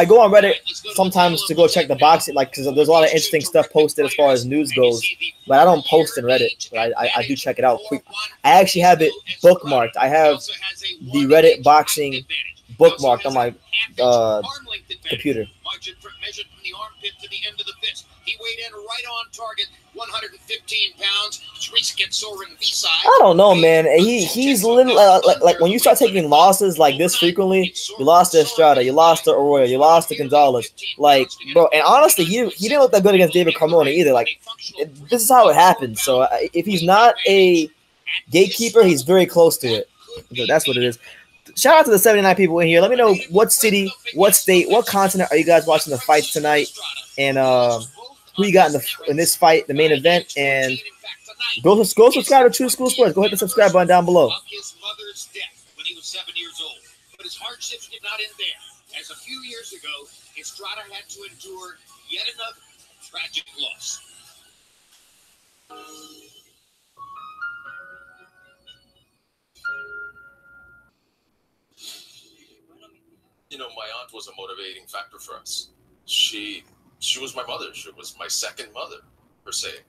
go on Reddit sometimes to go check the boxing, like, because there's a lot of interesting stuff posted as far as news goes. But I don't post in Reddit. But I do check it out quick. I actually have it bookmarked. I have the Reddit boxing bookmarked on my computer.
Measured from the armpit to the end of the fist. He weighed in right on target, 115 pounds. Srisaket Sor Rungvisai.
I don't know, man. He's little like when you start taking losses like this frequently, you lost to Estrada, you lost to Arroyo, you lost to Gonzalez. Like, bro, and honestly, he didn't look that good against David Carmona either. Like, this is how it happens. So if he's not a gatekeeper, he's very close to it. That's what it is. Shout out to the 79 people in here. Let me know what city, what state, what continent are you guys watching the fights tonight, and who you got in this fight, the main event, and go subscribe to True School Sports. Go hit the subscribe button down below.
His mother's death when he was 7 years old, but his hardships did not end there. As a few years ago, Estrada had to endure yet another tragic loss.
You know, my aunt was a motivating factor for us. She was my mother. She was my second mother, per se.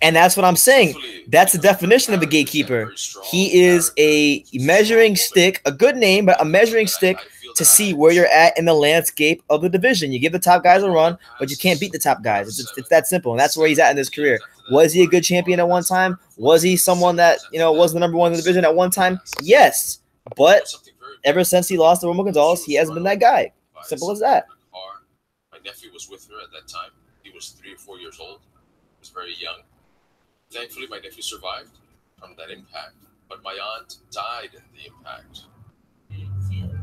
And that's what I'm saying. That's the definition of a gatekeeper. He is a measuring stick, a good name, but a measuring stick to see where you're at in the landscape of the division. You give the top guys a run, but you can't beat the top guys. It's that simple, and that's where he's at in his career. Was he a good champion at one time? Was he someone that, you know, was the number one in the division at one time? Yes, but ever since he lost to Romo Gonzalez, he hasn't been that guy. Simple as that.
My nephew was with her at that time. He was 3 or 4 years old. He was very young. Thankfully, my nephew survived from that impact, but my aunt died in the impact.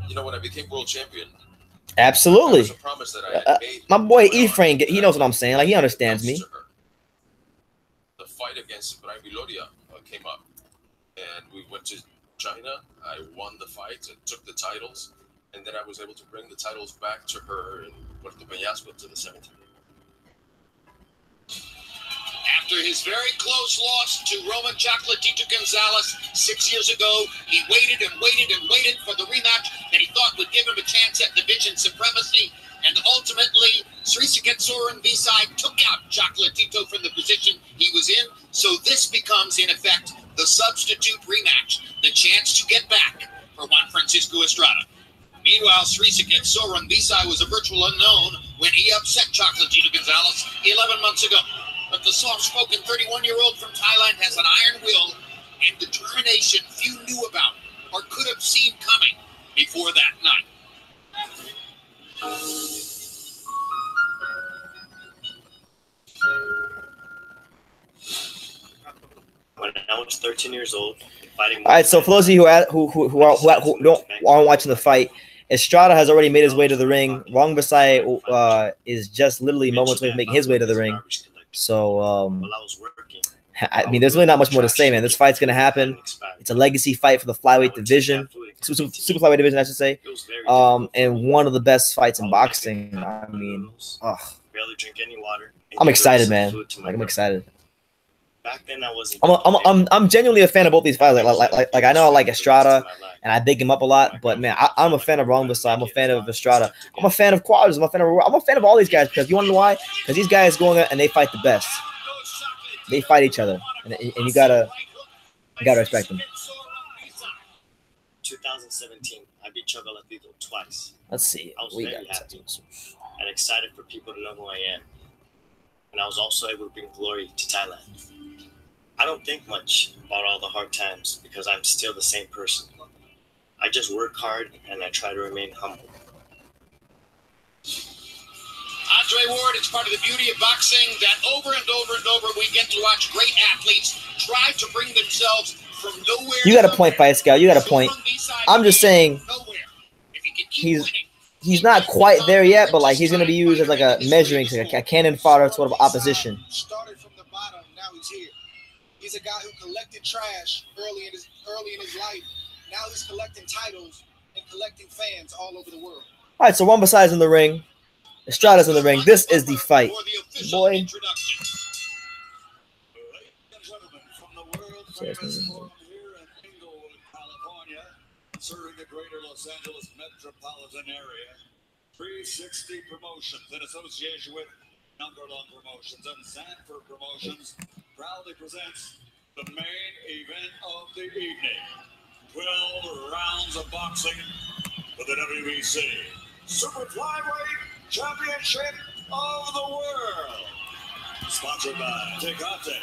You know, when I became world champion,
absolutely,
there was a promise that I had made.
My boy Ephraim, he knows what I'm saying. Like, he understands me.
The fight against Brian Viloria came up, and we went to China. I won the fight and took the titles, and then I was able to bring the titles back to her in Puerto Peñasco to the 17th.
After his very close loss to Roman Chocolatito Gonzalez 6 years ago, he waited and waited and waited for the rematch that he thought would give him a chance at division supremacy. And ultimately, Srisaket Sor Rungvisai took out Chocolatito from the position he was in. So this becomes, in effect, the substitute rematch, the chance to get back for Juan Francisco Estrada. Meanwhile, Srisaket Sor Rungvisai was a virtual unknown when he upset Chocolatito Gonzalez 11 months ago. But the soft-spoken 31-year-old from Thailand has an iron will and determination few knew about or could have seen coming before that night.
When I was 13 years old, fighting.
All right, so for those of you who aren't watching the fight, Estrada has already made his way to the ring. Rungvisai is just literally moments away from making his way to the ring. So, I mean, there's really not much more to say, man. This fight's going to happen. It's a legacy fight for the flyweight division, super flyweight division, I should say, and one of the best fights in boxing. I mean, I'm excited, man. Like, I'm excited.
Back then, I wasn't.
I'm genuinely a fan of both these fighters. Like I know I like Estrada, and I dig him up a lot. But man, I'm a fan of Rungvisai. I'm a fan of Estrada. I'm a fan of Cuadras. I'm a fan of all these guys, because you want to know why? Because these guys go in there and they fight the best. They fight each other, and you gotta respect them.
2017, I beat Chocolatito twice.
Let's see.
I was very happy and excited for people to know who I am, and I was also able to bring glory to Thailand. I don't think much about all the hard times because I'm still the same person. I just work hard and I try to remain humble.
Andre Ward, it's part of the beauty of boxing that over and over and over we get to watch great athletes try to bring themselves
You got a point, Fight Scout. You got a point. I'm just saying he's not quite there yet, but like he's gonna be used as like a measuring, like a cannon fodder sort of opposition.
Started from the bottom, now he's here. He's a guy who collected trash early in his life. Now he's collecting titles and collecting fans all over the world.
All right, so Rungvisai's in the ring. Estrada's in the ring. This is the fight, boy.
Serving the greater Los Angeles metropolitan area. 360 Promotions in association with Undercard Promotions and Sanford Promotions proudly presents the main event of the evening. 12 rounds of boxing for the WBC Super Flyweight Championship of the World. Sponsored by Tecate,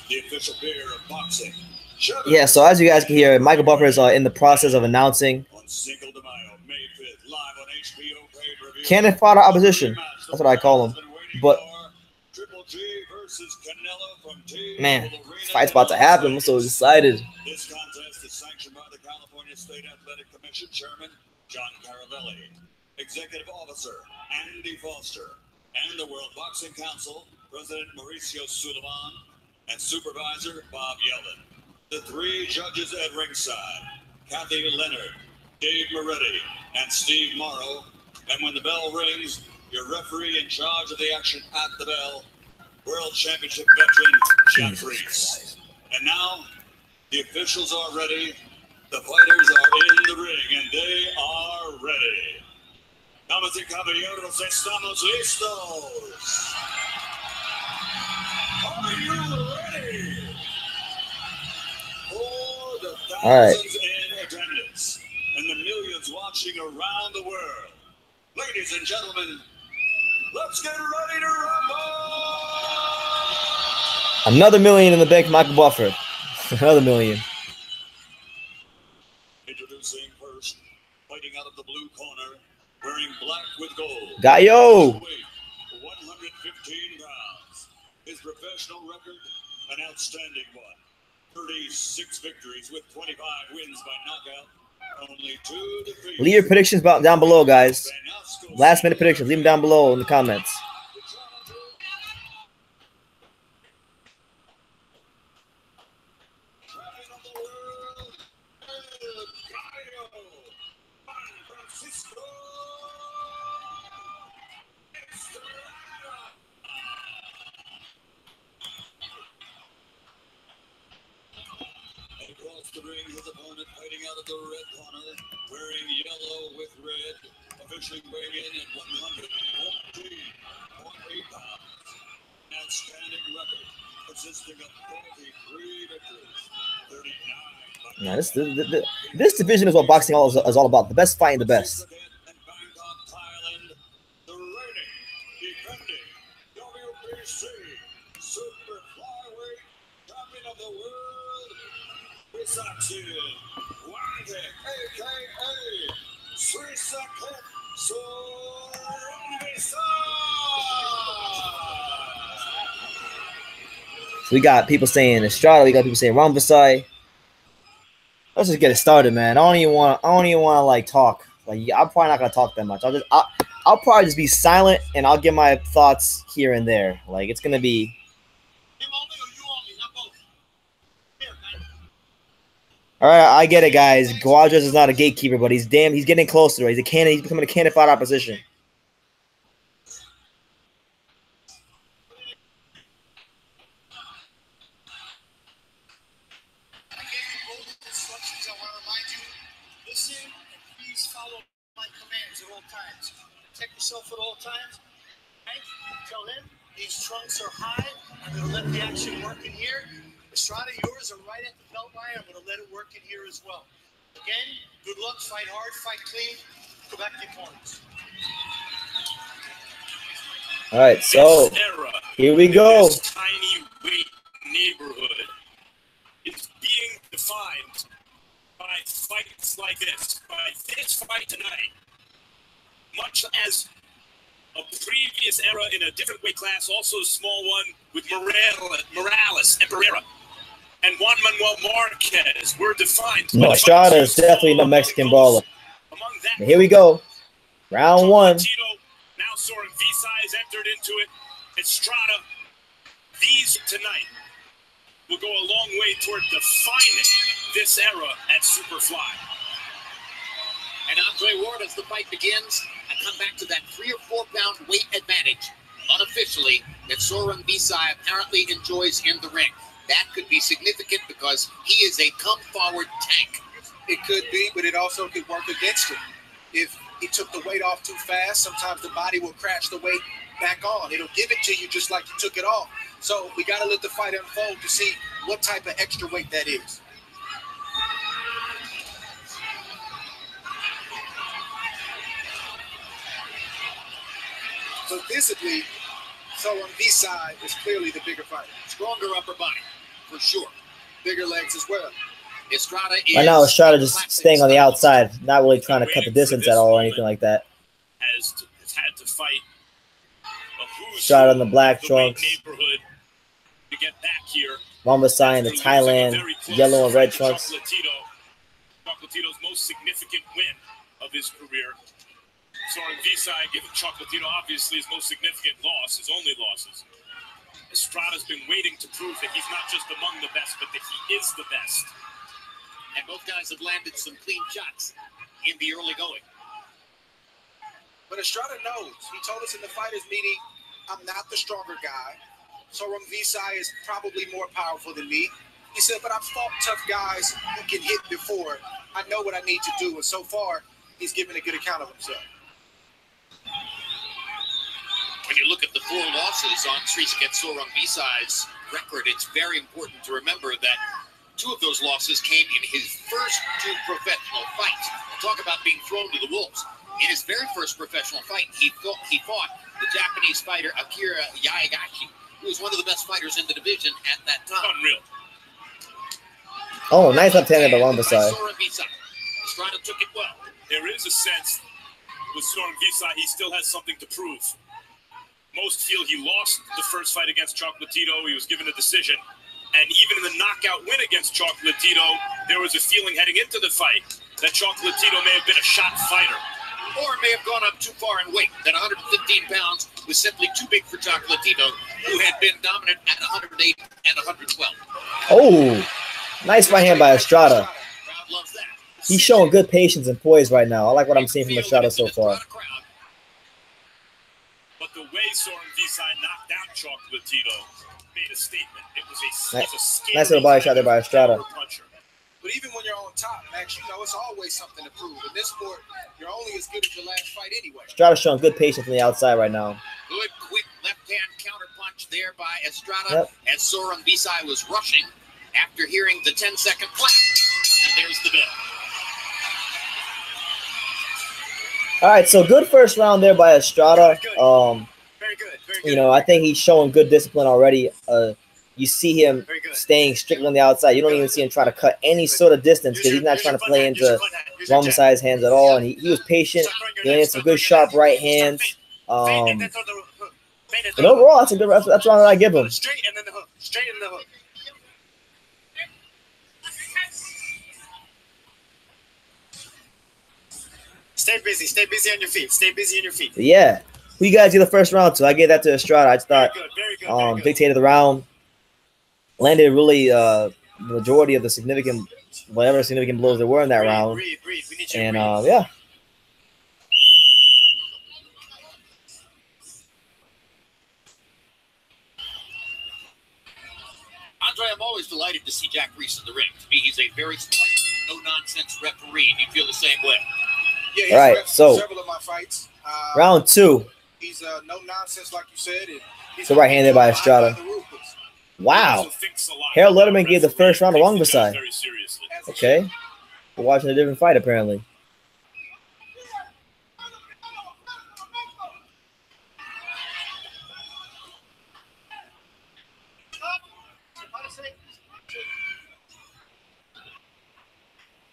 the official beer of boxing.
Yeah, so as you guys can hear, Michael Buffer is in the process of announcing cannon fodder opposition. That's what I call him. But man, this fight's about to happen. I'm so excited.
This contest is sanctioned by the California State Athletic Commission Chairman John Caravelli, Executive Officer Andy Foster, and the World Boxing Council President Mauricio Sullivan, and Supervisor Bob Yellen. The three judges at ringside, Kathy Leonard, Dave Moretti, and Steve Morrow. And when the bell rings, your referee in charge of the action at the bell, World Championship veteran Jack Reese. And now, the officials are ready, the fighters are in the ring, and they are ready. Damas y caballeros, estamos listos. Are you ready? For the thousands in attendance and the millions watching around the world. Ladies and gentlemen, let's get ready to rumble!
Another million in the bank, Michael Buffer. Another million.
Introducing first, fighting out of the blue corner, wearing black with gold.
Gallo!
115 rounds. His professional record, an outstanding one. 36 victories with 25 wins by knockout. Only 2 defeats.
Leave your predictions down below, guys. Last minute predictions. Leave them down below in the comments.
Across the ring, his opponent fighting out of the red corner, wearing yellow with red, officially weighing in at 114.8 pounds. Outstanding record, consisting of 43 victories, 39.
Now, this division is what boxing is all about. The best fighting the best.
And Bangkok, Thailand, the reigning, defending WBC Super Flyweight Champion of the World, Srisaket Juan, a.k.a. Srisaket Sor.
We got people saying Estrada. We got people saying Rungvisai. Let's just get it started, man. I don't even want to like talk. Like I'm probably not gonna talk that much. I'll probably just be silent and I'll give my thoughts here and there. Like it's gonna be. All right, I get it, guys. Cuadras is not a gatekeeper, but he's getting close to it. He's becoming a cannon fodder opposition.
Protect yourself at all times. Okay? Tell him these trunks are high. I'm going to let the action work in here. Estrada, yours are right at the belt line. I'm going to let it work in here as well. Again, good luck. Fight hard. Fight clean. Go back to your corners.
All right, so here we go.
This tiny weight neighborhood is being defined by fights like this. By this fight tonight. Much as a previous era in a different weight class, also a small one with Morales and Pereira. and Juan Manuel Marquez were defined.
No, Estrada is definitely the Mexican baller. But here we go. Round one.
Now Sor Rungvisai has entered into it. Estrada, these tonight will go a long way toward defining this era at Superfly.
And Andre Ward, as the fight begins, I come back to that 3 or 4 pound weight advantage, unofficially, that Sor Rungvisai apparently enjoys in the ring. That could be significant because he is a come-forward tank.
It could be, but it also could work against him. If he took the weight off too fast, sometimes the body will crash the weight back on. It'll give it to you just like you took it off. So we got to let the fight unfold to see what type of extra weight that is. So visibly, Sor Rungvisai is clearly the bigger fighter.
Stronger upper body, for sure.
Bigger legs as well.
Estrada is
Right now, Estrada just staying on the outside, not really trying to cut the distance at all or anything like that.
Has had to fight
Estrada in the black trunks.
To get back here.
Rungvisai in the Thailand yellow and red trunks.
Chocolatito's most significant win of his career. Sor Rungvisai giving Chocolatito obviously his most significant loss, his only losses. Estrada's been waiting to prove that he's not just among the best, but that he is the best.
And both guys have landed some clean shots in the early going.
But Estrada knows. He told us in the fighters meeting, I'm not the stronger guy. Sor Rungvisai is probably more powerful than me. He said, but I've fought tough guys who can hit before. I know what I need to do. And so far, he's given a good account of himself.
When you look at the 4 losses on Srisaket Sor Rungvisai's record, it's very important to remember that 2 of those losses came in his first 2 professional fights. Talk about being thrown to the wolves. In his very first professional fight, he fought the Japanese fighter Akira Yaigashi, who was one of the best fighters in the division at that time.
Unreal.
Oh, nice left-handed by Rungvisai.
Estrada took it well.
There is a sense with Sor Rungvisai he still has something to prove. Most feel he lost the first fight against Chocolatito. He was given a decision. And even in the knockout win against Chocolatito, there was a feeling heading into the fight that Chocolatito may have been a shot fighter.
Or may have gone up too far in weight. That 115 pounds was simply too big for Chocolatito, who had been dominant at 108 and 112.
Oh, nice right hand by Estrada. He's showing good patience and poise right now. I like what I'm seeing from Estrada so far.
But the way Sor Rungvisai knocked out Chocolatito made a statement. It was a
nice little body shot there by Estrada.
But even when you're on top, Max, you know it's always something to prove. In this sport, you're only as good as your last fight anyway.
Estrada's showing good patience from the outside right now.
Good, quick left-hand counter punch there by Estrada as Sor Rungvisai was rushing after hearing the 10-second clap. And there's the bell.
All right, so good first round there by Estrada.
Very good. Very good.
You know, I think he's showing good discipline already. You see him staying strictly on the outside. You don't even see him try to cut any sort of distance because he's not trying to play into Rungvisai's hands at all. And he was patient. He landed some good, sharp right hands. And overall, that's a good round that I give him.
Straight and then the hook. Straight and the hook. Stay busy on your feet. Stay busy on your feet.
Yeah. Who you guys give the first round to? I gave that to Estrada. I just thought
very good.
dictated the round. Landed really the majority of the whatever significant blows there were in that round.
Breathe. We need you
And
to breathe.
yeah.
Andre, I'm always delighted to see Jack Reese in the ring. To me, he's a very smart, no-nonsense referee. Do you feel the same way?
Yeah, he's
all right,
ref
so
several of my fights.
Round 2.
He's no nonsense, like you said. He's
So right-handed by Estrada. Wow. Harold Letterman gave the first round to Rungvisai. Okay. We're watching a different fight, apparently.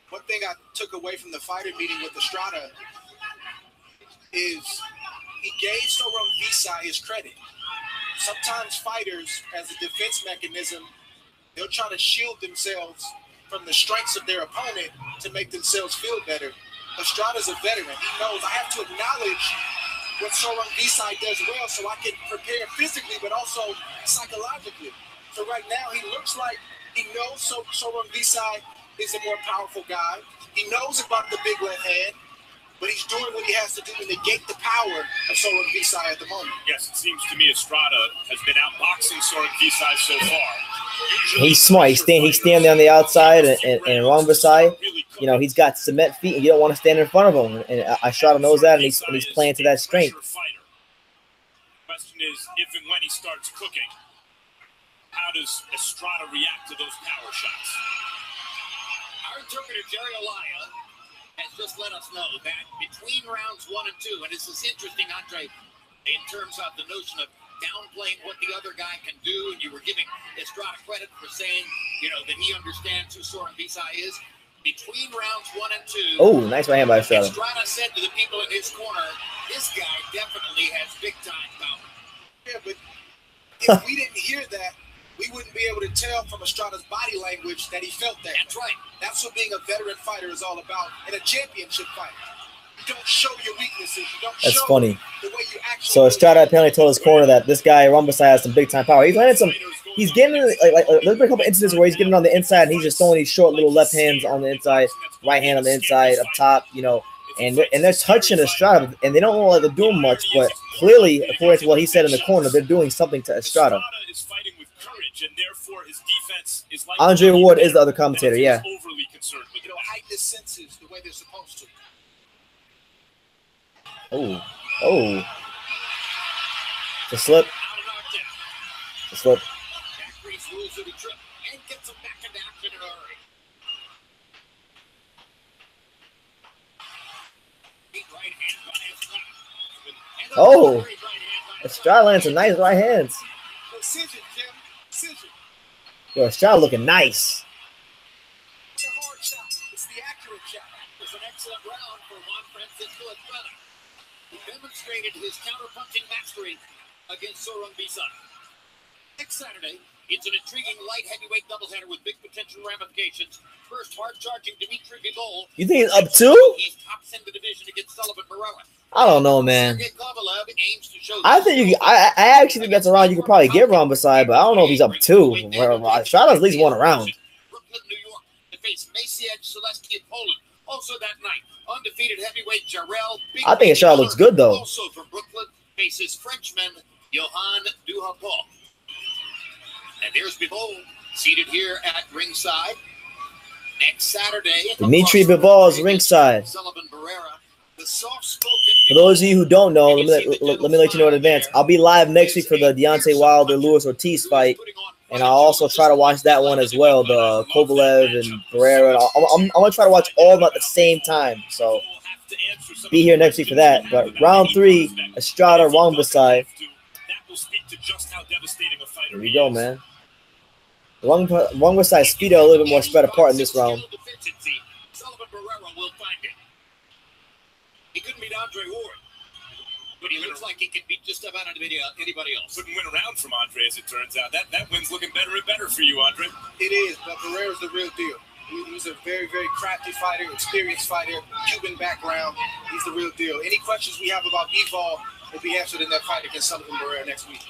One thing I took away from the fighter meeting with Estrada is he gave Sor Rungvisai his credit. Sometimes fighters, as a defense mechanism, They'll try to shield themselves from the strengths of their opponent to make themselves feel better. Estrada's a veteran. He knows I have to acknowledge what Sor Rungvisai does well so I can prepare physically but also psychologically. So right now he looks like he knows Sor Rungvisai is a more powerful guy. He knows about the big left hand, but he's doing what he has to do to negate the power of Sor Rungvisai at the moment.
Yes, it seems to me Estrada has been outboxing Sor Rungvisai so far.
He's smart. He's standing on the outside, and Rungvisai, you know, he's got cement feet, and you don't want to stand in front of him. And Estrada knows that, and he's playing to that strength.
Question is, if and when he starts cooking, how does Estrada react to those power shots?
Our interpreter, Jerry Olaya, has just let us know that between rounds 1 and 2, and this is interesting, Andre, in terms of the notion of downplaying what the other guy can do, and you were giving Estrada credit for saying, you know, that he understands who Sor Rungvisai is. Between rounds 1 and 2,
oh, nice right hand by Estrada.
Estrada said to the people in his corner, this guy definitely has big-time power.
Yeah, but if we didn't hear that, we wouldn't be able to tell from Estrada's body language that he felt that.
That's right.
That's what being a veteran fighter is all about, and a championship fighter. You don't show your weaknesses. You don't
That's
show
funny.
the way you actually.
So Estrada apparently told his corner that this guy Rungvisai has some big time power. He's landed some. He's getting like there's been a couple instances where he's getting on the inside and he's just throwing these short little left hands on the inside, right hand on the inside, up top, you know, and they're touching Estrada and they don't look like they're doing much, but clearly, according to what he said in the corner, they're doing something to Estrada. Andre Ward is the other commentator, yeah.
Heighten his senses the way they're supposed to.
Oh, oh. The slip. The slip. Oh, Estrada lands some nice right hands.
Precision, Jim. Precision.
Yo, Estrada looking nice.
It's a hard shot. It's the accurate shot.
It's an excellent round for Juan Estrada. He demonstrated his counterpunching mastery against Sor Rungvisai. Next Saturday, it's an intriguing light heavyweight doubleheader with big potential ramifications. First, hard-charging Dimitri Bivol.
You think he's up 2?
He's tops in the division against Sullivan Barrera.
I don't know, man. I think I actually think that's a round you could probably get Rungvisai, but I don't know if he's up 2. Estrada's at least 1 round.
Brooklyn, New York, to face Maciej Zaleski of Poland. Also that night, undefeated heavyweight Jarrell.
I think Estrada looks good though.
Also from Brooklyn, faces Frenchman Johan Duhapol. And there's Bivol seated here at ringside. Next Saturday,
Dimitri Bivol is ringside.
Sullivan Barrera.
For those of you who don't know, let me let you know in advance. I'll be live next week for the Deontay Wilder Luis Ortiz fight, and I'll also try to watch that one as well, the Kovalev and Barrera. I'm gonna try to watch all of them at the same time. So be here next week for that. But round 3, Estrada Rungvisai. Here we go, man. Rungvisai's feet are a little bit more spread apart in this round.
He couldn't beat Andre Ward, but he looks like he could beat just about anybody else.
Couldn't win a round from Andre, as it turns out. That win's looking better and better for you, Andre.
It is, but Barrera's the real deal. He's a very, very crafty fighter, experienced fighter, Cuban background. He's the real deal. Any questions we have about Bivol will be answered in that fight against Sullivan Barrera next week.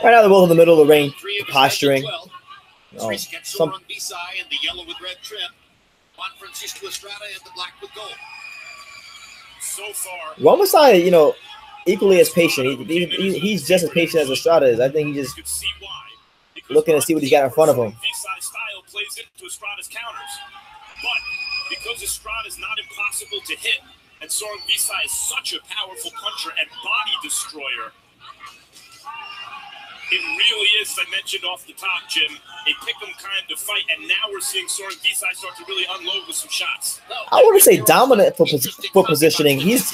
Right now, they're both in the middle of the ring, posturing.
Srisaket Sor Rungvisai in the yellow with red trim. Juan Francisco Estrada in the black with gold.
So far,
Rungvisai, you know, equally as patient. He's just as patient as Estrada is. I think he's just looking to see what he's got in front of him.
Rungvisai's style plays into Estrada's counters, but because Estrada is not impossible to hit, and Sor Rungvisai is such a powerful puncher and body destroyer, it really is, as I mentioned off the top, Jim, a pick'em kind of fight, and now we're seeing Sor Rungvisai start to really unload with some shots.
I wouldn't say dominant foot positioning. He's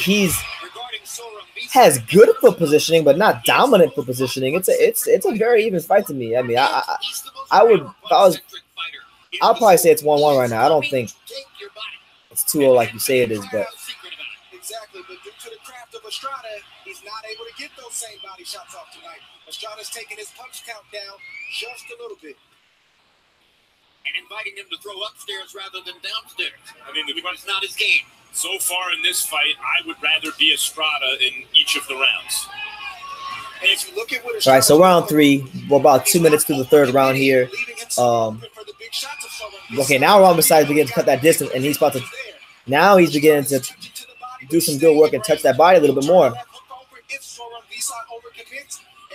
has good foot positioning, but not dominant foot positioning. It's a very even fight to me. I mean, I would if I was, I'll probably say it's 1-1 right now. I don't think it's 2-0 like you say it is, but.
Exactly, but due to the craft of Estrada, he's not able to get those same body shots off tonight. Estrada's taking his punch count down just a little bit.
And inviting him to throw upstairs rather than downstairs. I mean, it's not his game.
So far in this fight, I would rather be Estrada in each of the rounds.
And if you look at what
All right, so round 3. We're about 2 minutes through the third round here. Okay, now Rungvisai begins to cut that distance, and he's about to. Now he's beginning to do some good work and touch that body a little bit more.
And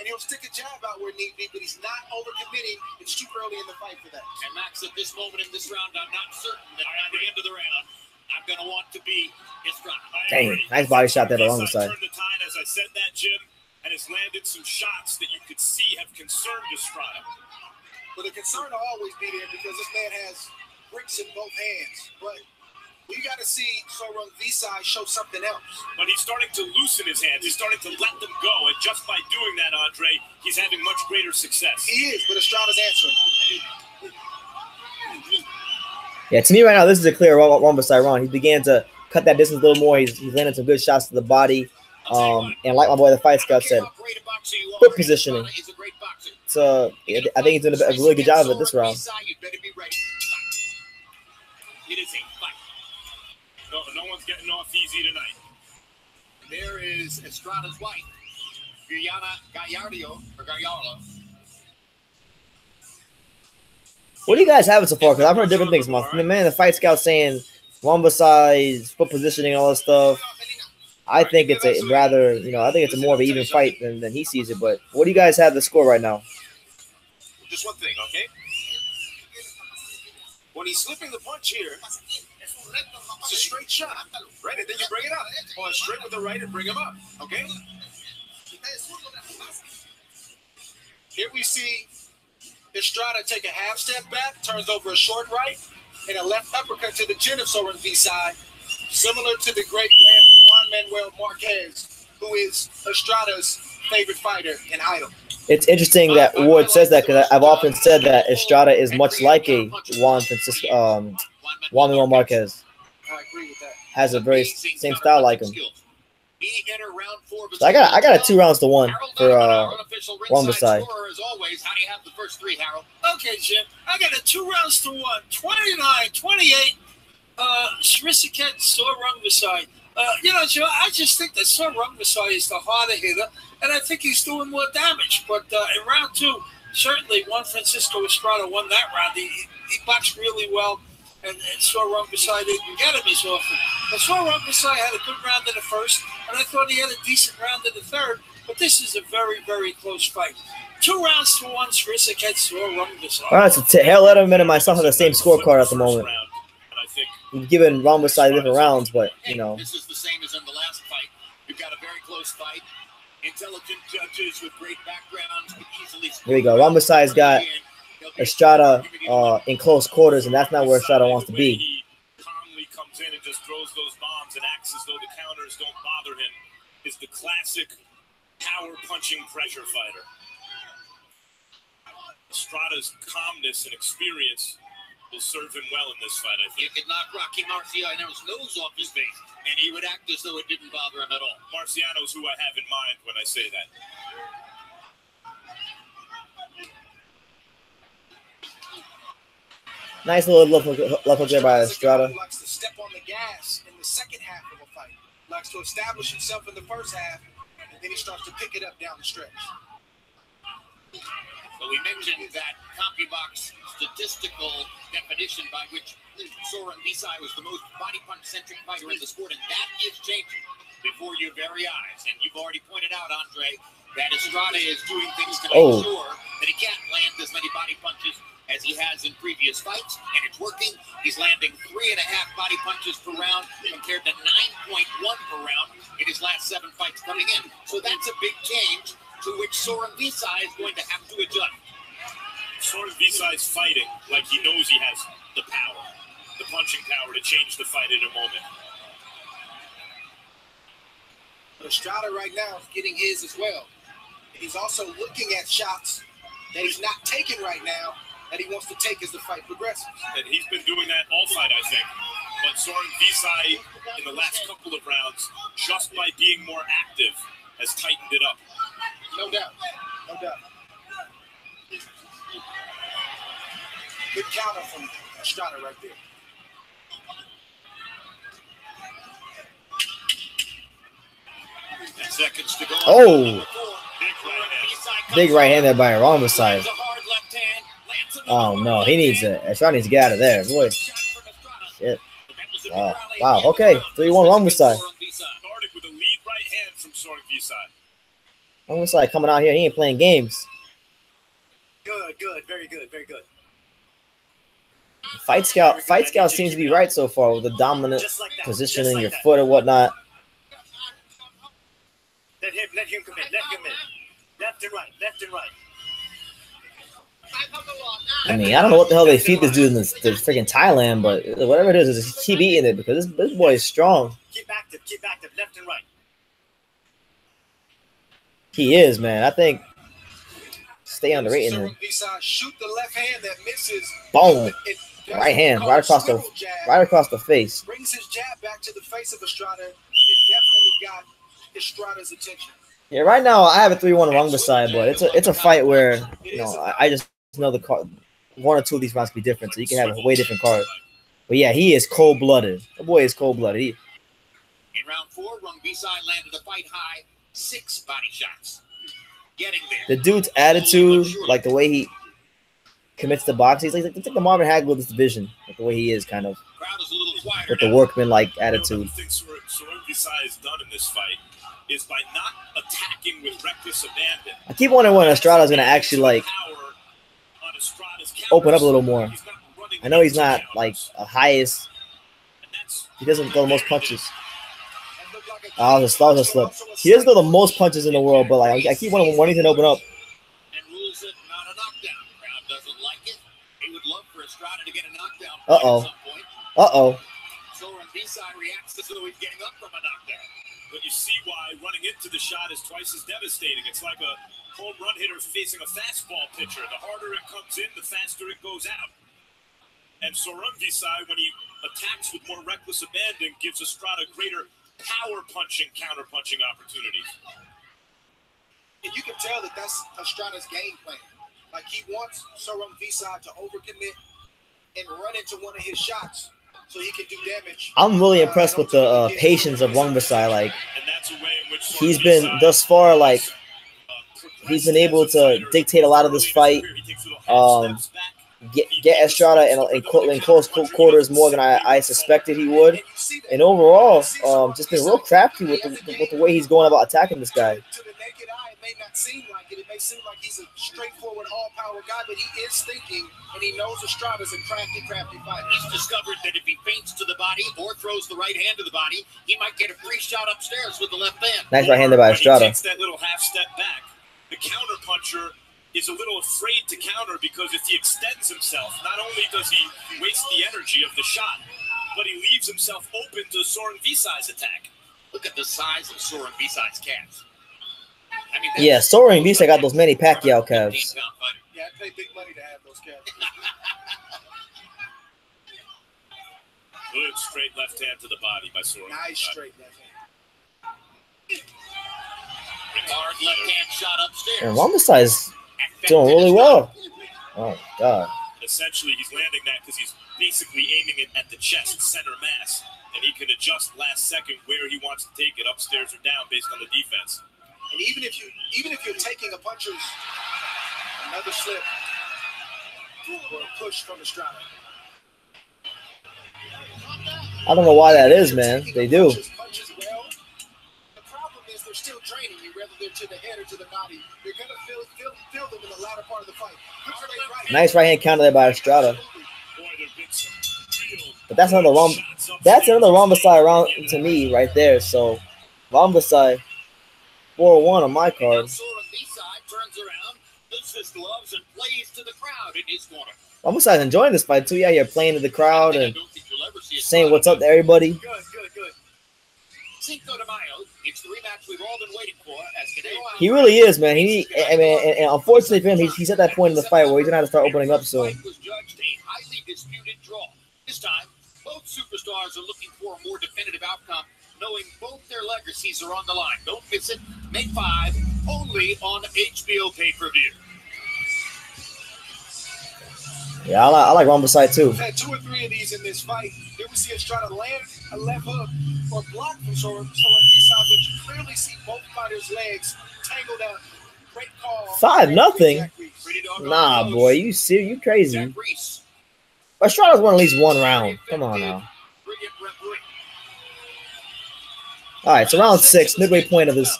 he'll stick a jab out where need be, but he's not overcommitting. It's too early in the fight for that.
And Max, at this moment in this round, I'm not certain that at the end of the round, I'm going to want to be Estrada.
Dang, nice body shot there along the side.
Turned the tide as I said that, Jim, and has landed some shots that you could see have concerned Estrada.
But the concern will always be there because this man has bricks in both hands. But we got to see Rungvisai show something else.
But he's starting to loosen his hands. He's starting to let them go. And just by doing that, Andre, he's having much greater success.
He is, but Estrada's answering.
Yeah, to me right now, this is a clear Rungvisai round. He began to cut that distance a little more. He's landed some good shots to the body. And like my boy, the Fight Scout said, foot positioning. So I think he's doing a really good job of it this round.
It is a fight. No one's getting off easy tonight.
There is Estrada's wife, Gallardo.
What do you guys have so far? Because I've heard different things. My man, the Fight Scout saying Rungvisai's foot positioning and all this stuff. I think it's a rather, I think it's a more of an even fight than he sees it. But what do you guys have the score right now?
Just one thing, okay? When he's slipping the punch here, it's a straight shot, right? And then you bring it up. Or straight with the right and bring him up, okay?
Here we see Estrada take a half step back, turns over a short right, and a left uppercut to the chin of Rungvisai, similar to the great Juan Manuel Marquez, who is Estrada's favorite fighter and idol.
It's interesting that Ward says that because I've often said that Estrada is much like a Juan Manuel Marquez.
I agree with that.
Has a very same style like him. So I got a 2 rounds to 1 for Rungvisai.
Okay, Jim. I got a 2 rounds to 1. 29-28. Srisaket Sor Rungvisai. Joe, I just think that Sor Rungvisai is the harder hitter, and I think he's doing more damage. But in round 2, certainly Juan Francisco Estrada won that round. He boxed really well, and Sor Rungvisai didn't get him as often. But Sor Rungvisai had a good round in the first, and I thought he had a decent round in the third. But this is a very, very close fight. 2 rounds to 1, Srisaket Sor Rungvisai.
All right, so Hell Letterman and myself have the same scorecard at the moment. We've given Rungvisai different rounds, but
This is the same as in the last fight. You've got a very close fight. Intelligent judges with great backgrounds could easily.
Here we go. Rungvisai's got Estrada in close quarters, and that's not where Estrada wants to be.
He calmly comes in and just throws those bombs and acts as though the counters don't bother him. Is the classic power punching pressure fighter. Estrada's calmness and experience will serve him well in this fight, I think.
You could knock Rocky Marciano's nose off his face, and he would act as though it didn't bother him at all.
Marciano's who I have in mind when I say that.
Nice little left hook there by Estrada.
Likes to step on the gas in the second half of a fight. Likes to establish himself in the first half, and then he starts to pick it up down the stretch.
So we mentioned that CompuBox statistical definition by which Sor Rungvisai was the most body punch-centric fighter in the sport, and that is changing before your very eyes. And you've already pointed out, Andre, that Estrada is doing things to make sure that he can't land as many body punches as he has in previous fights, and it's working. He's landing 3.5 body punches per round compared to 9.1 per round in his last 7 fights coming in. So that's a big change to which Sor Rungvisai is going to have to adjust.
Sor Rungvisai's fighting like he knows he has the power, the punching power to change the fight in a moment.
But Estrada right now is getting his as well. He's also looking at shots that he's not taking right now that he wants to take as the fight progresses.
And he's been doing that all fight, I think. But Sor Rungvisai, in the last couple of rounds, just by being more active, has tightened it up.
No doubt. No doubt. Good counter from Estrada right there.
10 seconds to go.
Oh, big right hand there by Rungvisai. Oh no, he needs it. Estrada needs to get out of there, boy. Shit. Wow. Wow. Okay, 3-1 Rungvisai.
Started with a lead right hand from Rungvisai.
Rungvisai coming out here. He ain't playing games.
Good, good, very good, very good.
Fight Scout seems to be right so far with the dominant positioning your foot or whatnot.
Let him commit, let him in. Left and right, left and right.
I mean, I don't know what the hell they feed this dude in this freaking Thailand, but whatever it is, just keep eating it because this boy is strong.
Keep active, left and right.
He is, man. I think stay underrating him.
Shoot the left hand that misses.
Boom. Right hand, right across the face.
Brings his jab back to the face of Estrada. It definitely got Estrada's attention.
Yeah, right now I have a 3-1 Rungvisai, but it's a fight where I just know the card. One or two of these rounds can be different, so you can have a way different card. But yeah, he is cold-blooded. The boy is cold-blooded.
In round 4, Rungvisai landed a fight high 6 body shots. Getting there.
The dude's attitude, like the way he commits to boxing, he's like the Marvin Hagler of this division, like the way he is, kind of with the workman-like attitude.
One of the things Rungvisai has done in this fight is by not attacking with reckless abandon.
I keep wondering when Estrada's gonna actually like open up a little more. I know he's not like a highest. He doesn't throw the most punches. That was a slip. He doesn't throw the most punches in the world, but like I keep wondering when he's gonna open up. Uh-oh.
So Rungvisai reacts as though he's getting up from a knockdown.
But you see why running into the shot is twice as devastating. It's like a home run hitter facing a fastball pitcher. The harder it comes in, the faster it goes out. And so Rungvisai, when he attacks with more reckless abandon, gives Estrada greater power punching, counter punching opportunities.
And you can tell that that's Estrada's game plan. Like he wants Rungvisai to overcommit and run into one of his shots so he can do damage.
I'm really impressed with the patience of Rungvisai. Like he's been thus far, like he's been able to dictate a lot of this fight. Get Estrada in close quarters more than I suspected he would, and overall, just been real crafty with the way he's going about attacking this guy.
To the naked eye, it may not seem like it. It may seem like he's a straightforward, all-power guy, but he is thinking, and he knows Estrada's a crafty fighter.
He's discovered that if he feints to the body or throws the right hand to the body, he might get a free shot upstairs with the left hand.
Nice right hander by Estrada.
He takes that little half step back. The counter puncher is a little afraid to counter because if he extends himself, not only does he waste the energy of the shot, but he leaves himself open to Rungvisai's attack.
Look at the size of Rungvisai's calves. I mean,
yeah, Rungvisai got those Manny Pacquiao calves.
Yeah, I'd pay big money to have those calves.
Good straight left hand to the body by Rungvisai.
Nice straight left hand.
Hard left hand shot upstairs.
And Rungvisai is doing really well. Oh God.
Essentially, he's landing that because he's basically aiming it at the chest center mass, and he can adjust last second where he wants to take it, upstairs or down, based on the defense.
And even if you're taking a puncher's another slip or a push from Estrada.
I don't know why that is, man. They do.
Punches well. The problem is they're still draining you, whether they're to the head or to the body. You're gonna feel them in the latter part of the fight.
Nice right hand counter there by Estrada. But that's another Rungvisai round to me right there. So Rungvisai 4-1 on my card.
Turns around, lifts his gloves and plays to the crowd in his corner.
Rungvisai's enjoying this fight too. Yeah, you're playing to the crowd and saying what's up to everybody.
Good.
Cinco de Mayo, it's the rematch we've all been waiting for.
He really is, man. And unfortunately for him, he's at that point in the fight where he's gonna have to start opening up soon.
Was judged a highly disputed draw. This time, both superstars are looking for a more definitive outcome knowing both their legacies are on the line. Don't miss it. May 5, only on HBO pay-per-view.
Yeah, I like Rungvisai too.
We've had 2 or 3 of these in this fight. Here we see us try to land a left hook or block from Sor Rungvisai, but you clearly see both fighters' legs tangled up. Great call.
5-0. Nah, boy, you serious? You crazy? Estrada's won at least 1 round. Come on now. All right, so round 6, midway point of this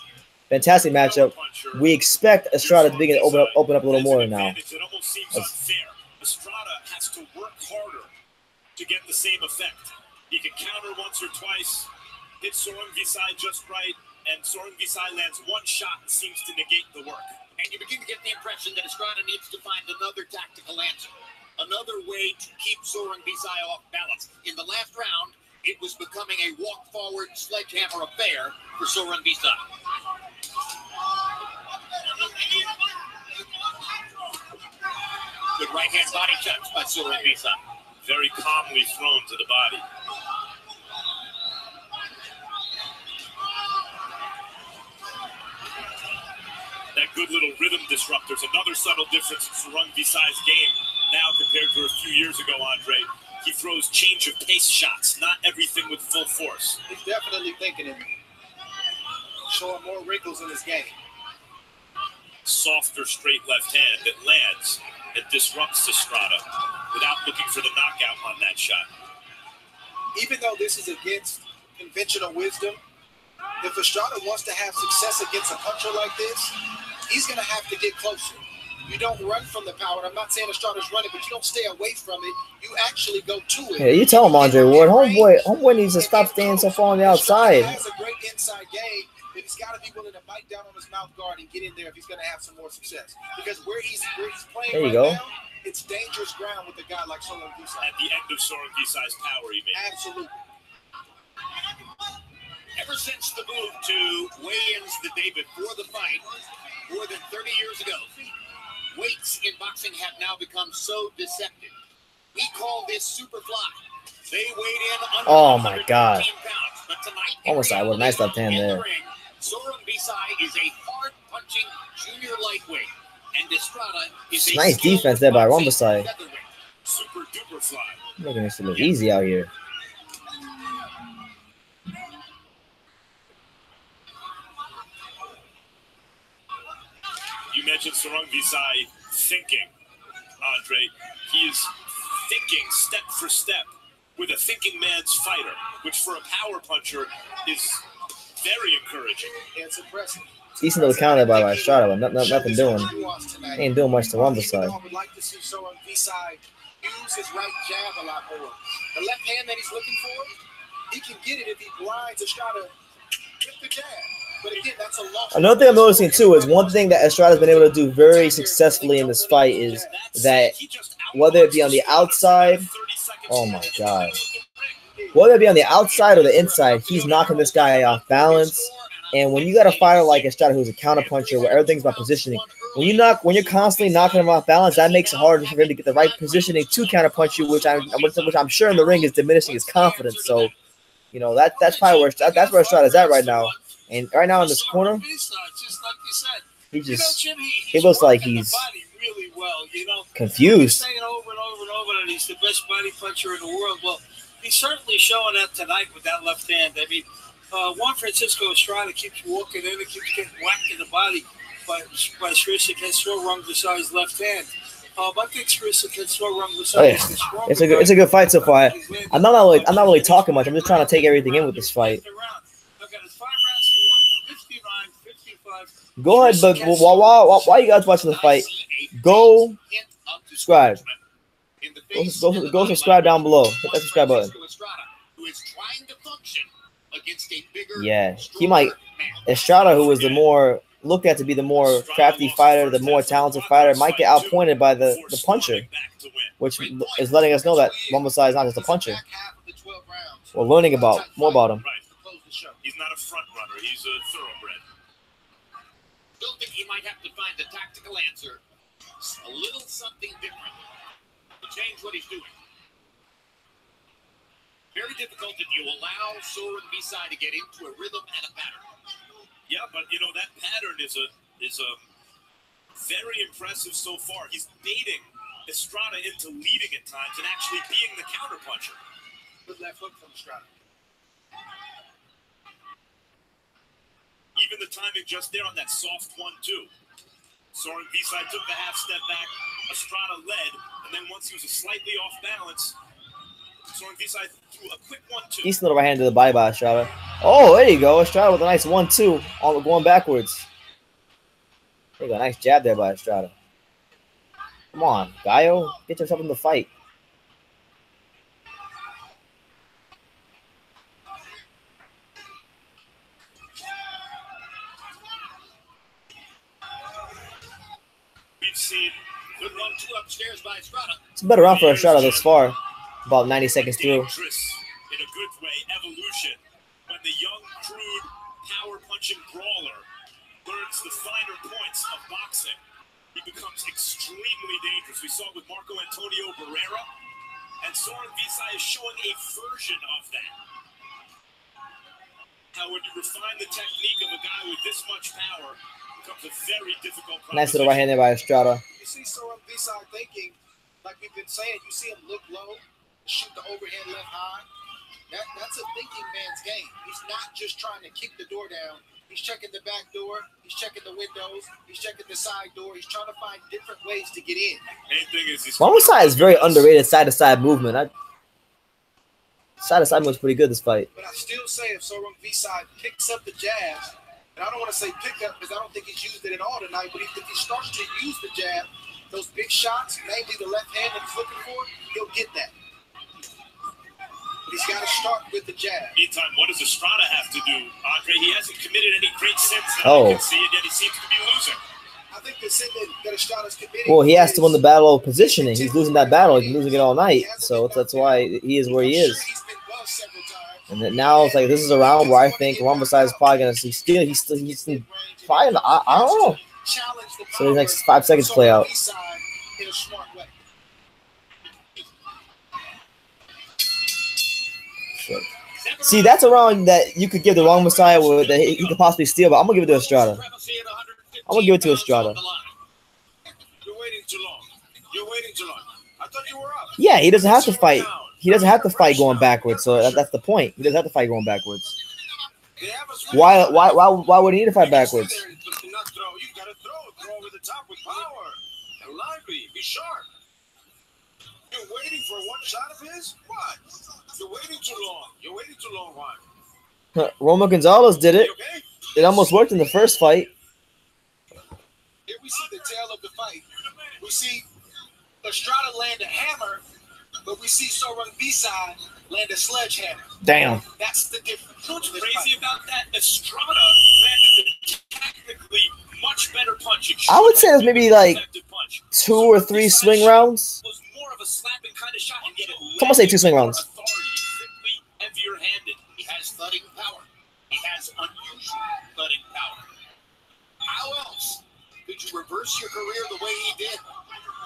fantastic matchup. We expect Estrada to begin to open up a little more now.
It almost seems unfair. Estrada has to work harder to get the same effect. He can counter once or twice, hit Sor Rungvisai just right, and Sor Rungvisai lands 1 shot and seems to negate the work.
And you begin to get the impression that Estrada needs to find another tactical answer, another way to keep Sor Rungvisai off balance. In the last round, it was becoming a walk-forward sledgehammer affair for Sor Rungvisai. Good right-hand body shots by Sor Rungvisai.
Very calmly thrown to the body. That good little rhythm disruptor is another subtle difference in Sor Rungvisai's game now compared to a few years ago, Andre. He throws change of pace shots, not everything with full force.
He's definitely thinking it. Showing more wrinkles in his game.
Softer straight left hand that lands and disrupts Estrada without looking for the knockout on that shot.
Even though this is against conventional wisdom, if Estrada wants to have success against a puncher like this, he's going to have to get closer. You don't run from the power. I'm not saying Estrada's running, but you don't stay away from it. You actually go to it.
Yeah, you tell him, Andre Ward. Homeboy needs to stop staying so far on the outside.
He has a great inside game, but he's got to be willing to bite down on his mouth guard and get in there if he's going to have some more success. Because where he's playing now, it's dangerous ground with a guy like Sor Rungvisai.
At the end of Sor Rungvisai's power, he made.
Absolutely.
Ever since the move to weigh-ins the day before the fight, more than 30 years ago, weights in boxing have now become so deceptive. We call this super fly. They weighed in under
oh my God.
Pounds, but tonight,
almost I would nice left hand there.
Sor Rungvisai is a hard-punching junior lightweight, and Estrada is
nice defense there by Rungvisai.
Super duper fly.
Making this look easy out here.
You mentioned Sor Rungvisai thinking, Andre. He is thinking step for step with a thinking man's fighter, which for a power puncher is very encouraging.
It's impressive.
Decent little counter by Estrada, but nothing doing. He ain't doing much to Rungvisai.
I would like to see Sor Rungvisai use his right jab a lot more. The left hand that he's looking for, he can get it if he blinds Estrada with the jab. But again, that's a loss.
Another thing I'm noticing too is one thing that Estrada's been able to do very successfully in this fight is that whether it be on the outside, oh my God, whether it be on the outside or the inside, he's knocking this guy off balance. And when you got a fighter like Estrada who's a counterpuncher where everything's about positioning, when you're constantly knocking him off balance, that makes it harder for him to get the right positioning to counterpunch you, which I'm sure in the ring is diminishing his confidence. So, you know, that's probably where Estrada's at right now. And right now in this corner,
just like you said,
he looks like he's
really well,
confused.
Saying over and over and over that he's the best body puncher in the world. Well, he's certainly showing that tonight with that left hand. I mean, Juan Francisco Estrada keeps walking in and keeps getting whacked in the body by Srisaket Sor Rungvisai's left hand. I think Srisaket Sor Rungvisai is the strongest.
It's a good fight so far. I'm not really talking much. I'm just trying to take everything in with this fight. Go ahead, but while you guys watching the fight, go subscribe. Go subscribe down below. Hit that subscribe button. Yeah, he might. Estrada, who was the more looked at to be the more crafty fighter, the more talented fighter, might get outpointed by the puncher, which is letting us know that Rungvisai is not just a puncher. We're learning more about him.
He's not a front runner. He's a thoroughbred.
Still think he might have to find a tactical answer, a little something different to change what he's doing. Very difficult if you allow Sor and Rungvisai to get into a rhythm and a pattern.
Yeah, but you know that pattern is a very impressive so far. He's baiting Estrada into leading at times and actually being the counterpuncher.
Good left hook from Estrada.
Even the timing just there on that soft 1-2. Sor and Rungvisai took the half step back. Estrada led, and then once he was slightly off balance, Sor and Rungvisai threw a quick 1-2.
Decent little right hand to the body by Estrada. Oh, there you go. Estrada with a nice 1-2 on going backwards. There you go. Nice jab there by Estrada. Come on, Gallo. Get yourself in the fight.
We've seen
Good 1-2 upstairs by Estrada.
It's a better round for Estrada thus far. About 90 seconds through.
dangerous in a good way evolution when the young, crude, power-punching brawler learns the finer points of boxing. He becomes extremely dangerous. We saw it with Marco Antonio Barrera, and Sor and Rungvisai is showing a version of that. How when you refine the technique of a guy with this much power, it becomes a very difficult proposition.
Nice little right hand there by Estrada.
You see Sor and Rungvisai thinking, like we've been saying, you see him look low, shoot the overhead left high. That's a thinking man's game. He's not just trying to kick the door down. He's checking the back door. He's checking the windows. He's checking the side door. He's trying to find different ways to get in.
Main thing is
Rungvisai is very underrated side-to-side movement. Side-to-side movement's pretty good this fight.
But I still say if Sor and Rungvisai picks up the jabs, and I don't want to say pick up because I don't think he's used it at all tonight, but if he starts to use the jab, those big shots, namely the left hand that he's looking for, he'll get that. But he's got to start with the jab.
Meantime, what does Estrada have to do, Andre? He hasn't committed any great sins that
Oh.
I can see, and yet he seems to be losing.
I think the sin that Estrada's committing.
Well, he has to win the battle of positioning. He's losing that battle. He's been losing it all night. So that's why he is where he is.
He's been well several times.
And then now it's like this is a round where I think Rungvisai is probably gonna see still he's probably I don't know.
Challenge the
So the next
power
5 seconds
of
play out.
Rungvisai in a smart way.
Sure. See, that's a round that you could give the Rungvisai with that he could possibly steal, but I'm gonna give it to Estrada. I'm gonna give it to Estrada.
You're waiting too long. You're waiting too long. I thought you were up.
Yeah, he doesn't have to fight. He doesn't have to fight going backwards. So that's the point. He doesn't have to fight going backwards. Why would he need to fight backwards?
You gotta throw over the top with power. And lively, be sharp. You're waiting for one shot of his? What? You're waiting too long. You're waiting too long, Juan.
Roma Gonzalez did it.
You okay?
It almost worked in the first fight.
Here we see the tail of the fight. We see Estrada land a hammer, but we see Sor and Rungvisai land a sledgehammer.
Damn.
That's the difference.
What's
in this
crazy
fight.
about that? Estrada landed the technically much better punch.
I would say it was maybe like
Effective punch.
2 or 3 swing rounds.
Was more of a slapping kind of shot, and yet it
I'm gonna say 2 swing rounds.
authority, simply heavier-handed.
He has thudding power. He has unusual thudding power. How else could you reverse your career the way he did?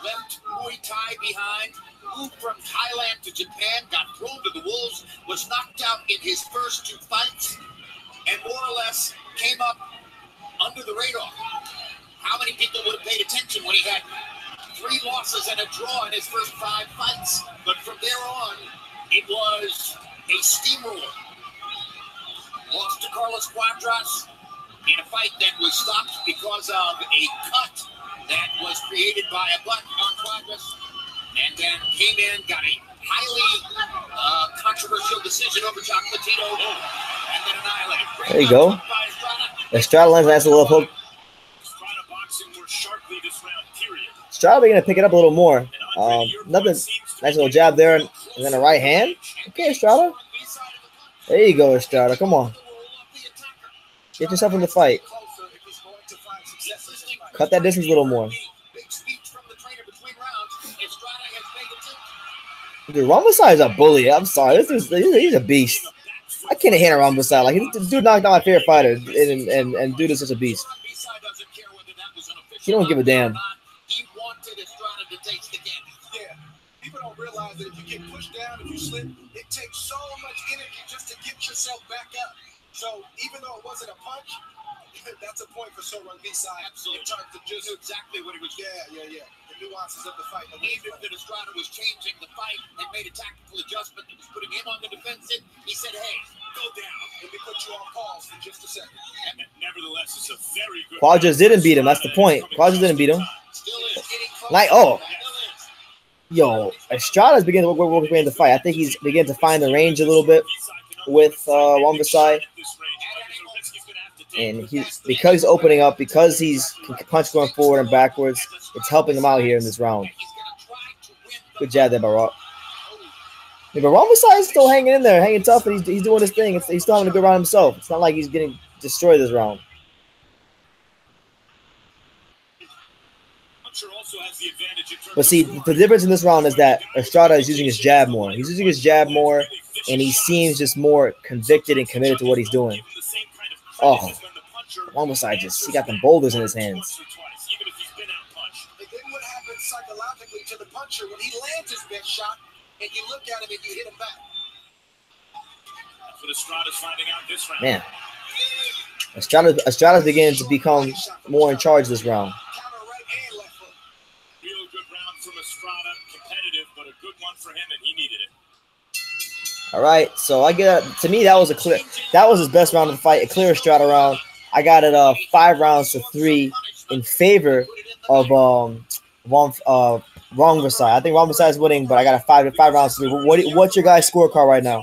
Left Muay Thai behind, moved from Thailand to Japan, got thrown to the wolves, was knocked out in his first 2 fights, and more or less came up under the radar. How many people would have paid attention when he had 3 losses and a draw in his first 5 fights? But from there on, it was a steamroller. Lost to Carlos Cuadras in a fight that was stopped because of a cut that was created by a butt on Cuadras, and then came in, got a highly controversial decision over Chocolatito, and then annihilated.
There you go. Estrada lands a nice little hook.
Estrada boxing more sharply this round, period.
Estrada gonna pick it up a little more. Nothing. Nice little jab there, and then a right hand. Okay, Estrada. There you go, Estrada. Come on. Get yourself in the fight. Cut that distance a little more. Dude, Rungvisai is a bully. I'm sorry. He's a beast. I can't hate on Rungvisai. Like, this dude knocked out my favorite fighter, and dude is such a beast. He don't give a damn.
Yeah. people don't realize that if you get pushed down, if you slip, it takes so much energy just to get yourself back up. So even though it wasn't a punch, that's a point for Sor Rungvisai in terms of just exactly what he was. Yeah. The nuances of the fight.
Even if Estrada was changing the fight and made a tactical adjustment that was putting him on the defensive, he said, "Hey, go down."
Let me put you on pause for just a second.
Nevertheless, it's a very good.
Cuadras didn't beat him. That's the point. Cuadras didn't beat him.
Still is getting close.
Like, oh, yo, Estrada's beginning to work in the fight. I think he's beginning to find the range a little bit with Rungvisai. And because he's opening up, because he's punch going forward and backwards, it's helping him out here in this round. Good jab there, Barak. Yeah, but Rungvisai is still hanging in there, hanging tough, and he's doing his thing. He's still having a good round himself. It's not like he's getting destroyed this round. But see, the difference in this round is that Estrada is using his jab more. He's using his jab more, and he seems just more convicted and committed to what he's doing. Oh, Rungvisai he got them boulders in his hands.
And then what happens psychologically to the puncher when he lands his best shot and you look at him and you hit him back?
That's what Estrada's finding out this round.
Man, Estrada's beginning to become more in charge this round.
Counter right and left hook.
Real good round from Estrada, competitive, but a good one for him, and he needed it.
All right, so I get to me that was his best round of the fight, a clear Estrada round. I got it 5 rounds to 3 in favor of Rungvisai. I think Rungvisai is winning, but I got a 5 rounds to 3. What's your guys' scorecard right now?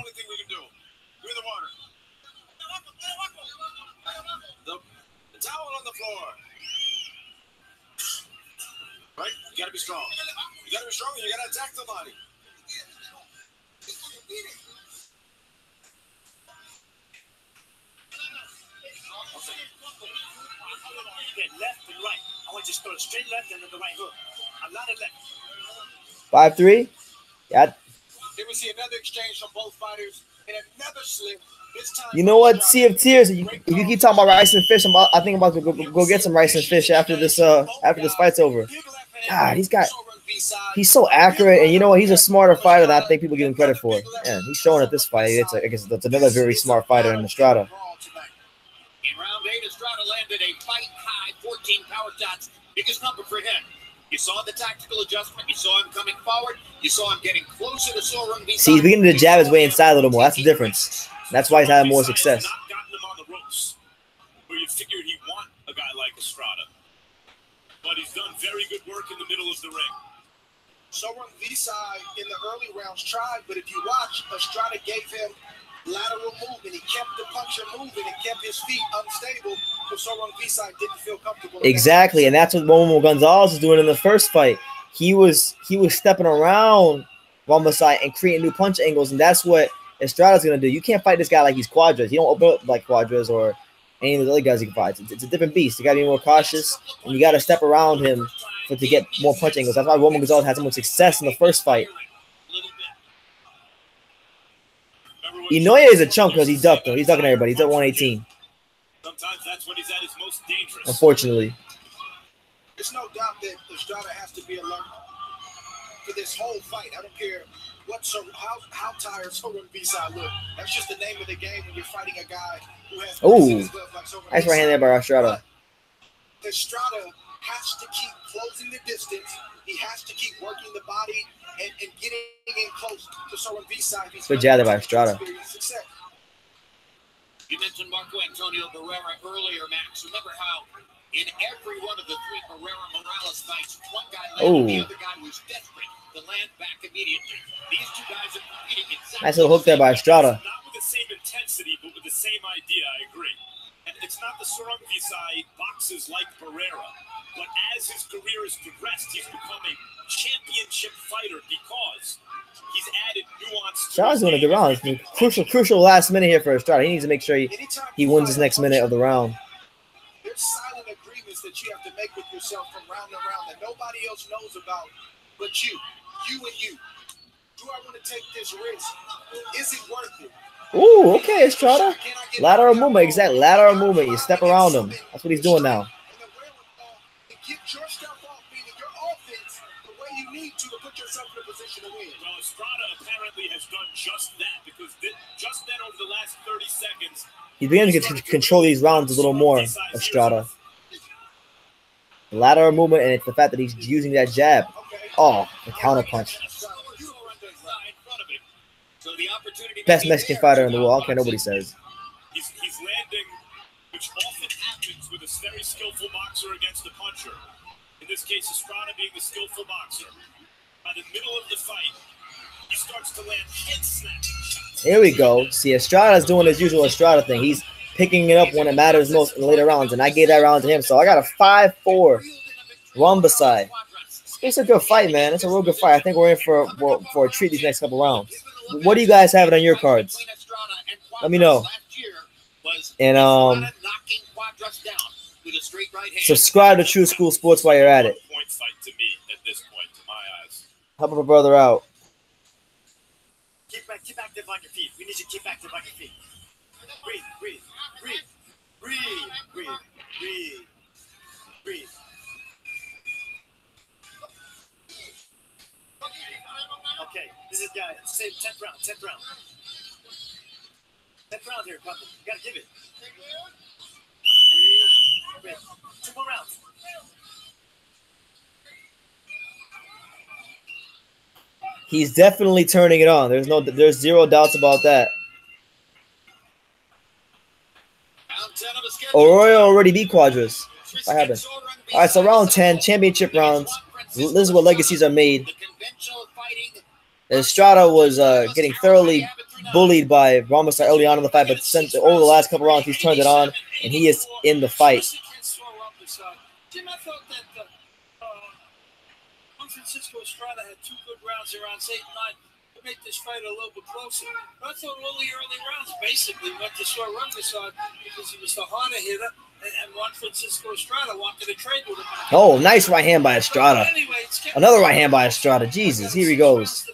The towel on the floor. Right? You gotta be strong. You gotta be strong and you gotta attack the body.
Left and right. I want you to throw a straight left and then the right hook. A lot of left.
5-3. Yeah.
Here we see another exchange from both fighters and another slip. This time,
You know what? Sea of Tears. If you keep talking about rice and fish, I think I'm about to go get some rice and fish after this fight's over. God, he's so accurate, and you know what? He's a smarter fighter than I think people give him credit for. Yeah, he's showing at this fight. I guess that's another very smart fighter in Estrada.
In round 8, Estrada landed a fight-high 14 power shots, biggest number for him. You saw the tactical adjustment. You saw him coming forward. You saw him getting closer to Sor Rungvisai.
See, he's beginning to jab his way inside a little more. That's the difference. That's why he's having more success.
Not gotten him on the ropes, where you figured he'd want a guy like Estrada. But he's done very good work in the middle of the ring.
Sor Rungvisai in the early rounds tried, but if you watch, Estrada gave him lateral movement. He kept the puncher moving and kept his feet unstable, so Sor Rungvisai didn't feel comfortable.
Exactly, and that's what Momo Gonzalez was doing in the first fight. He was stepping around Rungvisai and creating new punch angles, and that's what Estrada's gonna do. You can't fight this guy like he's Cuadras. You don't open up like Cuadras or any of the other guys he can fight. It's a different beast. You gotta be more cautious, and you gotta step around him to get more punch angles. That's why Momo Gonzalez had so much success in the first fight. Inoue is a chump because he ducked him. He's ducking everybody. He's at 118.
Sometimes that's when he's at his most dangerous.
Unfortunately.
There's no doubt that Estrada has to be alert for this whole fight. I don't care how tired Sor Rungvisai look. That's just the name of the game when you're fighting a guy who has like Sor Rungvisai.
Nice right hand there by Estrada.
But Estrada has to keep closing the distance. He has to keep working the body and getting in close to Sor Rungvisai.
Good jab there by Estrada.
You mentioned Marco Antonio Barrera earlier, Max. Remember how in every one of the 3 Barrera-Morales fights, one guy landed, the other guy was desperate to land back immediately. These 2 guys are competing exactly.
Nice little hook there by Estrada.
Not with the same intensity, but with the same idea, I agree. And it's not the Sor Rungvisai boxes like Barrera, but as his career has progressed, he's become a championship fighter because he's added nuance.
Estrada's doing a good round. Crucial last minute here for Estrada. He needs to make sure he wins his next minute of the round.
There's silent agreements that you have to make with yourself from round to round that nobody else knows about but you and you. Do I want to take this risk? Is it worth it?
Ooh, okay, Estrada. Lateral movement, exactly. Lateral movement. You step around him. That's what he's doing now.
Get your stuff off, meaning your offense, the way you
need to put yourself in a position to win.
Well, Estrada apparently has done just that because just then over the last 30 seconds,
he's beginning to control these rounds a little more, Estrada. The lateral movement, and it's the fact that he's using that jab. Oh, the counter punch. Best Mexican fighter in the world. I don't care nobody says.
He's landing, which often happens with a very skillful boxer against a puncher. In this case, Estrada being the skillful boxer. By the middle of the fight, he starts to land head-snapping shots.
Here we go. See, Estrada's doing his usual Estrada thing. He's picking it up when it matters most in the later rounds, and I gave that round to him. So I got a 5-4 Rungvisai. It's a good fight, man. It's a real good fight. I think we're in for a treat these next couple rounds. What do you guys have it on your cards? Let me know. And subscribe to True School Sports while you're at it.
Point fight to me at this point, to my eyes.
Help a brother out.
Keep active on your feet. We need you to keep active on your feet. Breathe, breathe, breathe, breathe, breathe, breathe, breathe. Okay, this is guy. Same 10th round, 10th round. 10th round here, Papa. You gotta give it. Breathe. 2 more rounds.
He's definitely turning it on. There's zero doubts about that. Arroyo already beat Cuadras. What happened? All right, so round 10, championship rounds. This is what legacies are made. Estrada was getting thoroughly bullied by Rungvisai early on in the fight, but since over the last couple rounds, he's turned it on, and he is in the fight.
Jim, I thought that Juan Francisco Estrada had 2 good rounds around 8 and 9 to make this fight a little bit closer. But I thought all the early rounds basically went to Rungvisai because he was the harder hitter, and Juan Francisco Estrada wanted to trade with him.
Oh, nice right hand by Estrada. Another right hand by Estrada. Jesus, here he goes.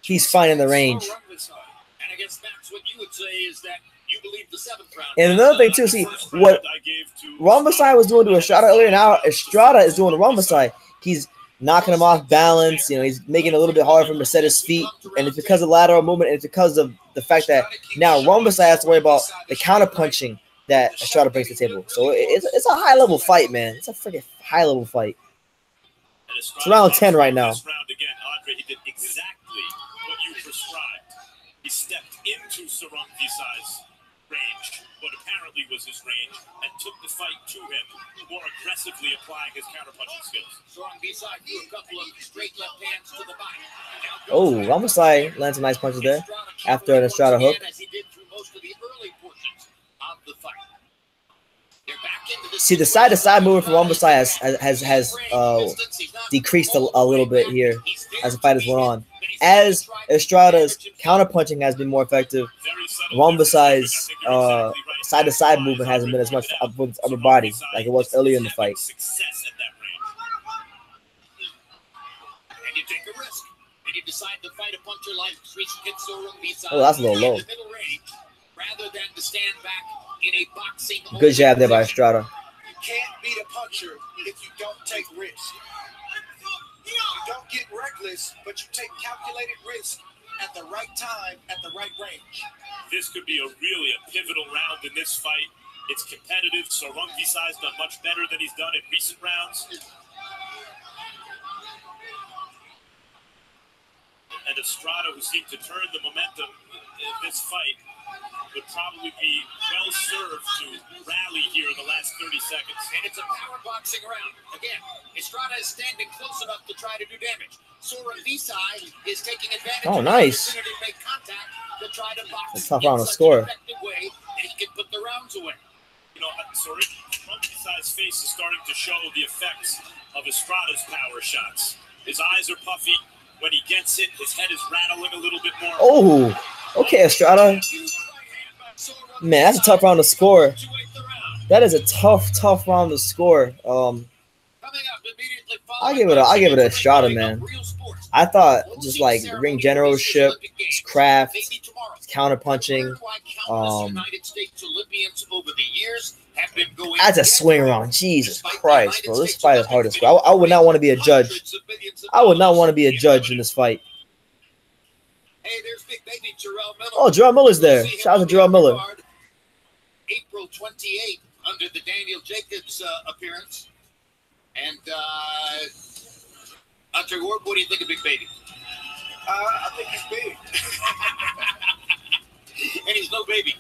He's finding the range.
And I guess that's what you would say is that you believe the 7th round.
And another thing too, see what Rungvisai was doing to Estrada earlier. Now Estrada is doing to Rungvisai. He's knocking him off balance. You know, he's making it a little bit harder for him to set his feet, and it's because of lateral movement. And it's because of the fact that now Rungvisai has to worry about the counter punching that Estrada brings to the table. So it's a high level fight, man. It's a freaking high level fight. It's round 10 right now.
This round again, Andre, he did exactly what you prescribed. He stepped into Rungvisai's range, what apparently was his range, and took the fight to him, more aggressively applying his counterpunching skills.
Rungvisai threw a couple of straight left hands to the body.
Oh, Rungvisai lands some nice punches there after an Estrada hook.
As he did through most of the early portions of the fight.
See, the side-to-side movement for Rungvisai has decreased a little bit here as the fight has went on. As Estrada's counterpunching has been more effective, Rungvisai's side-to-side movement hasn't been as much with his upper body like it was earlier in the fight.
And you take a risk. And you decide to fight a puncher like Srisaket Sor.
Oh, that's a little low.
Rather than to stand back in a boxing.
Good jab there by Estrada.
You can't beat a puncher if you don't take risks. You don't get reckless, but you take calculated risk at the right time, at the right range.
This could be really a pivotal round in this fight. It's competitive, so Rungvisai's done much better than he's done in recent rounds. And Estrada, who seemed to turn the momentum in this fight, would probably be well served to rally here in the last 30 seconds.
And it's a power boxing round. Again, Estrada is standing close enough to try to do damage. Rungvisai is taking advantage
of the opportunity
to make contact to try to box
it's tough round to score.
Way that he can put the rounds away.
You know, sorry, Rungvisai's face is starting to show the effects of Estrada's power shots. His eyes are puffy. When he gets it, his head is rattling a little bit more.
Oh, okay, Estrada. Man, that's a tough round to score. That is a tough round to score. I'll give it a Estrada, man. I thought just like ring generalship, his craft, his counter punching. That's a swing around. Jesus Christ, bro. This fight is hard as well. I would not want to be a judge. I would not want to be a judge in this fight. Oh, Jarrell Miller's there. Shout out to Jarrell Miller.
April 28th under the Daniel Jacobs appearance. And Hunter Ward, what do you think of Big Baby?
I think he's big.
And he's no baby.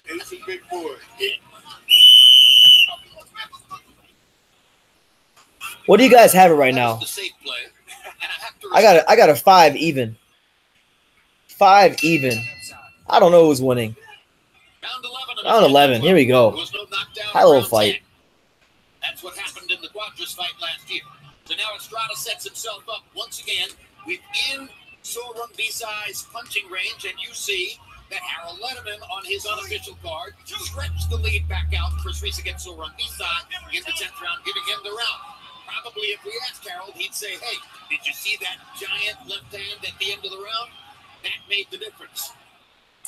He's a big boy.
What do you guys have it right now? I got a 5 even. 5 even. I don't know who's winning. Round 11. Here we go. High little fight.
That's what happened in the Cuadras fight last year. So now Estrada sets himself up once again within Rungvisai's punching range, and you see that Harold Letterman on his unofficial card stretched the lead back out for Srisaket Sor in the 10th round, giving him the round. Probably if we asked Harold, he'd say, hey, did you see that giant left hand at the end of the round? That made the difference.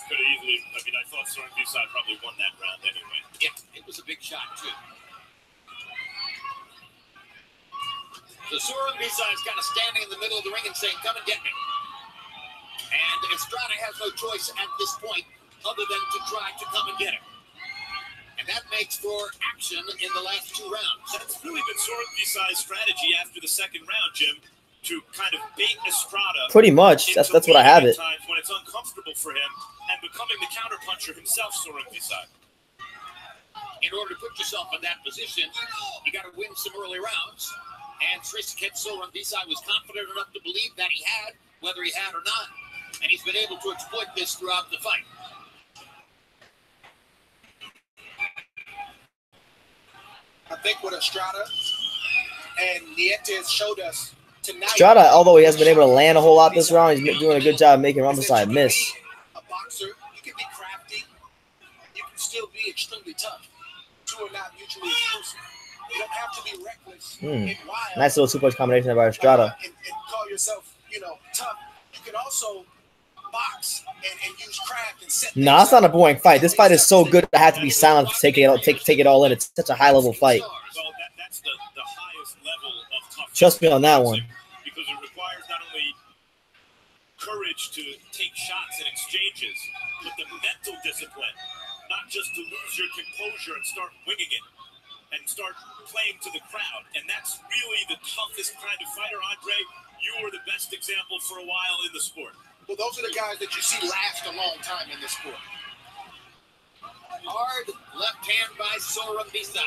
Could have easily, I mean, I thought Rungvisai probably won that round anyway.
Yeah, it was a big shot, too. So Rungvisai's kind of standing in the middle of the ring and saying, come and get me. And Estrada has no choice at this point other than to try to come and get him. And that makes for action in the last 2 rounds.
That's really been Rungvisai's strategy after the second round, Jim, to kind of bait Estrada.
Pretty much. That's what I have it.
Times when it's uncomfortable for him and becoming the counterpuncher himself, Rungvisai.
In order to put yourself in that position, you got to win some early rounds. And Srisaket Sor was confident enough to believe that he had, whether he had or not. And he's been able to exploit this throughout the fight.
I think what Estrada and Nietes showed us tonight.
Estrada, although he hasn't been able to land a whole lot this round, he's doing a good job making Rungvisai miss.
A boxer, you can be crafty, you can still be extremely tough. 2 are not mutually exclusive. You don't have to be reckless and wild. Nice little 2-punch combination by Estrada. And call yourself, tough. You can also box and use craft and set.
No, it's not a boring fight. This fight is so good I have to be silent to take it all in. It's such a high level fight.
Well, that's the highest level of toughness.
Trust me on that one.
Because it requires not only courage to take shots and exchanges, but the mental discipline, not just to lose your composure and start winging it and start playing to the crowd. And that's really the toughest kind of fighter, Andre. You were the best example for a while in the sport.
Well, those are the guys that you see last a long time in this sport.
Hard left hand by Rungvisai.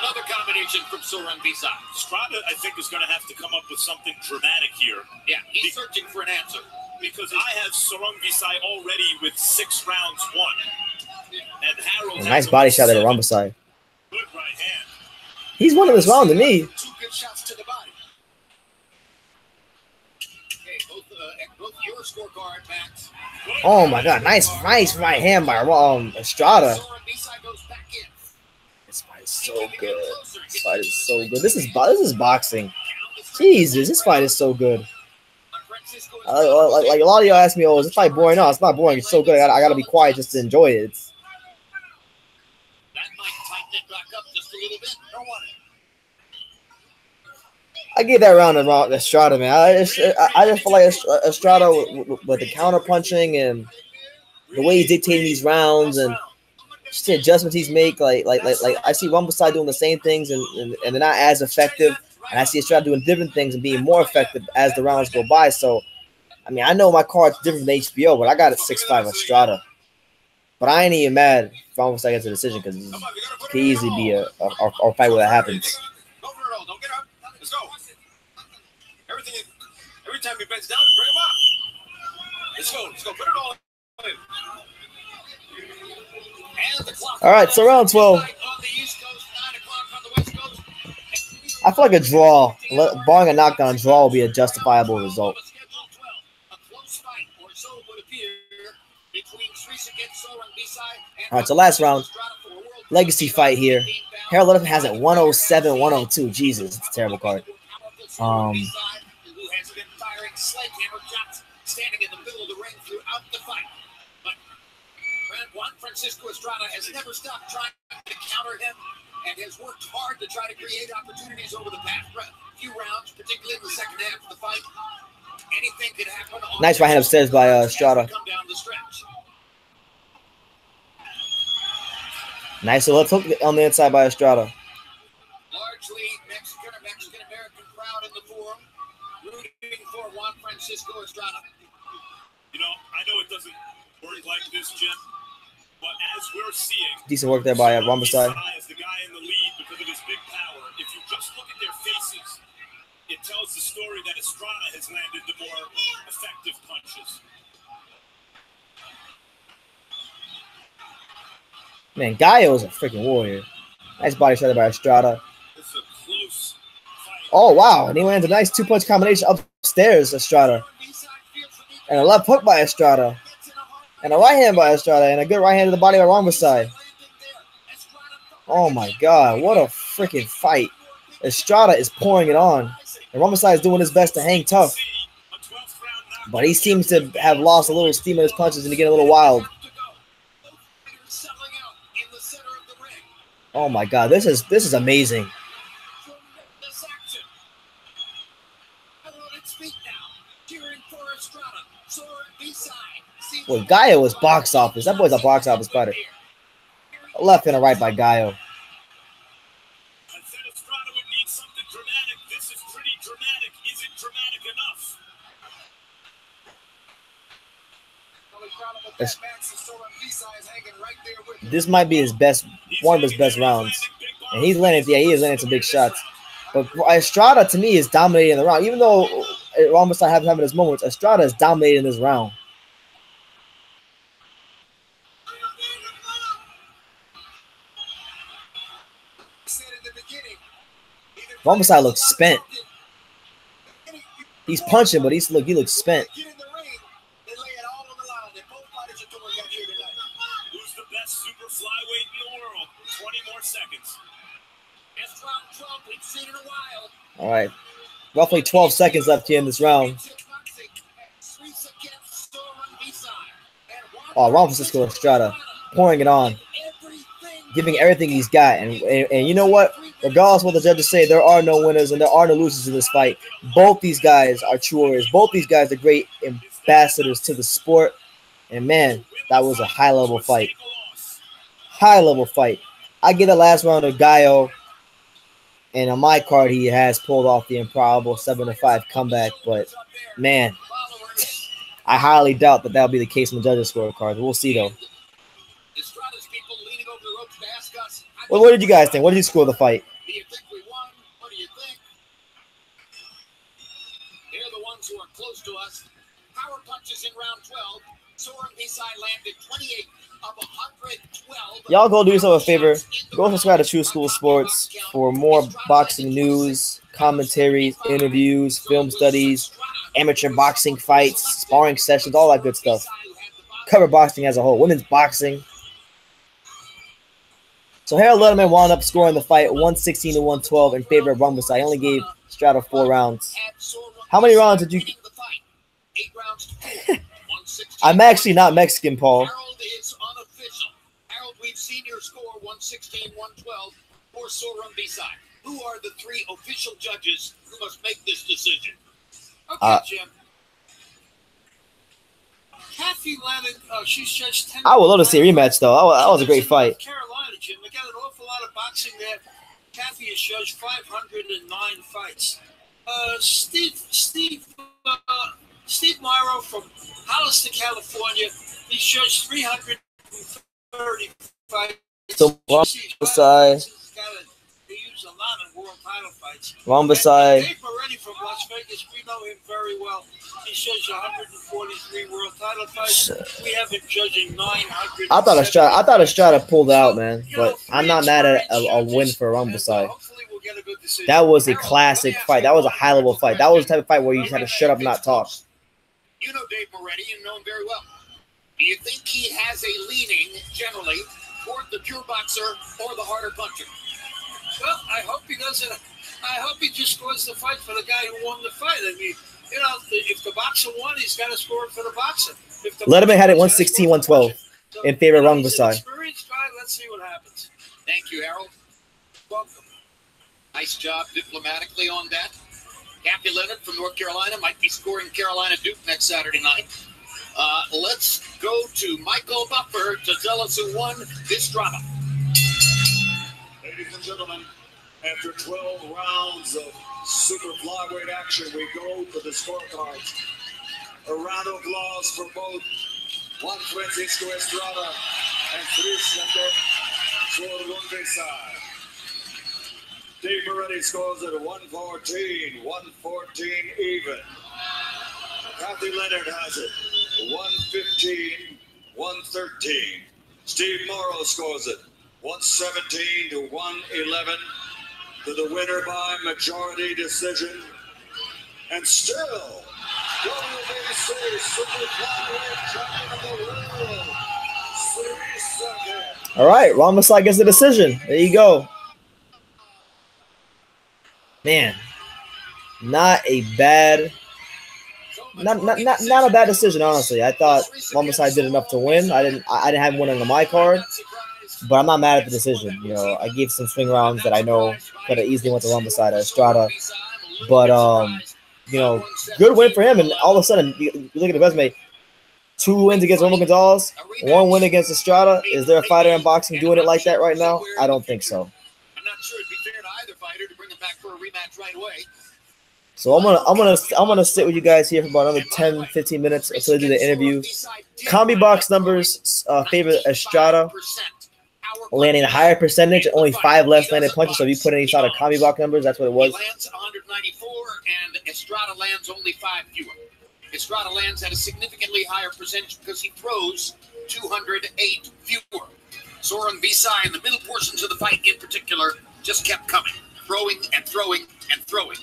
Another combination from Rungvisai.
Estrada, I think, is going to have to come up with something dramatic here.
Yeah, he's searching for an answer.
Because I have Rungvisai already with 6 rounds won. And Harold
nice body shot at Rungvisai.
Good right hand.
He's won this round to me.
2 good shots to the body.
Okay, both your scorecard, Max.
Oh my God, nice right hand by Estrada. This fight is so good. This fight is so good. This is boxing. Jesus, this fight is so good. Like a lot of y'all ask me, oh, is this fight boring? No, it's not boring. It's so good. I gotta be quiet just to enjoy it.
That might tighten it back up just a little bit.
I give that round to Estrada, man. I just feel like Estrada with the counter punching and the way he's dictating these rounds and just the adjustments he's make. Like I see Rungvisai doing the same things and they're not as effective, and I see Estrada doing different things and being more effective as the rounds go by. So, I mean, I know my card's different than HBO, but I got it 6-5 Estrada. But I ain't even mad if Rungvisai gets a decision because it could easily be a fight where that happens.
Don't get up. Let's go. Every time he bends down, bring him up. Let's go. Put it all in.
All right, so round 12. I feel like a draw, barring a knockdown, draw will be a justifiable result. All right, so last round, legacy fight here. Harold Letterman has it 107-102. Jesus, it's a terrible card.
Francisco Estrada has never stopped trying to counter him and has worked hard to try to create opportunities over the past few rounds, particularly in the second half of the fight. Anything could happen.
Nice right hand upstairs by Estrada.
Come down the stretch.
Nice left hook on the inside by Estrada.
Largely Mexican-American crowd in the forum, rooting for Juan Francisco Estrada.
You know, I know it doesn't work like this, Jim, but as we're seeing,
decent work there by Rungvisai.
Is the guy in the lead because of his big power. If you just look at their faces, it tells the story that Estrada has landed the more effective punches.
Man, Gallo is a freaking warrior. Nice body shot by Estrada.
It's a close fight.
Oh, wow. And he lands a nice two-punch combination upstairs, Estrada. And a left hook by Estrada. And a right hand by Estrada. And a good right hand to the body by Rungvisai. Oh, my God. What a freaking fight. Estrada is pouring it on. And Rungvisai is doing his best to hang tough. But he seems to have lost a little steam in his punches and to get a little wild. Oh my God, this is amazing. Well, Gallo was box office. That boy's a box office fighter. A left and a right by Gallo.
I said Estrada would need something dramatic. This is pretty dramatic. Is it dramatic enough?
This might be his best, one of his best rounds. And he is landing some big shots. But Estrada, to me, is dominating the round. Even though Rungvisai having his moments, Estrada is dominating this round. Rungvisai looks spent. He's punching, but he looks spent.
Who's the best super flyweight in the world? 20 more seconds.
All right. Roughly 12 seconds left here in this round. Oh, Juan Francisco Estrada pouring it on. Giving everything he's got. And you know what? Regardless of what the judges say, there are no winners and there are no losers in this fight. Both these guys are true warriors. Both these guys are great ambassadors to the sport. And, man, that was a high-level fight. High-level fight. I get the last round of Gallo. And on my card, he has pulled off the improbable 7-5 comeback. But, man, I highly doubt that that'll be the case in the judges' scorecards. We'll see, though. What did you guys think? What did you score the fight?
Do you think we won? What do you think? They're the ones who are close to us. Power punches in round 12. Sor landed 28 of 112.
Y'all go do yourself a favor. Go subscribe to True School Sports for more boxing news, commentaries, interviews, film studies, amateur boxing fights, sparring sessions, all that good stuff. Cover boxing as a whole. Women's boxing. So Harold Letterman wound up scoring the fight 116 to 112 in favor of Rungvisai. I only gave Estrada 4 rounds. How many rounds did you?
8 rounds to 4.
I'm actually not Mexican, Paul.
Harold is unofficial. Harold, we've seen your score 116, 112 for Sor Rungvisai. Who are the 3 official judges who must make this decision? Okay, Jim.
Kathy landed, she's judged 10.
I would love to see a rematch, though. That was a great fight.
Carolina, Jim. They got an awful lot of boxing there. Kathy has judged 509 fights. Steve Morrow from Hollister, California. He's judged 330 fights.
So Rungvisai.
He used a lot of world title fights.
Rungvisai.
Dave Moretti from Las Vegas. We know him very well. He's judged 143 world title fights. We have him judging 900.
I thought Estrada pulled out, man. But I'm not mad at a win for Rungvisai. That was a classic fight. That was a high-level fight. That was the type of fight where you had to shut up and not talk.
You know Dave Moretti. You know him very well. Do you think he has a leaning, generally, toward the pure boxer or the harder puncher?
Well, I hope he doesn't. I hope he just scores the fight for the guy who won the fight. I mean, you know, if the boxer won, he's got to score it for the boxer.
Letterman had it 116, 112. in favor of Rungvisai.
Experienced guy. Let's see what happens.
Thank you, Harold.
Welcome.
Nice job diplomatically on that. Kathy Leonard from North Carolina might be scoring Carolina Duke next Saturday night. Let's go to Michael Buffer to tell us who won this drama.
Ladies and gentlemen, after 12 rounds of super flyweight action, we go to the scorecards. A round of applause for both Juan Estrada and Srisaket Sor Rungvisai. Dave Moretti scores at 114, 114 even. Kathy Leonard has it, 115, 113. Steve Morrow scores it, 117 to 111 to the winner by majority decision. And still, WBC Super Flyweight Champion of the World, Srisaket.
All right, Rungvisai gets the decision. There you go. Man, not a bad decision, honestly. I thought Rungvisai did enough to win. I didn't have him winning on my card, but I'm not mad at the decision. You know, I gave some swing rounds that I know could have easily went to Rungvisai to Estrada, but you know, good win for him. And all of a sudden, you look at the resume: 2 wins against Roman Gonzalez, 1 win against Estrada. Is there a fighter in boxing doing it like that right now? I don't think so.
I'm not sure it'd be fair to either fighter to bring him back for a rematch right away.
So I'm gonna sit with you guys here for about another 10-15 minutes until I do the interview. Combi box numbers favor Estrada, landing a higher percentage, only 5 less landed punches. So if you put any sort of combi box numbers, that's what it was.
He lands 194, and Estrada lands only 5 fewer. Estrada lands at a significantly higher percentage because he throws 208 fewer. Sor Rungvisai in the middle portions of the fight, in particular, just kept coming, throwing and throwing and throwing.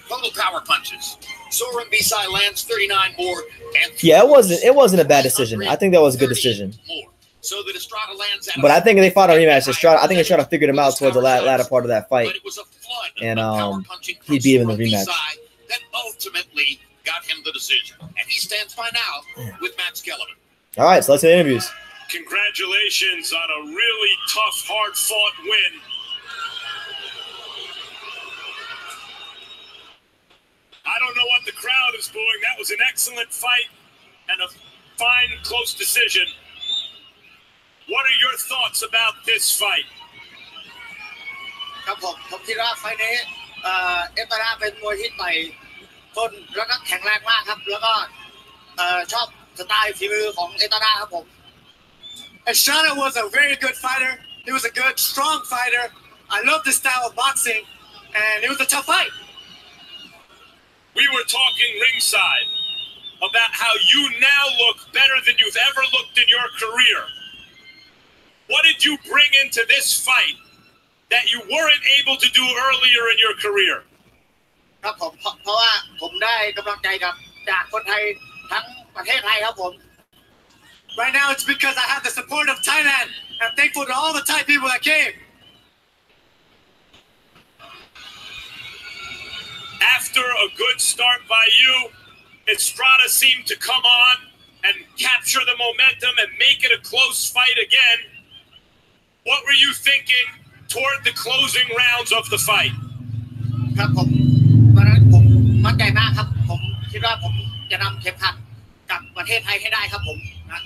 Total power punches. Sor Rungvisai lands 39 more. And
yeah, it wasn't a bad decision. I think that was a good decision.
More. So that Estrada lands at
but I think they fought a rematch. I think Estrada figured him out towards the latter part of that fight,
but it was a flood
and
of
he beat him in the rematch.
That ultimately got him the decision, and he stands by now with Matt Skellerman.
All right, so let's do the interviews.
Congratulations on a really tough, hard-fought win. I don't know what the crowd is booing. That was an excellent fight and a fine, close decision. What are your thoughts about this fight?
ครับผมคิดว่าไฟล์นี้เอสตาด้าเป็นมวยที่ต่อยทนแล้วก็แข็งแรงมากครับแล้วก็ชอบสไตล์ฝีมือของเอสตาด้าครับผม
Estrada was a very good fighter. He was a good, strong fighter. I love this style of boxing, and it was a tough fight.
We were talking ringside about how you now look better than you've ever looked in your career. What did you bring into this fight that you weren't able to do earlier in your career?
ครับผมเพราะว่าผมได้กำลังใจจากคนไทยทั้งประเทศไทยครับผม
Right now, it's because I have the support of Thailand. I'm thankful to all the Thai people that came.
After a good start by you, Estrada seemed to come on and capture the momentum and make it a close fight again. What were you thinking toward the closing rounds of the fight?
ครับผมวันนั้นผมมั่นใจมากครับผมคิดว่าผมจะนำเข็มขัดกับประเทศไทยให้ได้ครับผมนะ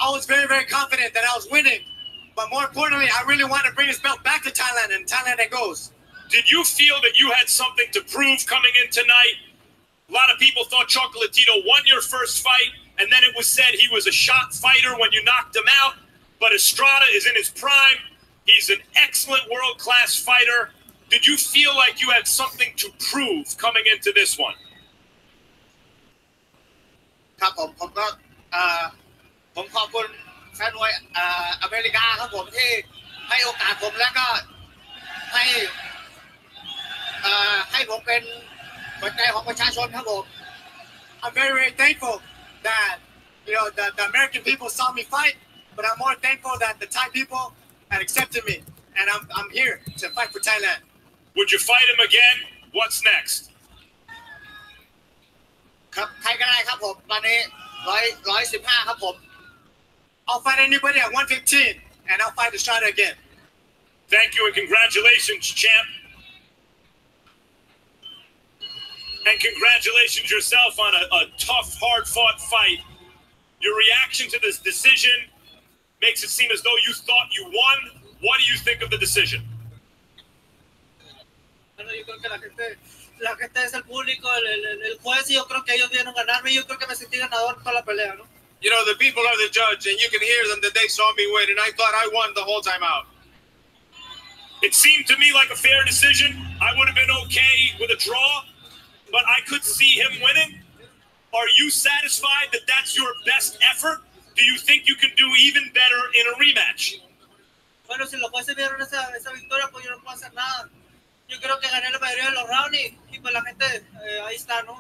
I was very, very confident that I was winning. But more importantly, I really wanted to bring this belt back to Thailand, and Thailand it goes.
Did you feel that you had something to prove coming in tonight? A lot of people thought Chocolatito won your first fight, and then it was said he was a shot fighter when you knocked him out. But Estrada is in his prime. He's an excellent world-class fighter. Did you feel like you had something to prove coming into this one?
ครับผมก็ผมขอบคุณแฟนมวยอเมริกาครับผมที่ให้โอกาสผมแล้วก็ให้ผมเป็นหัวใจของประชาชนครับผม
I'm very, very thankful that the American people saw me fight, but I'm more thankful that the Thai people had accepted me, and I'm here to fight for Thailand.
Would you fight him again? What's next?
ครับใครก็ได้ครับผมตอนนี้115ครับผม
I
I'll fight anybody at 115, and I'll fight Estrada again.
Thank you and congratulations, champ. And congratulations yourself on a tough, hard-fought fight. Your reaction to this decision makes it seem as though you thought you won. What do you think of the decision?
Bueno, yo creo que la gente es el público, el juez, y yo creo que ellos vinieron a ganarme. Yo creo que me sentí ganador toda la pelea, ¿no?
You know, the people are the judge, and you can hear them that they saw me win, and I thought I won the whole time out.
It seemed to me like a fair decision. I would have been okay with a draw, but I could see him winning. Are you satisfied that that's your best effort? Do you think you can do even better in a rematch?
Bueno, si los jueces vieron esa victoria, pues yo no puedo hacer nada. Yo creo que gané la mayoría de los rounds y pues la gente ahí está, ¿no?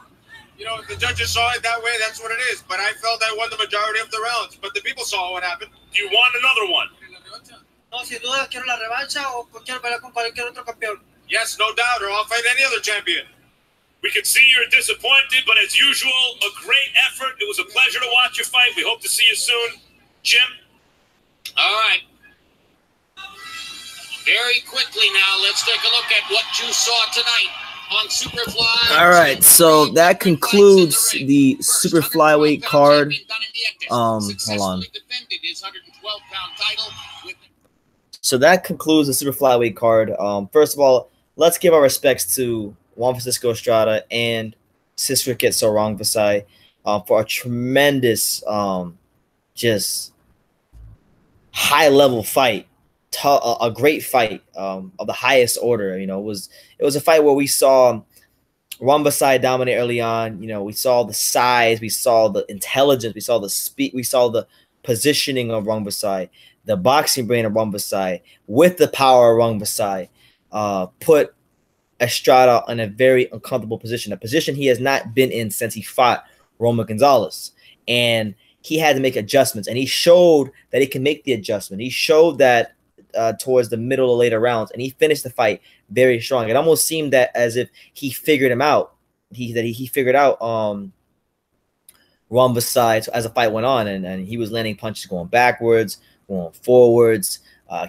You know, if the judges saw it that way, that's what it is. But I felt I won the majority of the rounds. But the people saw what happened.
Do you want another one?
No, sin duda quiero la revancha o quiero pelear con cualquier otro campeón.
Yes, no doubt, or I'll fight any other champion.
We can see you're disappointed, but as usual, a great effort. It was a pleasure to watch you fight. We hope to see you soon. Jim?
All right. Very quickly now, let's take a look at what you saw tonight on Superfly.
All right, so that concludes the Super Flyweight card. Hold on. So that concludes the Super Flyweight card. First of all, let's give our respects to Juan Estrada and Srisaket Sor Rungvisai for a tremendous, just high-level fight. A great fight of the highest order. You know, it was a fight where we saw Rungvisai dominate early on. You know, we saw the size, we saw the intelligence, we saw the speed, we saw the positioning of Rungvisai, the boxing brain of Rungvisai, with the power of Rungvisai, put Estrada in a very uncomfortable position, a position he has not been in since he fought Roman Gonzalez, and he had to make adjustments, and he showed that he can make the adjustment. He showed that towards the middle or later rounds, and he finished the fight very strong. It almost seemed that as if he figured him out. He figured out Rungvisai as the fight went on, and he was landing punches going backwards, going forwards,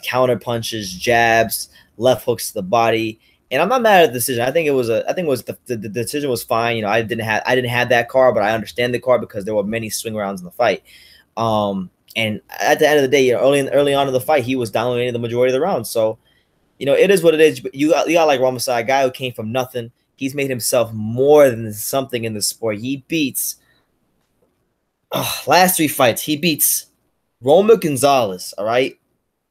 counter punches, jabs, left hooks to the body. And I'm not mad at the decision. I think the decision was fine. You know, I didn't have that card, but I understand the card because there were many swing rounds in the fight. And at the end of the day, you know, early on in the fight, he was dominating the majority of the rounds. So, you know, it is what it is. But you got like Rungvisai, a guy who came from nothing. He's made himself more than something in the sport. He beats last 3 fights. He beats Roman Gonzalez. All right,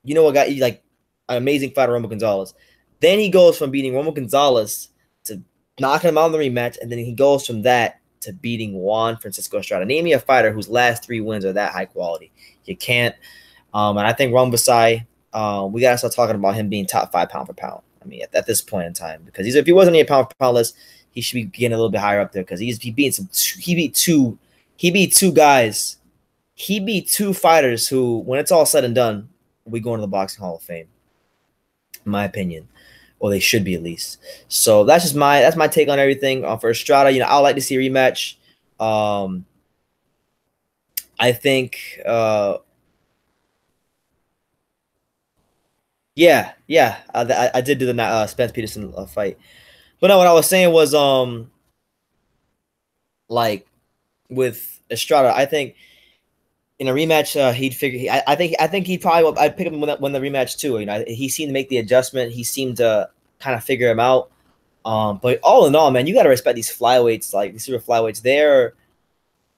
you know what guy? Like an amazing fighter, Roman Gonzalez. Then he goes from beating Roman Gonzalez to knocking him out in the rematch, and then he goes from that to beating Juan Estrada. Name me a fighter whose last 3 wins are that high quality. You can't. And I think Rungvisai, we got to start talking about him being top 5 pound for pound. I mean, at this point in time, because if he wasn't a pound for pound list, he should be getting a little bit higher up there because he beat 2 guys. He beat 2 fighters who, when it's all said and done, we go into the Boxing Hall of Fame, in my opinion. Or they should be at least. So that's my take on everything. For Estrada, you know, I'd like to see a rematch. I think, I did do the Spence Peterson fight, but no, what I was saying was, like with Estrada, I think in a rematch, he'd figure. I think he'd probably. I'd pick him when the rematch too. You know, he seemed to make the adjustment. He seemed to kind of figure him out. But all in all, man, you got to respect these flyweights, like these super flyweights.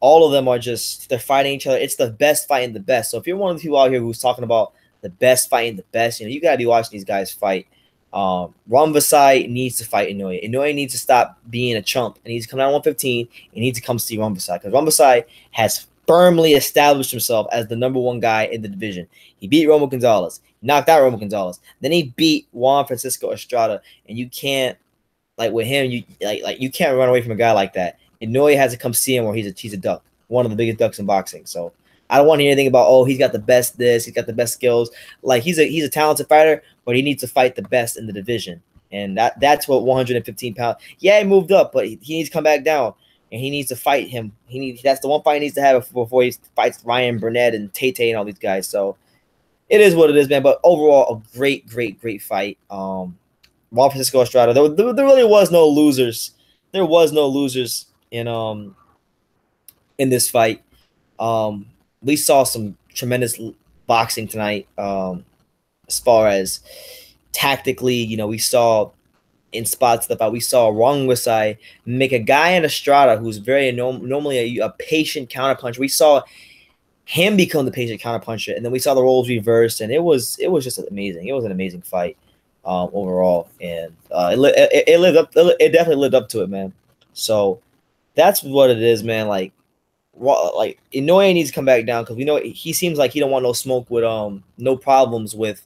All of them are they're fighting each other. It's the best fighting the best. So if you're one of the people out here who's talking about the best fighting the best, you know, you got to be watching these guys fight. Rungvisai needs to fight Inoue. Inoue needs to stop being a chump. And he needs to come down 115 and needs to come see Rungvisai because Rungvisai has firmly established himself as the #1 guy in the division. He beat Roman Gonzalez. He knocked out Roman Gonzalez. Then he beat Juan Estrada. And you can't, like with him, you can't run away from a guy like that. Inoue has to come see him or he's a duck. One of the biggest ducks in boxing. So I don't want to hear anything about, oh, he's got the best this, he's got the best skills. Like he's a talented fighter, but he needs to fight the best in the division. And that's what 115 pounds. Yeah, he moved up, but he needs to come back down. and he needs to fight him. That's the one fight he needs to have before he fights Ryan Burnett and Tate and all these guys. So it is what it is, man. But overall, a great fight. Juan Francisco Estrada. There really was no losers. There was no losers in this fight. We saw some tremendous boxing tonight. As far as tactically, we saw in spots the fight. We saw Rungvisai make a guy in Estrada who's very normally a patient counterpuncher. We saw him become the patient counterpuncher, and then we saw the roles reversed, and it was just amazing. It was an amazing fight overall, and it lived up. It definitely lived up to it, man. So that's what it is, man. Like Inoue needs to come back down because we know he seems like he don't want no smoke with no problems with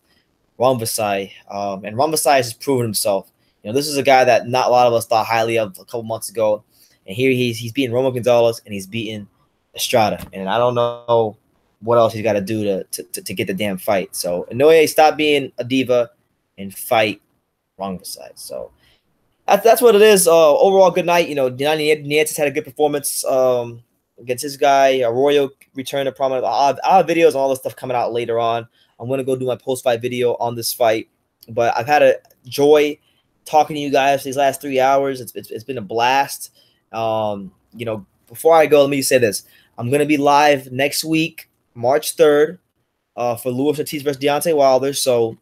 Rungvisai, and Rungvisai has just proven himself. This is a guy that not a lot of us thought highly of a couple months ago, and here he's beating Roman Gonzalez and he's beating Estrada, and I don't know what else he's got to do to get the damn fight. So Inoue, stop being a diva and fight Rungvisai. So that's what it is. Overall, good night. Donnie Nietes had a good performance against this guy. Arroyo returned to prominent. I'll have videos and all this stuff coming out later on. I'm gonna go do my post-fight video on this fight, but I've had a joy talking to you guys these last 3 hours. It's been a blast. Before I go, let me say this. I'm going to be live next week, March 3rd, for Luis Ortiz versus Deontay Wilder. So,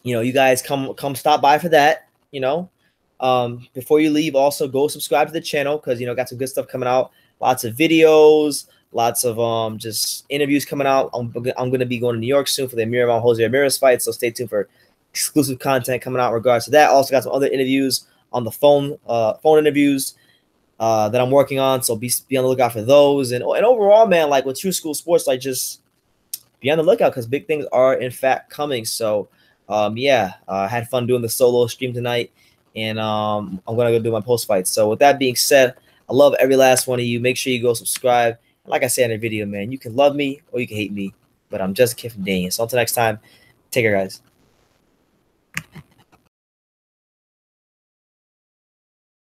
you guys come stop by for that, Before you leave, also go subscribe to the channel because, got some good stuff coming out. Lots of videos, lots of just interviews coming out. I'm going to be going to New York soon for the Miramon Jose Ramirez fight, so stay tuned for exclusive content coming out in regards to that. Also got some other interviews on the phone interviews that I'm working on, so be on the lookout for those. And overall, man, like with True School Sports, like just be on the lookout because big things are in fact coming. So I had fun doing the solo stream tonight, and I'm gonna go do my post fight. So with that being said, I love every last one of you. Make sure you go subscribe. And like I said in the video, man, you can love me or you can hate me, but I'm just a kid from Dane. So until next time, take care, guys.